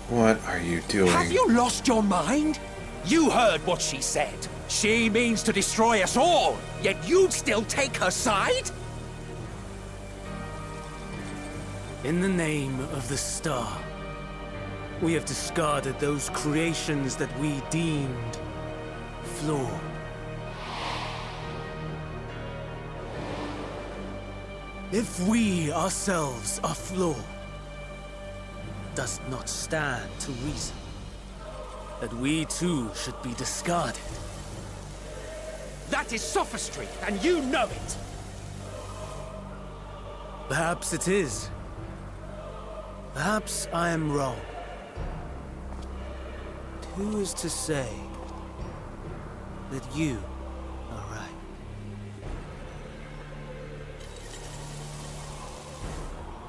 What are you doing? Have you lost your mind? You heard what she said. She means to destroy us all, yet you'd still take her side? In the name of the star, we have discarded those creations that we deemed flawed. If we ourselves are flawed, does it not stand to reason that we too should be discarded? That is sophistry, and you know it! Perhaps it is. Perhaps I am wrong. But who is to say that you are right?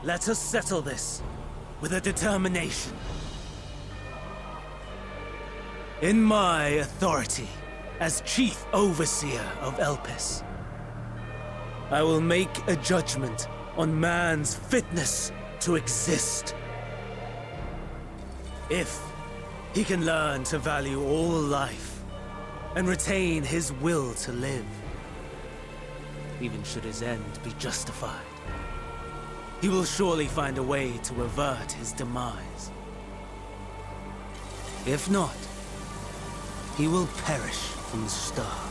Let us settle this with a determination. In my authority as Chief Overseer of Elpis, I will make a judgment on man's fitness to exist. If he can learn to value all life and retain his will to live, even should his end be justified, he will surely find a way to avert his demise. If not, he will perish from the start.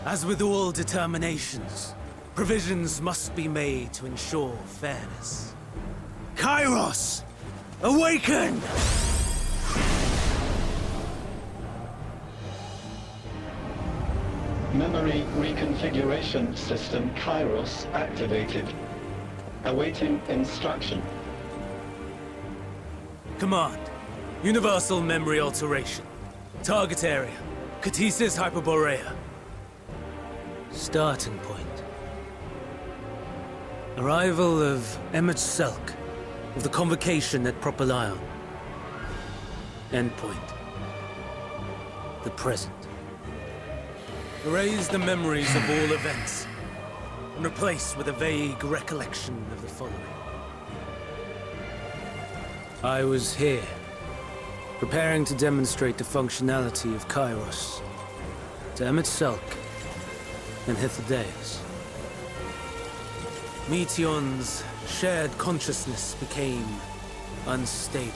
As with all determinations, provisions must be made to ensure fairness. Kairos! Awaken! Memory reconfiguration system Kairos activated. Awaiting instruction. Command. Universal memory alteration. Target area. Catesis Hyperborea. Starting point. Arrival of emet-selch of the convocation at Propylion. Endpoint. The present. Erase the memories of all events and replace with a vague recollection of the following. I was here, preparing to demonstrate the functionality of Kairos to emet-selch and Hydaelyn. Meteion's shared consciousness became unstable.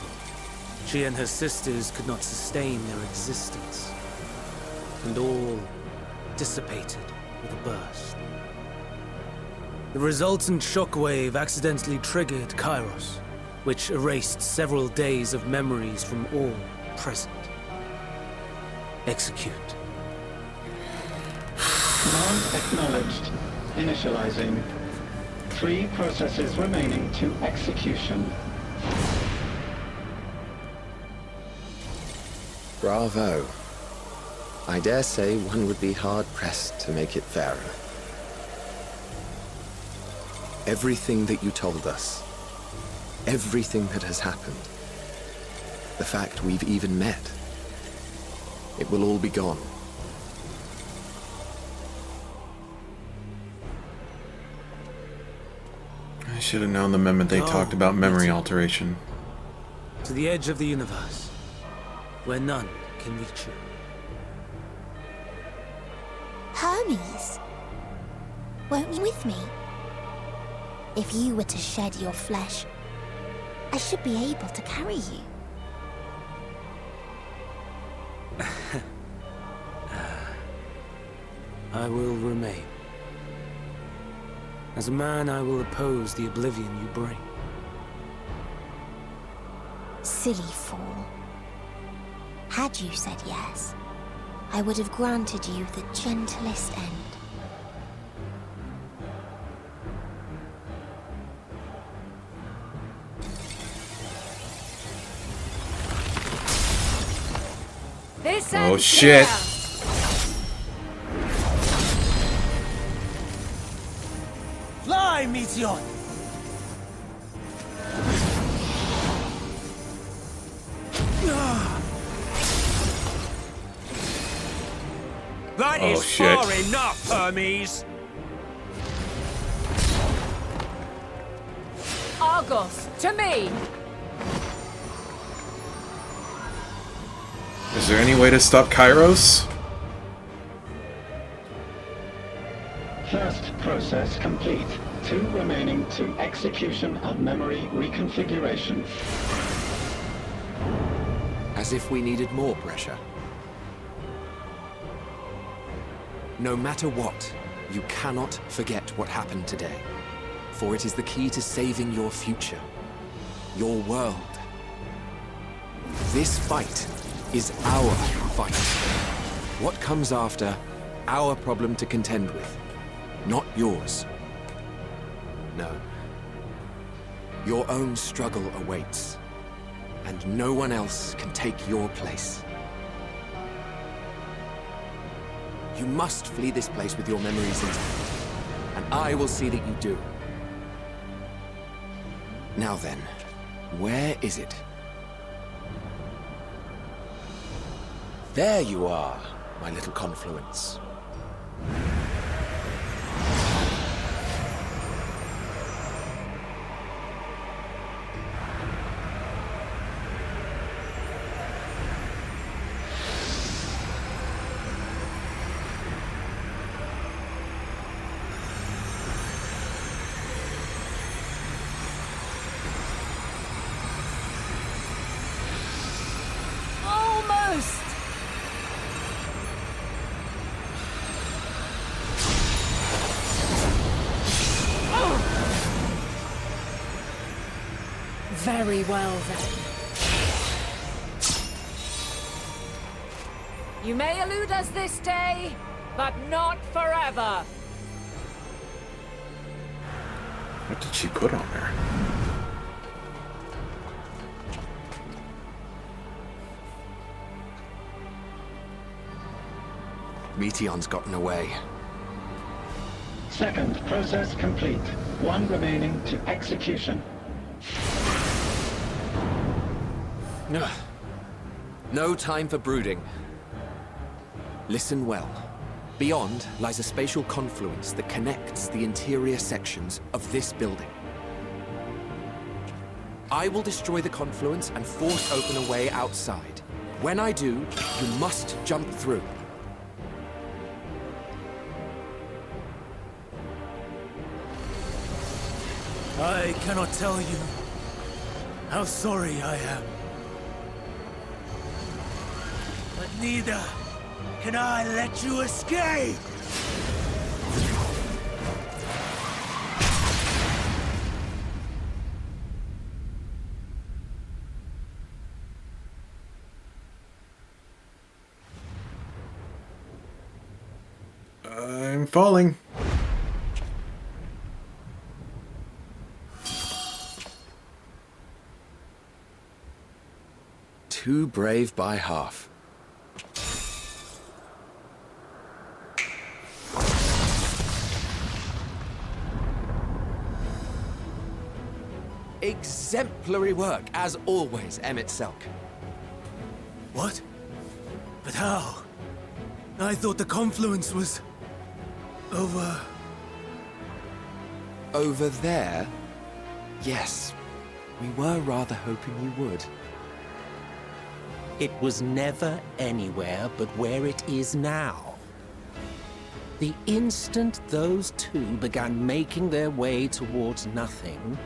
She and her sisters could not sustain their existence, and all dissipated with a burst. The resultant shockwave accidentally triggered Kairos, which erased several days of memories from all present. Execute. Command acknowledged. Initializing. 3 processes remaining to execution. Bravo. I dare say one would be hard-pressed to make it fairer. Everything that you told us, everything that has happened, the fact we've even met, it will all be gone. I should have known the moment they talked about memory alteration. To the edge of the universe, where none can reach you. Hermes? Won't you with me? If you were to shed your flesh, I should be able to carry you. I will remain. As a man, I will oppose the oblivion you bring. Silly fool. Had you said yes, I would have granted you the gentlest end. This oh shit. Here. Fly, Meteor! That oh, is shit. far enough, Hermes! Argos, to me! Is there any way to stop Kairos? First process complete. 2 remaining to execution of memory reconfiguration. As if we needed more pressure. No matter what, you cannot forget what happened today. For it is the key to saving your future. Your world. This fight is our fight. What comes after, our problem to contend with. Not yours. No. Your own struggle awaits. And no one else can take your place. You must flee this place with your memories intact. And I will see that you do. Now then, where is it? There you are, my little confluence. Very well, then. You may elude us this day, but not forever. What did she put on there? Meteon's gotten away. Second process complete. 1 remaining to execution. No time for brooding. Listen well. Beyond lies a spatial confluence that connects the interior sections of this building. I will destroy the confluence and force open a way outside. When I do, you must jump through. I cannot tell you how sorry I am. But neither can I let you escape! falling. Too brave by half. Exemplary work, as always, emet-selch. What? But how? I thought the confluence was... over... Over there? Yes. We were rather hoping you would. It was never anywhere but where it is now. The instant those two began making their way towards nothing,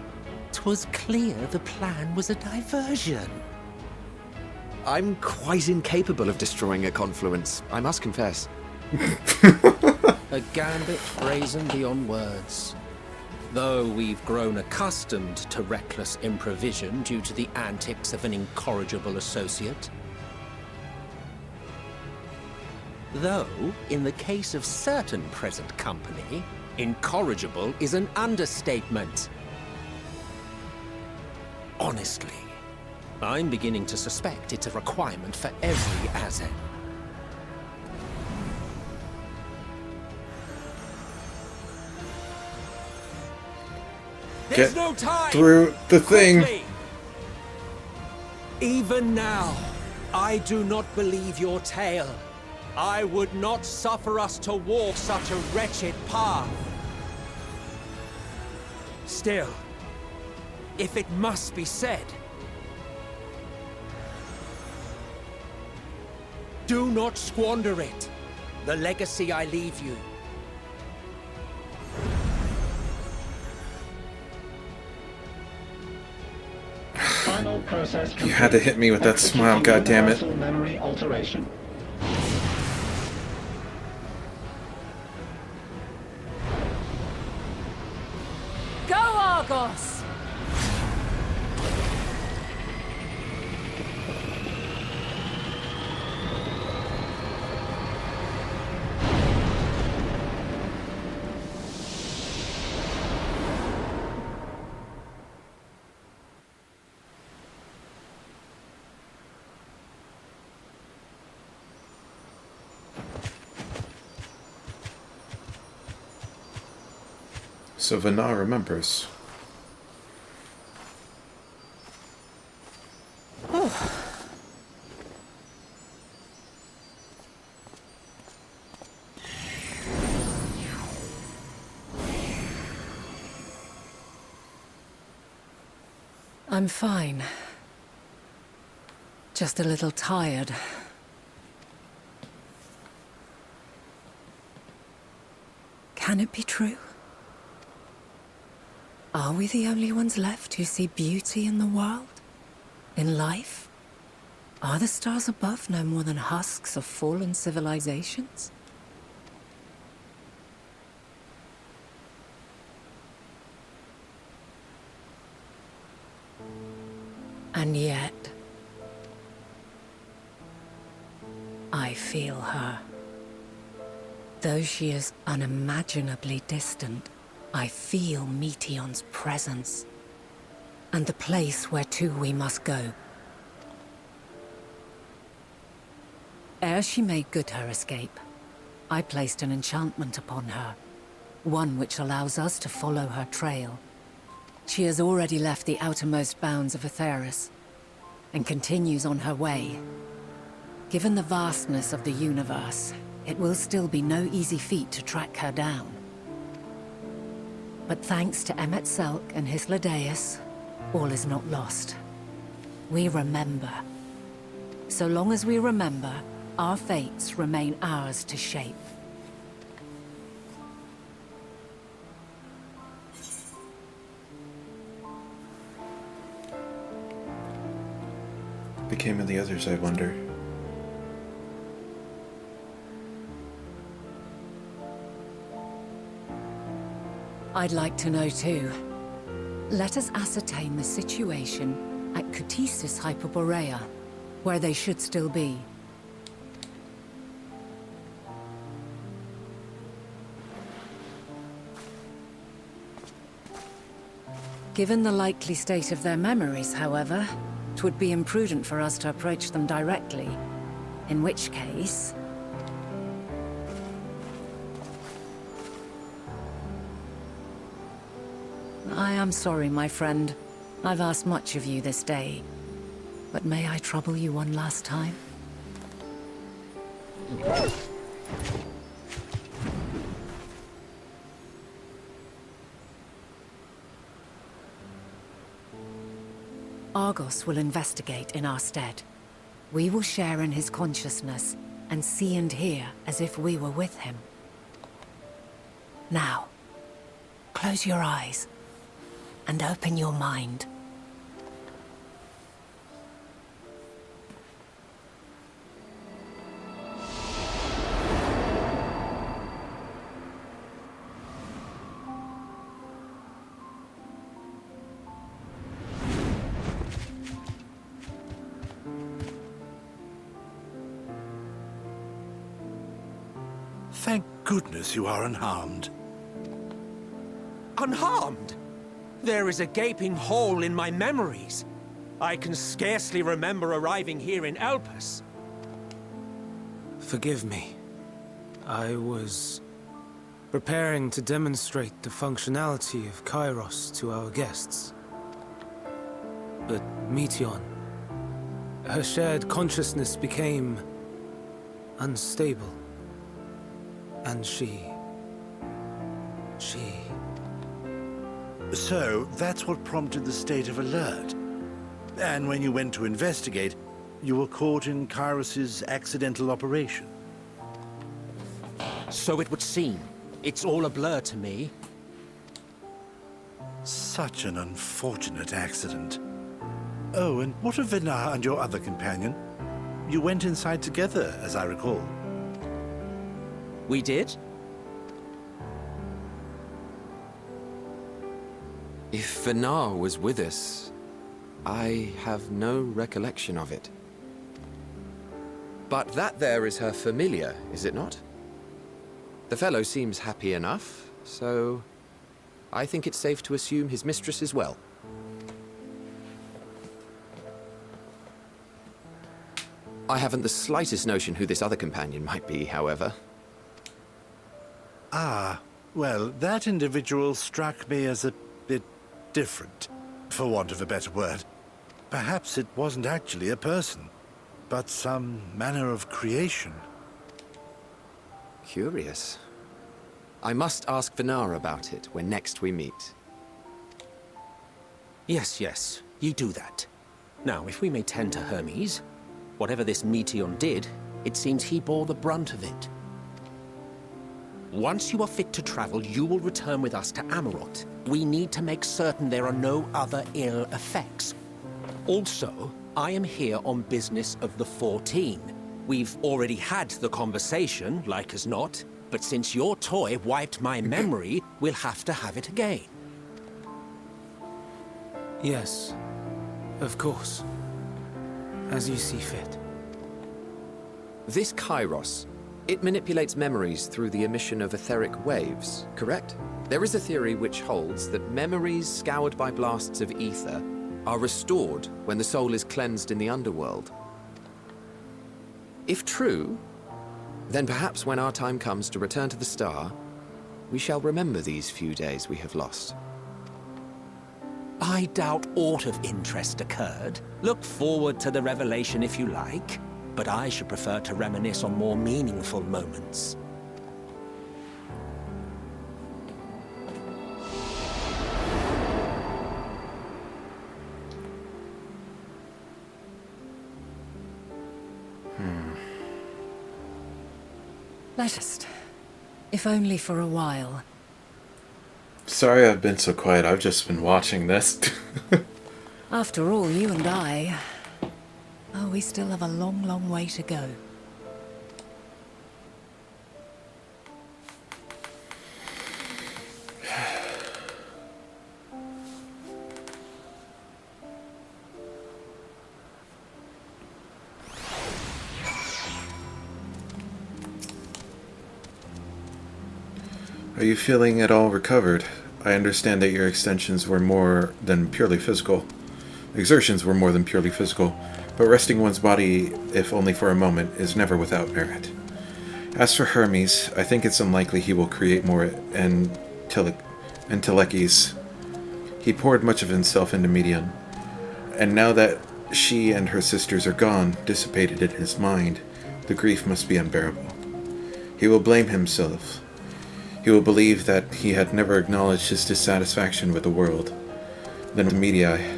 'twas clear the plan was a diversion. I'm quite incapable of destroying a confluence, I must confess. A gambit brazen beyond words. Though we've grown accustomed to reckless improvision due to the antics of an incorrigible associate. Though, in the case of certain present company, incorrigible is an understatement. Honestly, I'm beginning to suspect it's a requirement for every Azen. Get no time. through the thing. Quickly. Even now, I do not believe your tale. I would not suffer us to walk such a wretched path. Still, if it must be said, do not squander it. The legacy I leave you. Final process You had to hit me with that smile, goddammit. Memory alteration. Go, Argos! So Vana remembers. I'm fine. Just a little tired. Can it be true? Are we the only ones left who see beauty in the world? In life? Are the stars above no more than husks of fallen civilizations? And yet, I feel her. Though she is unimaginably distant, I feel Meteion's presence, and the place where to we must go. Ere she made good her escape, I placed an enchantment upon her, one which allows us to follow her trail. She has already left the outermost bounds of Aetheris, and continues on her way. Given the vastness of the universe, it will still be no easy feat to track her down. But thanks to emet-selch and Hydaelyn, all is not lost. We remember. So long as we remember, our fates remain ours to shape. Became of the others, I wonder. I'd like to know too. Let us ascertain the situation at Kutisis Hyperborea, where they should still be. Given the likely state of their memories, however, it would be imprudent for us to approach them directly. In which case... I am sorry, my friend. I've asked much of you this day. But may I trouble you one last time? Argos will investigate in our stead. We will share in his consciousness and see and hear as if we were with him. Now, close your eyes and open your mind. Thank goodness you are unharmed. Unharmed? There is a gaping hole in my memories. I can scarcely remember arriving here in Elpis. Forgive me. I was preparing to demonstrate the functionality of Kairos to our guests. But Meteion, her shared consciousness became unstable. And she... So, that's what prompted the state of alert. And when you went to investigate, you were caught in Kairos's accidental operation. So it would seem. It's all a blur to me. Such an unfortunate accident. Oh, and what of Vinar and your other companion? You went inside together, as I recall. We did? If Vinar was with us, I have no recollection of it. But that there is her familiar, is it not? The fellow seems happy enough, so I think it's safe to assume his mistress is well. I haven't the slightest notion who this other companion might be, however. Ah, well, that individual struck me as a bit different, for want of a better word. Perhaps it wasn't actually a person, but some manner of creation. Curious. I must ask Vinar about it when next we meet. Yes, you do that. Now, if we may tend to Hermes, whatever this Meteion did, it seems he bore the brunt of it. Once you are fit to travel, you will return with us to Amarot. We need to make certain there are no other ill effects. Also, I am here on business of the 14. We've already had the conversation, like as not, but since your toy wiped my memory, we'll have to have it again. Yes, of course. As you see fit. This Kairos, it manipulates memories through the emission of etheric waves, correct? There is a theory which holds that memories scoured by blasts of ether are restored when the soul is cleansed in the underworld. If true, then perhaps when our time comes to return to the star, we shall remember these few days we have lost. I doubt aught of interest occurred. Look forward to the revelation if you like, but I should prefer to reminisce on more meaningful moments. Let us, if only for a while. Sorry I've been so quiet, I've just been watching this. After all, you and I... Oh, we still have a long, long way to go. Are you feeling at all recovered? I understand that your exertions were more than purely physical, but resting one's body, if only for a moment, is never without merit. As for Hermes, I think it's unlikely he will create more entelechies. He poured much of himself into Medion, and now that she and her sisters are gone, dissipated in his mind, the grief must be unbearable. He will blame himself. He will believe that he had never acknowledged his dissatisfaction with the world. Then Medii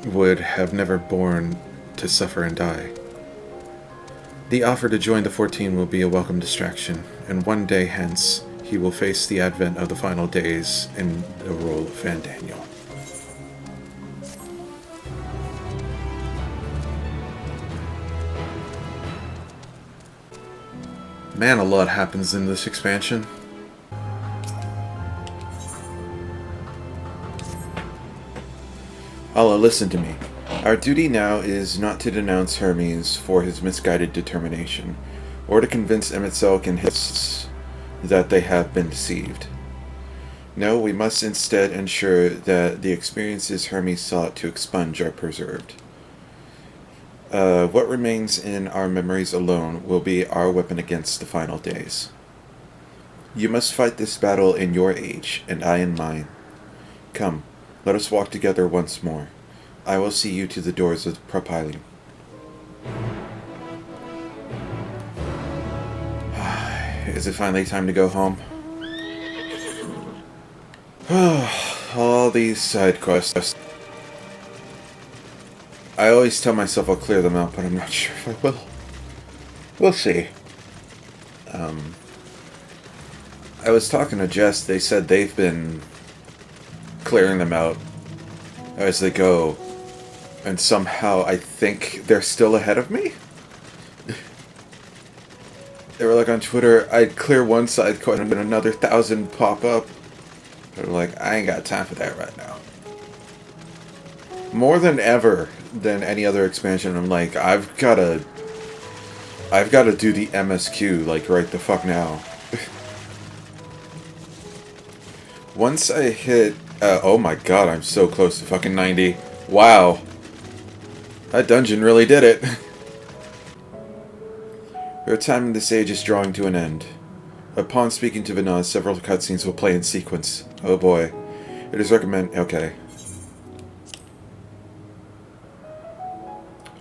would have never born to suffer and die. The offer to join the 14 will be a welcome distraction, and one day hence he will face the advent of the final days in the role of Fan Daniel. Man, a lot happens in this expansion. Allah, listen to me. Our duty now is not to denounce Hermes for his misguided determination, or to convince emet-selch and his that they have been deceived. No, we must instead ensure that the experiences Hermes sought to expunge are preserved. What remains in our memories alone will be our weapon against the final days. You must fight this battle in your age, and I in mine. Come, let us walk together once more. I will see you to the doors of Propylium. Is it finally time to go home? All these side quests. I always tell myself I'll clear them out, but I'm not sure if I will. We'll see. I was talking to Jess. They said they've been clearing them out as they go. And somehow I think they're still ahead of me? They were like on Twitter, I'd clear one side quest and then another 1,000 pop up. They're like, I ain't got time for that right now. More than ever than any other expansion, I'm like, I've gotta do the MSQ, like, right the fuck now. Once I hit, oh my god, I'm so close to fucking 90. Wow. That dungeon really did it. Your time in this age is drawing to an end. Upon speaking to Vinaz, several cutscenes will play in sequence. Oh boy. It is okay.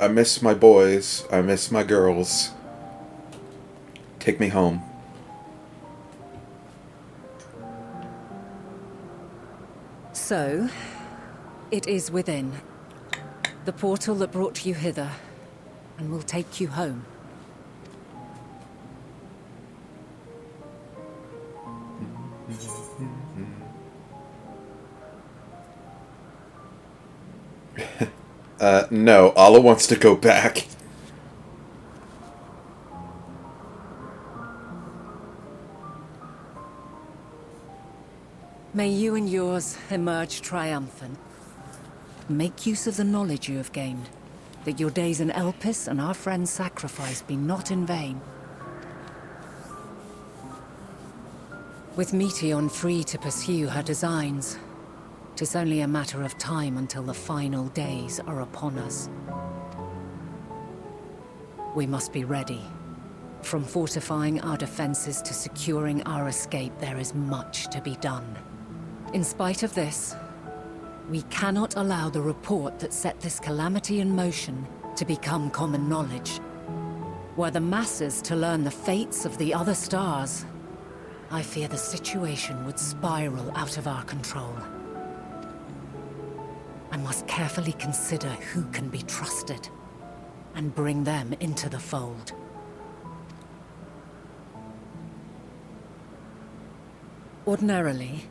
I miss my boys. I miss my girls. Take me home. So, it is within. The portal that brought you hither, and will take you home. No, Allah wants to go back. May you and yours emerge triumphant. Make use of the knowledge you have gained, that your days in Elpis and our friend's sacrifice be not in vain. With Meteion free to pursue her designs, 'tis only a matter of time until the final days are upon us. We must be ready. From fortifying our defenses to securing our escape, there is much to be done. In spite of this, we cannot allow the report that set this calamity in motion to become common knowledge. Were the masses to learn the fates of the other stars, I fear the situation would spiral out of our control. I must carefully consider who can be trusted, and bring them into the fold. Ordinarily,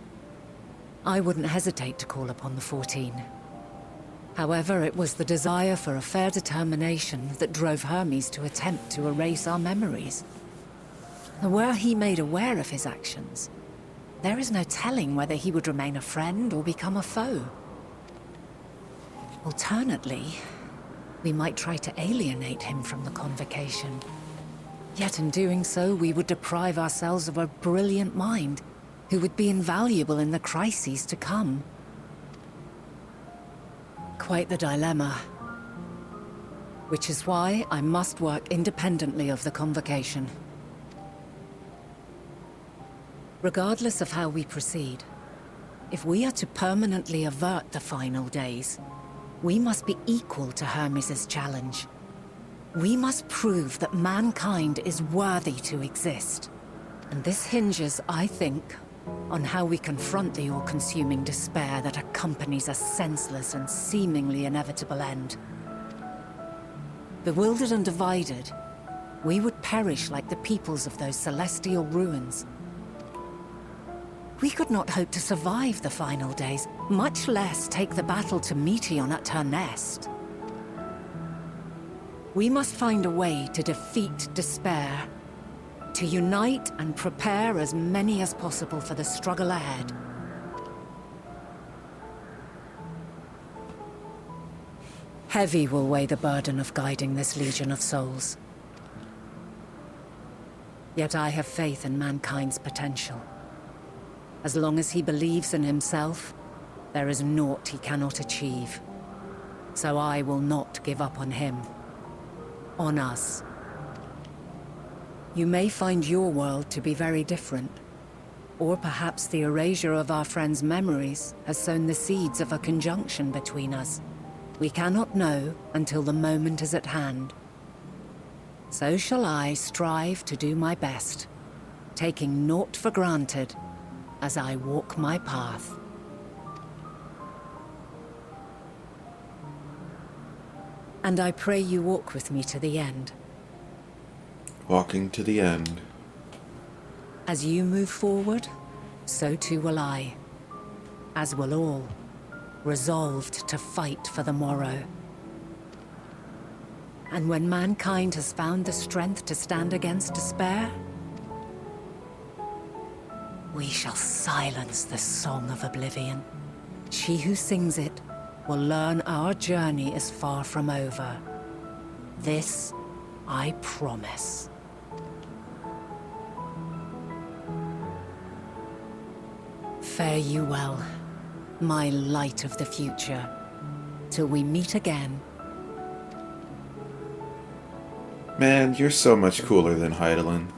I wouldn't hesitate to call upon the 14. However, it was the desire for a fair determination that drove Hermes to attempt to erase our memories. And were he made aware of his actions, there is no telling whether he would remain a friend or become a foe. Alternately, we might try to alienate him from the convocation. Yet in doing so, we would deprive ourselves of a brilliant mind who would be invaluable in the crises to come. Quite the dilemma. Which is why I must work independently of the Convocation. Regardless of how we proceed, if we are to permanently avert the final days, we must be equal to Hermes' challenge. We must prove that mankind is worthy to exist. And this hinges, I think, on how we confront the all-consuming despair that accompanies a senseless and seemingly inevitable end. Bewildered and divided, we would perish like the peoples of those celestial ruins. We could not hope to survive the final days, much less take the battle to Meteion at her nest. We must find a way to defeat despair, to unite and prepare as many as possible for the struggle ahead. Heavy will weigh the burden of guiding this legion of souls. Yet I have faith in mankind's potential. As long as he believes in himself, there is naught he cannot achieve. So I will not give up on him. On us. You may find your world to be very different. Or perhaps the erasure of our friends' memories has sown the seeds of a conjunction between us. We cannot know until the moment is at hand. So shall I strive to do my best, taking naught for granted as I walk my path. And I pray you walk with me to the end. Walking to the end. As you move forward, so too will I. As will all, resolved to fight for the morrow. And when mankind has found the strength to stand against despair, we shall silence the song of oblivion. She who sings it will learn our journey is far from over. This I promise. Fare you well, my light of the future, till we meet again. Man, you're so much cooler than Hydaelyn.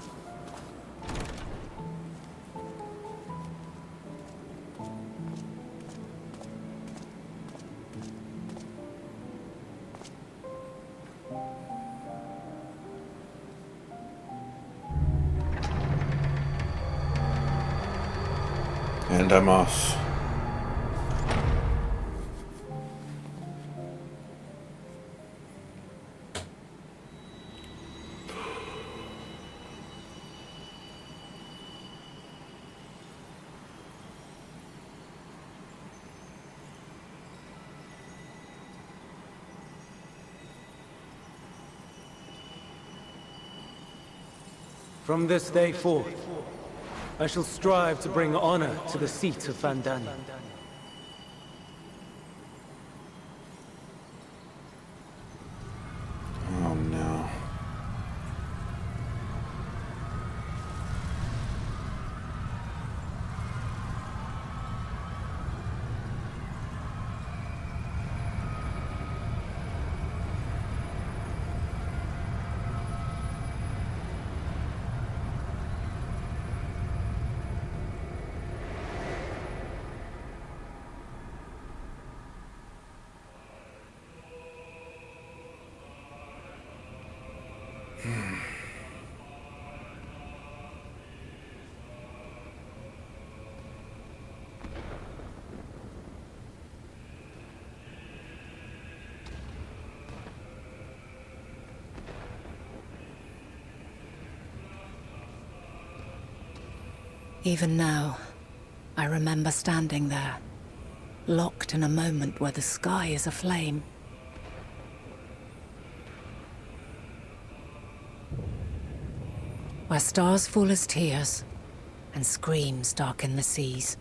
And I'm off. From this day forth, I shall strive to bring honor to the seat of Vandania. Oh no. Even now, I remember standing there, locked in a moment where the sky is aflame. Where stars fall as tears, and screams darken the seas.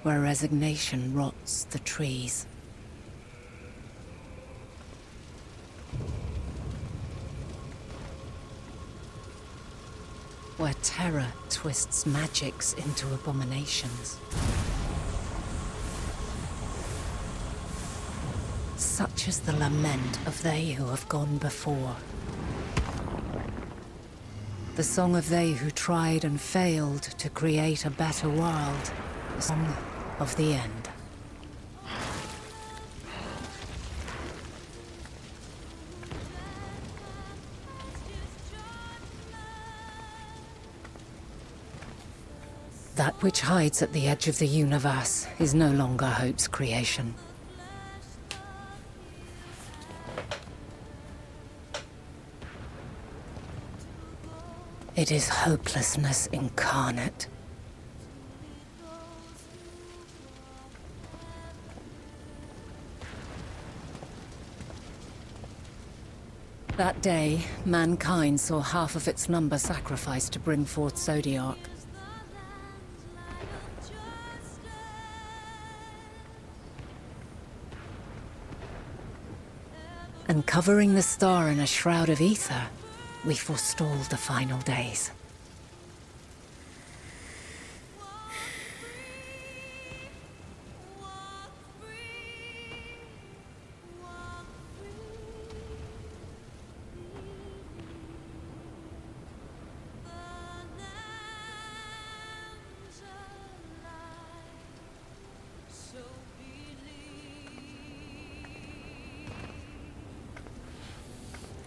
Where resignation rots the trees. where terror twists magics into abominations. Such is the lament of they who have gone before. The song of they who tried and failed to create a better world. The song of the end. That which hides at the edge of the universe is no longer Hope's creation. It is hopelessness incarnate. That day, mankind saw half of its number sacrificed to bring forth Zodiark. And covering the star in a shroud of ether, we forestalled the final days.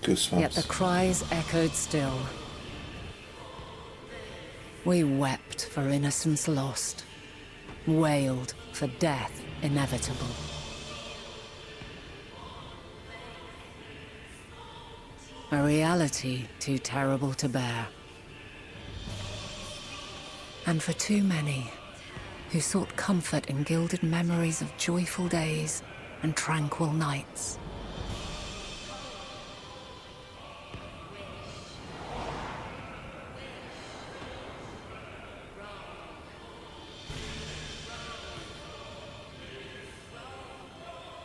Goosebumps. Yet the cries echoed still. We wept for innocence lost, wailed for death inevitable. A reality too terrible to bear. And for too many who sought comfort in gilded memories of joyful days and tranquil nights.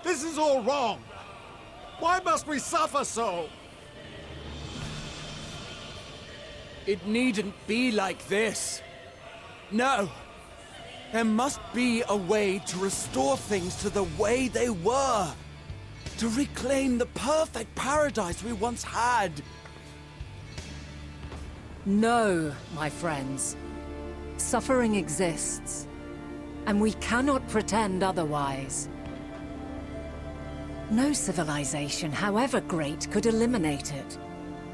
This is all wrong! Why must we suffer so? It needn't be like this. No. There must be a way to restore things to the way they were. To reclaim the perfect paradise we once had. No, my friends. Suffering exists, and we cannot pretend otherwise. No civilization, however great, could eliminate it.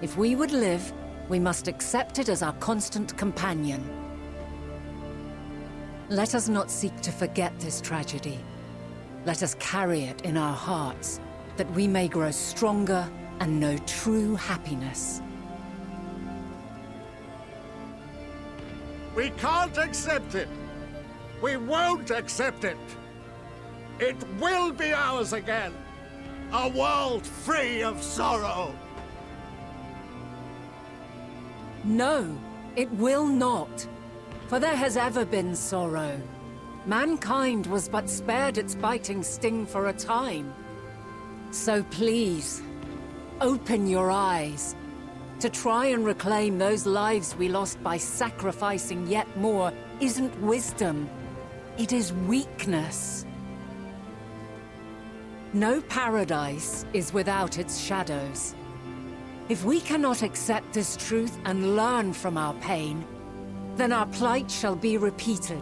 If we would live, we must accept it as our constant companion. Let us not seek to forget this tragedy. Let us carry it in our hearts, that we may grow stronger and know true happiness. We can't accept it! We won't accept it! It will be ours again! A world free of sorrow! No, it will not. For there has ever been sorrow. Mankind was but spared its biting sting for a time. So please, open your eyes. To try and reclaim those lives we lost by sacrificing yet more isn't wisdom. It is weakness. No paradise is without its shadows. If we cannot accept this truth and learn from our pain, then our plight shall be repeated.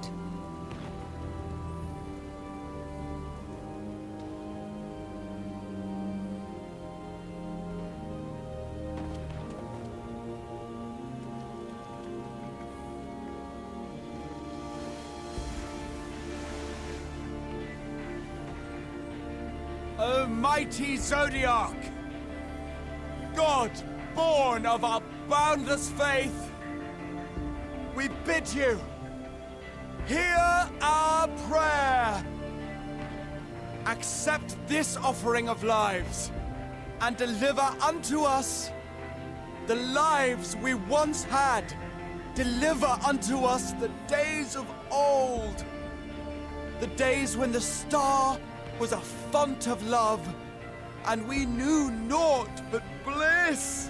O mighty Zodiark! God, born of our boundless faith, we bid you, hear our prayer. Accept this offering of lives, and deliver unto us the lives we once had. Deliver unto us the days of old, the days when the star was a font of love, and we knew naught but bliss.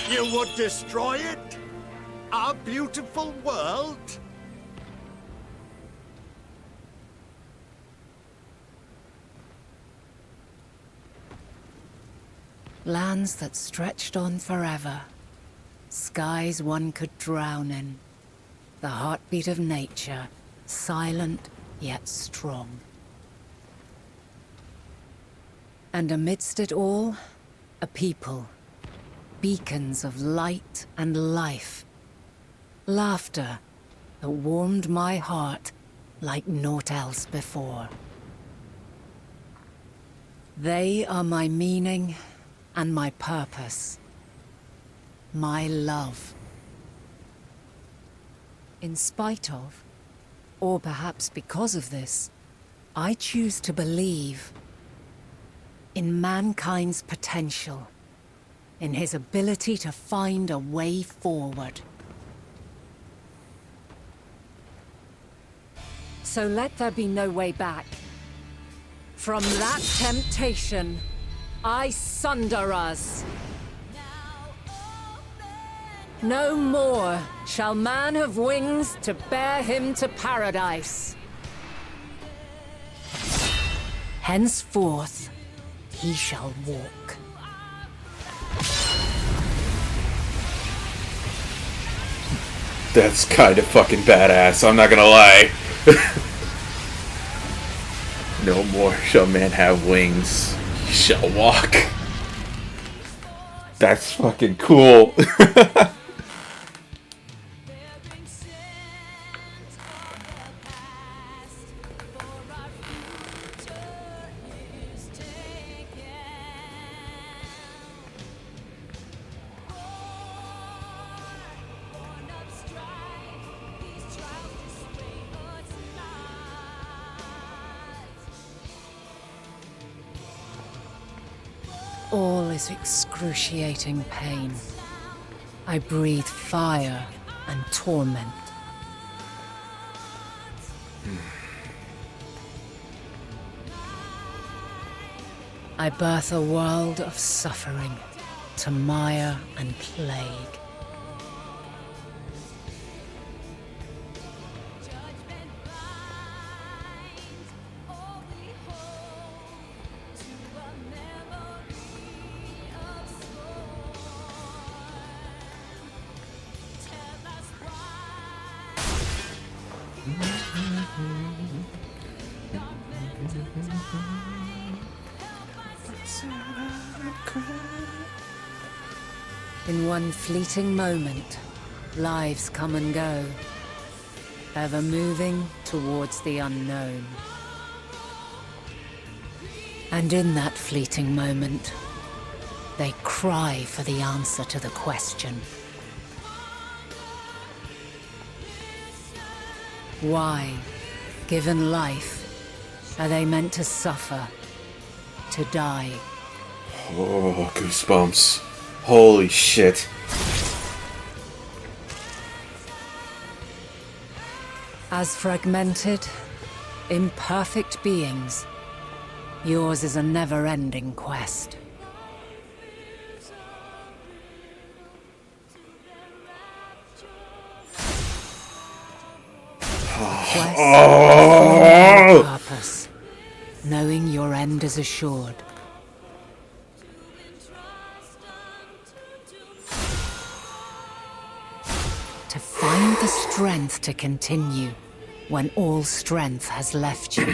You would destroy it? Our beautiful world? Lands that stretched on forever. Skies one could drown in. The heartbeat of nature, silent yet strong. And amidst it all, a people. Beacons of light and life. Laughter that warmed my heart like naught else before. They are my meaning and my purpose. My love. In spite of, or perhaps because of this, I choose to believe in mankind's potential, in his ability to find a way forward. So let there be no way back. From that temptation, I sunder us. No more shall man have wings to bear him to paradise. Henceforth, he shall walk. That's kind of fucking badass, I'm not gonna lie. No more shall man have wings, he shall walk. That's fucking cool. All is excruciating pain. I breathe fire and torment. I birth a world of suffering, to mire and plague. In one fleeting moment, lives come and go, ever moving towards the unknown. And in that fleeting moment, they cry for the answer to the question. Why, given life, are they meant to suffer, to die? Oh, goosebumps. Holy shit. As fragmented, imperfect beings, yours is a never-ending quest. Quest for purpose, knowing your end is assured. To find the strength to continue when all strength has left you.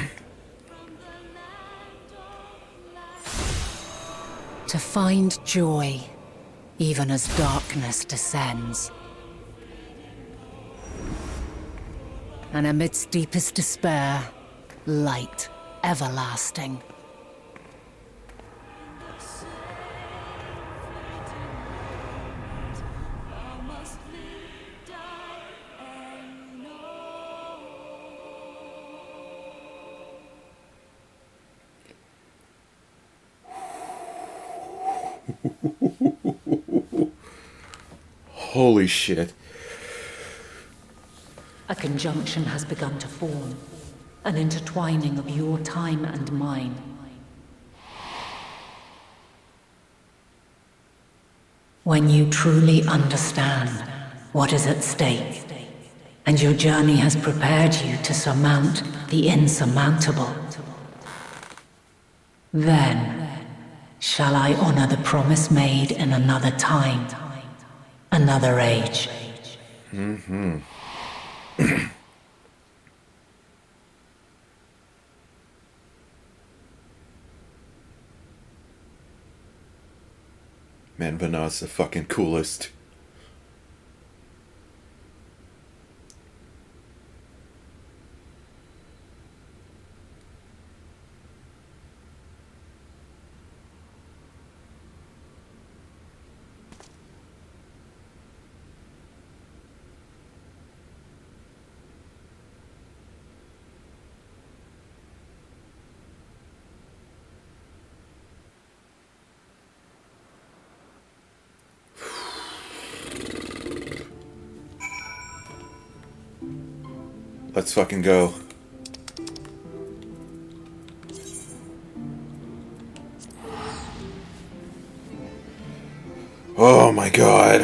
To find joy even as darkness descends. And amidst deepest despair, light everlasting. Holy shit. A conjunction has begun to form, an intertwining of your time and mine. When you truly understand what is at stake, and your journey has prepared you to surmount the insurmountable, then shall I honor the promise made in another time, another age. Mm-hmm. Man, Vanna's the fucking coolest. Let's fucking go. Oh my god.